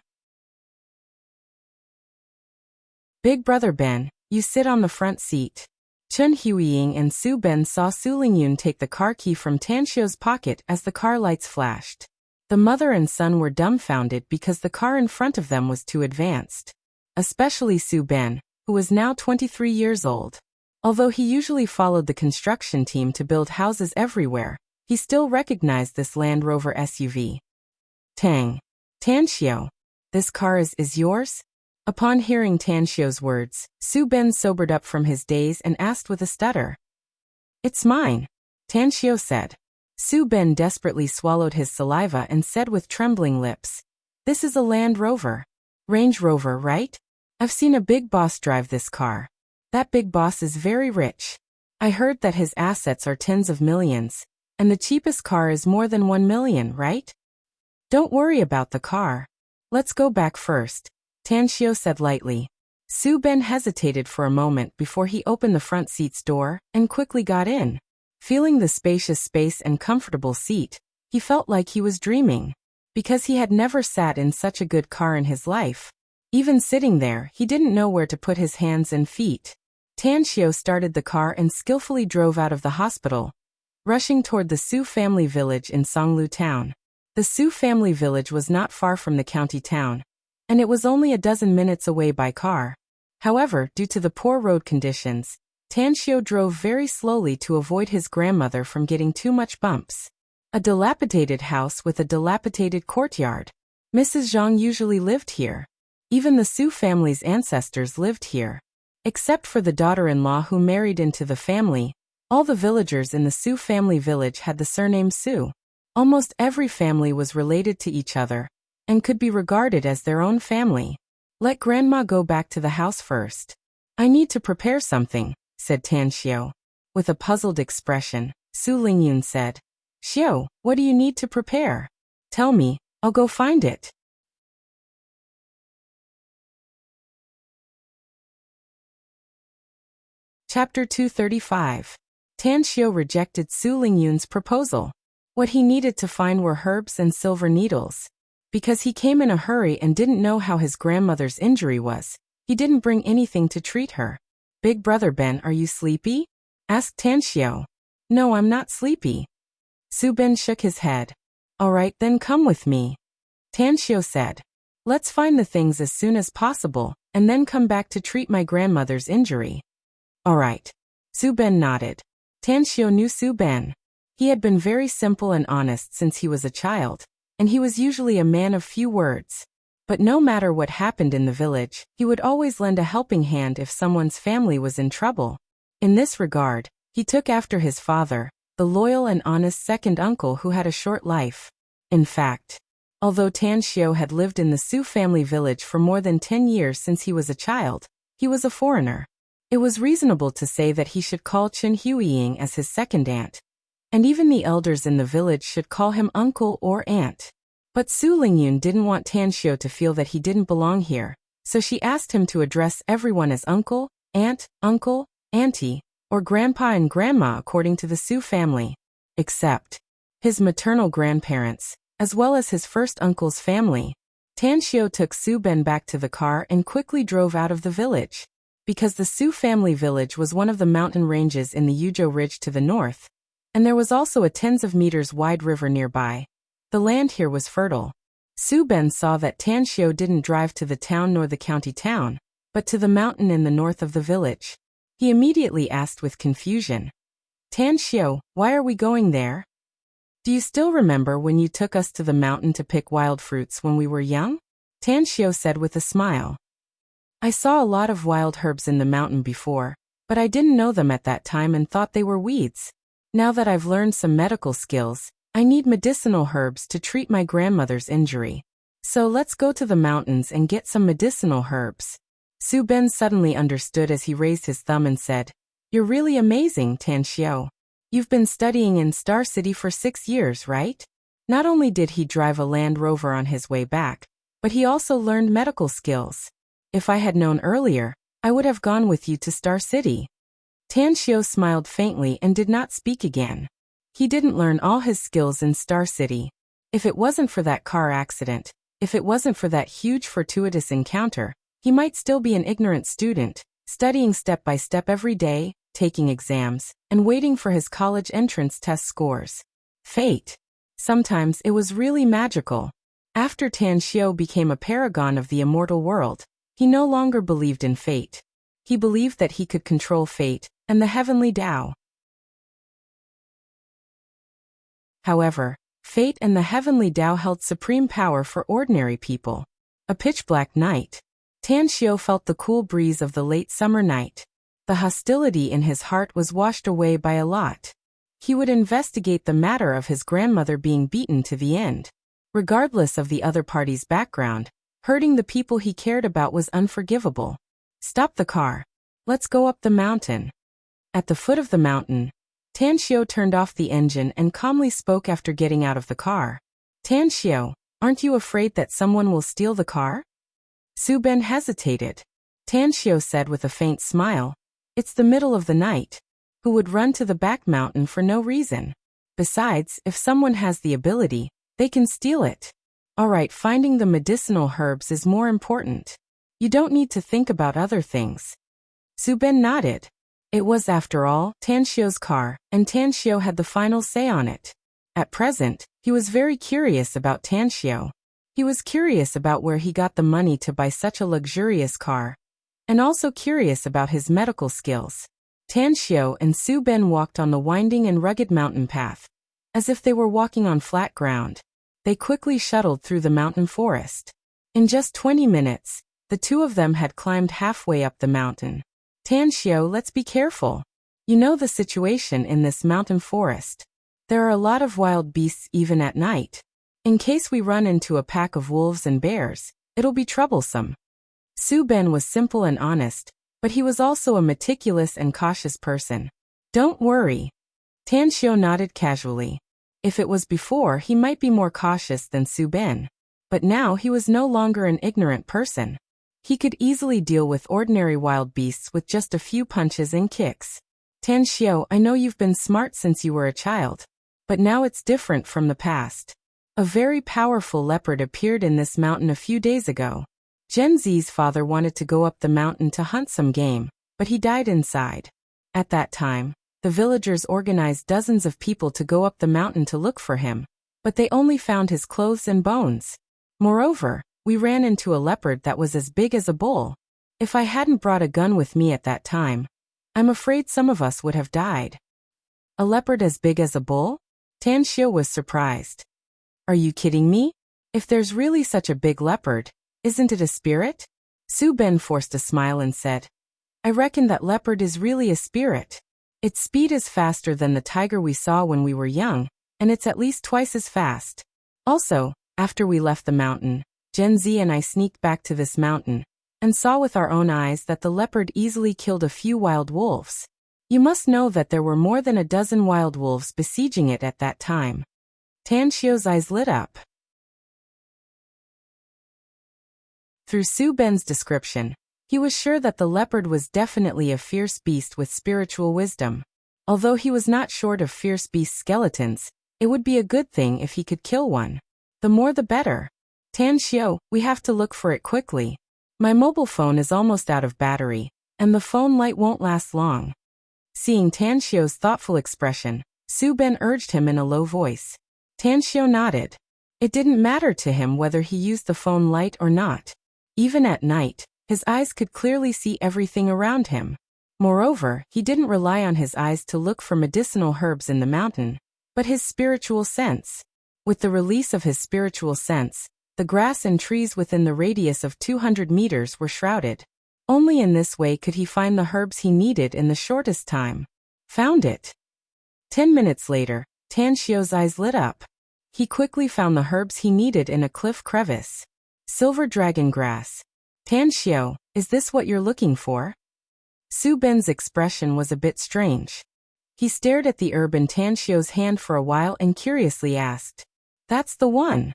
Speaker 1: Big brother Ben, you sit on the front seat. Chen Huiying and Su Ben saw Su Lingyun take the car key from Tan Xiu's pocket as the car lights flashed. The mother and son were dumbfounded because the car in front of them was too advanced. Especially Su Ben, who was now 23 years old. Although he usually followed the construction team to build houses everywhere, he still recognized this Land Rover SUV. Tan Xiu, this car is yours? Upon hearing Tan Xiu's words, Su Ben sobered up from his daze and asked with a stutter. It's mine, Tan Xiu said. Su Ben desperately swallowed his saliva and said with trembling lips, This is a Land Rover. Range Rover, right? I've seen a big boss drive this car. That big boss is very rich. I heard that his assets are tens of millions, and the cheapest car is more than 1 million, right? Don't worry about the car. Let's go back first, Tan Xiu said lightly. Su Ben hesitated for a moment before he opened the front seat's door and quickly got in. Feeling the spacious space and comfortable seat, he felt like he was dreaming. Because he had never sat in such a good car in his life. Even sitting there, he didn't know where to put his hands and feet. Tan Xiu started the car and skillfully drove out of the hospital, rushing toward the Su family village in Songlu town. The Su family village was not far from the county town, and it was only a dozen minutes away by car. However, due to the poor road conditions, Tan Xiu drove very slowly to avoid his grandmother from getting too much bumps. A dilapidated house with a dilapidated courtyard. Mrs. Zhang usually lived here. Even the Su family's ancestors lived here. Except for the daughter-in-law who married into the family, all the villagers in the Su family village had the surname Su. Almost every family was related to each other, and could be regarded as their own family. Let Grandma go back to the house first. I need to prepare something, said Tan Xiu. With a puzzled expression, Su Lingyun said, Xiu, what do you need to prepare? Tell me, I'll go find it. Chapter 235. Tan Xiao rejected Su Lingyun's proposal. What he needed to find were herbs and silver needles. Because he came in a hurry and didn't know how his grandmother's injury was, he didn't bring anything to treat her. "Big brother Ben, are you sleepy?" asked Tan Xiao. "No, I'm not sleepy." Su Ben shook his head. "All right, then come with me," Tan Xiao said. "Let's find the things as soon as possible, and then come back to treat my grandmother's injury." "All right." Su Ben nodded. Tan Xiao knew Su Ben. He had been very simple and honest since he was a child, and he was usually a man of few words. But no matter what happened in the village, he would always lend a helping hand if someone's family was in trouble. In this regard, he took after his father, the loyal and honest second uncle who had a short life. In fact, although Tan Xiao had lived in the Su family village for more than 10 years since he was a child, he was a foreigner. It was reasonable to say that he should call Chen Huiying as his second aunt, and even the elders in the village should call him uncle or aunt. But Su Lingyun didn't want Tan Xiao to feel that he didn't belong here, so she asked him to address everyone as uncle, aunt, uncle, auntie, or grandpa and grandma according to the Su family, except his maternal grandparents, as well as his first uncle's family. Tan Xiao took Su Ben back to the car and quickly drove out of the village. Because the Su family village was one of the mountain ranges in the Yuzhou Ridge to the north, and there was also a tens of meters wide river nearby, the land here was fertile. Su Ben saw that Tan Xiao didn't drive to the town nor the county town, but to the mountain in the north of the village. He immediately asked with confusion, "Tan Xiao, why are we going there? Do you still remember when you took us to the mountain to pick wild fruits when we were young?" Tan Xiao said with a smile. "I saw a lot of wild herbs in the mountain before, but I didn't know them at that time and thought they were weeds. Now that I've learned some medical skills, I need medicinal herbs to treat my grandmother's injury. So let's go to the mountains and get some medicinal herbs." Su Ben suddenly understood as he raised his thumb and said, "You're really amazing, Tan Xiao. You've been studying in Star City for 6 years, right?" Not only did he drive a Land Rover on his way back, but he also learned medical skills. "If I had known earlier, I would have gone with you to Star City." Tan Xiao smiled faintly and did not speak again. He didn't learn all his skills in Star City. If it wasn't for that car accident, if it wasn't for that huge fortuitous encounter, he might still be an ignorant student, studying step by step every day, taking exams, and waiting for his college entrance test scores. Fate. Sometimes it was really magical. After Tan Xiao became a paragon of the immortal world, he no longer believed in fate. He believed that he could control fate and the heavenly Tao. However, fate and the heavenly Tao held supreme power for ordinary people. A pitch-black night. Tan Xiao felt the cool breeze of the late summer night. The hostility in his heart was washed away by a lot. He would investigate the matter of his grandmother being beaten to the end. Regardless of the other party's background, hurting the people he cared about was unforgivable. "Stop the car. Let's go up the mountain." At the foot of the mountain, Tan Xiao turned off the engine and calmly spoke after getting out of the car. "Tan Xiao, aren't you afraid that someone will steal the car?" Su Ben hesitated. Tan Xiao said with a faint smile, "It's the middle of the night. Who would run to the back mountain for no reason? Besides, if someone has the ability, they can steal it. All right, finding the medicinal herbs is more important. You don't need to think about other things." Su Ben nodded. It was, after all, Tan Xiao's car, and Tan Xiao had the final say on it. At present, he was very curious about Tan Xiao. He was curious about where he got the money to buy such a luxurious car, and also curious about his medical skills. Tan Xiao and Su Ben walked on the winding and rugged mountain path. As if they were walking on flat ground, they quickly shuttled through the mountain forest. In just 20 minutes, the two of them had climbed halfway up the mountain. "Tan Xiao, let's be careful. You know the situation in this mountain forest. There are a lot of wild beasts even at night. In case we run into a pack of wolves and bears, it'll be troublesome." Su Ben was simple and honest, but he was also a meticulous and cautious person. "Don't worry." Tan Xiao nodded casually. If it was before, he might be more cautious than Su Ben. But now he was no longer an ignorant person. He could easily deal with ordinary wild beasts with just a few punches and kicks. Tan Xiao, I know you've been smart since you were a child. But now it's different from the past. A very powerful leopard appeared in this mountain a few days ago. Gen Z's father wanted to go up the mountain to hunt some game, but he died inside. At that time, the villagers organized dozens of people to go up the mountain to look for him, but they only found his clothes and bones. Moreover, we ran into a leopard that was as big as a bull. If I hadn't brought a gun with me at that time, I'm afraid some of us would have died. A leopard as big as a bull? Tan Xiao was surprised. Are you kidding me? If there's really such a big leopard, isn't it a spirit? Su Ben forced a smile and said, I reckon that leopard is really a spirit. Its speed is faster than the tiger we saw when we were young, and it's at least twice as fast. Also, after we left the mountain, Gen Z and I sneaked back to this mountain, and saw with our own eyes that the leopard easily killed a few wild wolves. You must know that there were more than a dozen wild wolves besieging it at that time. Tan Xiao's eyes lit up. Through Su Ben's description, he was sure that the leopard was definitely a fierce beast with spiritual wisdom. Although he was not short of fierce beast skeletons, it would be a good thing if he could kill one. The more the better. Tan Xiao, we have to look for it quickly. My mobile phone is almost out of battery, and the phone light won't last long. Seeing Tan Xiao's thoughtful expression, Su Ben urged him in a low voice. Tan Xiao nodded. It didn't matter to him whether he used the phone light or not. Even at night, his eyes could clearly see everything around him. Moreover, he didn't rely on his eyes to look for medicinal herbs in the mountain, but his spiritual sense. With the release of his spiritual sense, the grass and trees within the radius of 200 meters were shrouded. Only in this way could he find the herbs he needed in the shortest time. Found it. 10 minutes later, Tan Xiao's eyes lit up. He quickly found the herbs he needed in a cliff crevice. Silver dragon grass. Tan Xiao, is this what you're looking for? Su Ben's expression was a bit strange. He stared at the herb in Tan Xiao's hand for a while and curiously asked, That's the one.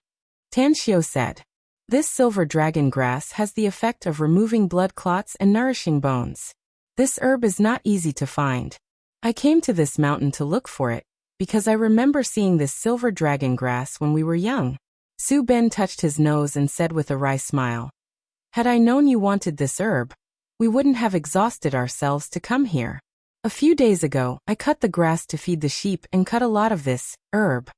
Speaker 1: Tan Xiao said, This silver dragon grass has the effect of removing blood clots and nourishing bones. This herb is not easy to find. I came to this mountain to look for it, because I remember seeing this silver dragon grass when we were young. Su Ben touched his nose and said with a wry smile, Had I known you wanted this herb, we wouldn't have exhausted ourselves to come here. A few days ago, I cut the grass to feed the sheep and cut a lot of this herb.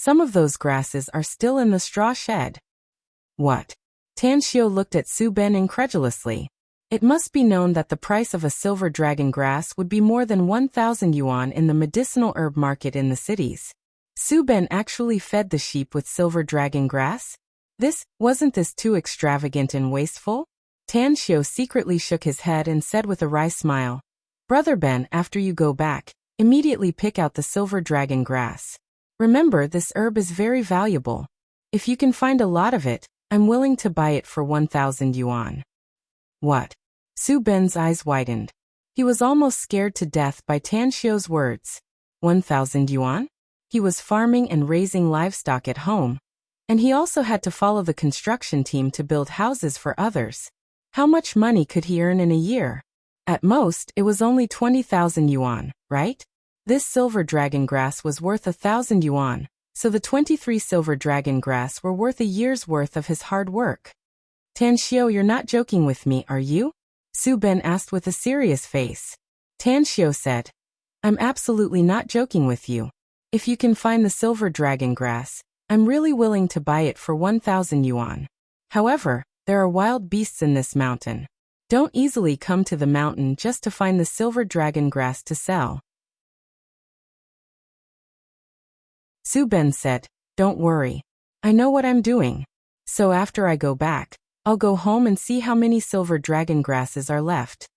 Speaker 1: Some of those grasses are still in the straw shed. What? Tan Xiao looked at Su Ben incredulously. It must be known that the price of a silver dragon grass would be more than 1,000 yuan in the medicinal herb market in the cities. Su Ben actually fed the sheep with silver dragon grass? Wasn't this too extravagant and wasteful? Tan Xiao secretly shook his head and said with a wry smile, Brother Ben, after you go back, immediately pick out the silver dragon grass. Remember, this herb is very valuable. If you can find a lot of it, I'm willing to buy it for 1,000 yuan. What? Su Ben's eyes widened. He was almost scared to death by Tan Xiao's words. 1,000 yuan? He was farming and raising livestock at home, and he also had to follow the construction team to build houses for others. How much money could he earn in a year? At most, it was only 20,000 yuan, right? This silver dragon grass was worth 1,000 yuan, so the 23 silver dragon grass were worth a year's worth of his hard work. Tan Xiao, you're not joking with me, are you? Su Ben asked with a serious face. Tan Xiao said, I'm absolutely not joking with you. If you can find the silver dragon grass, I'm really willing to buy it for 1,000 yuan. However, there are wild beasts in this mountain. Don't easily come to the mountain just to find the silver dragon grass to sell. Su Ben said, Don't worry. I know what I'm doing. So after I go back, I'll go home and see how many silver dragon grasses are left.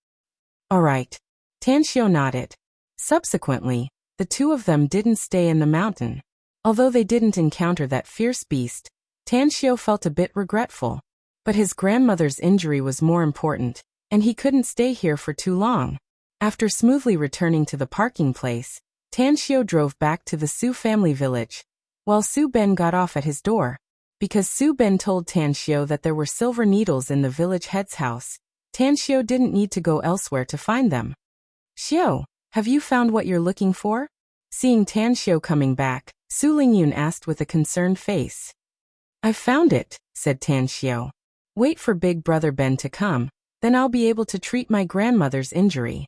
Speaker 1: All right. Tan Xiao nodded. Subsequently, the two of them didn't stay in the mountain. Although they didn't encounter that fierce beast, Tan Xiao felt a bit regretful. But his grandmother's injury was more important, and he couldn't stay here for too long. After smoothly returning to the parking place, Tan Xiao drove back to the Su family village, while Su Ben got off at his door. Because Su Ben told Tan Xiao that there were silver needles in the village head's house, Tan Xiao didn't need to go elsewhere to find them. Xiao, Have you found what you're looking for? Seeing Tan Xiao coming back, Su Lingyun asked with a concerned face. I've found it, said Tan Xiao. Wait for Big Brother Ben to come, then I'll be able to treat my grandmother's injury.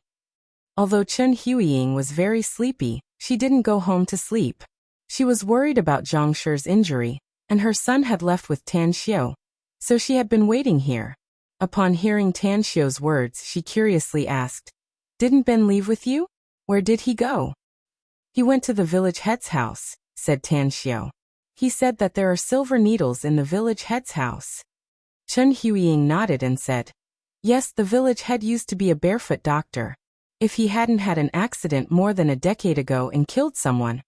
Speaker 1: Although Chen Huiying was very sleepy, she didn't go home to sleep. She was worried about Zhang Shi's injury, and her son had left with Tan Xiao, so she had been waiting here. Upon hearing Tan Xiao's words, she curiously asked, Didn't Ben leave with you? Where did he go? He went to the village head's house, said Tan Xiao. He said that there are silver needles in the village head's house. Chen Huiying nodded and said, Yes, the village head used to be a barefoot doctor. If he hadn't had an accident more than a decade ago and killed someone,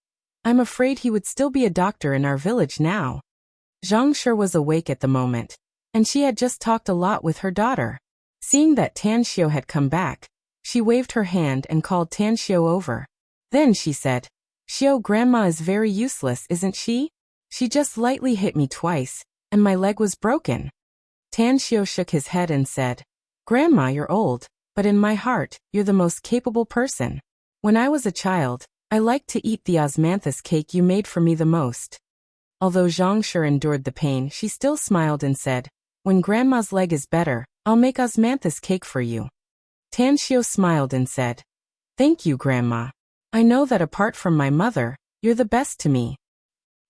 Speaker 1: I'm afraid he would still be a doctor in our village now. Zhang Shi was awake at the moment, and she had just talked a lot with her daughter. Seeing that Tan Xiao had come back, she waved her hand and called Tan Xiao over. Then she said, Xiao, Grandma is very useless, isn't she? She just lightly hit me twice, and my leg was broken. Tan Xiao shook his head and said, Grandma, you're old, but in my heart, you're the most capable person. When I was a child, I liked to eat the osmanthus cake you made for me the most. Although Zhang Shi endured the pain, she still smiled and said, When Grandma's leg is better, I'll make osmanthus cake for you. Tan Xiao smiled and said, Thank you, Grandma. I know that apart from my mother, you're the best to me.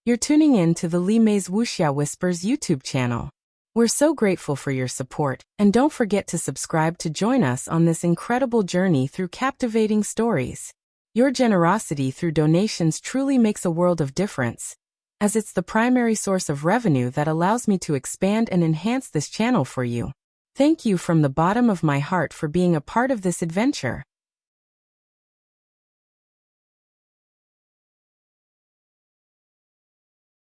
Speaker 1: You're tuning in to the Li Mei's Wuxia Whispers YouTube channel. We're so grateful for your support, and don't forget to subscribe to join us on this incredible journey through captivating stories. Your generosity through donations truly makes a world of difference, as it's the primary source of revenue that allows me to expand and enhance this channel for you. Thank you from the bottom of my heart for being a part of this adventure.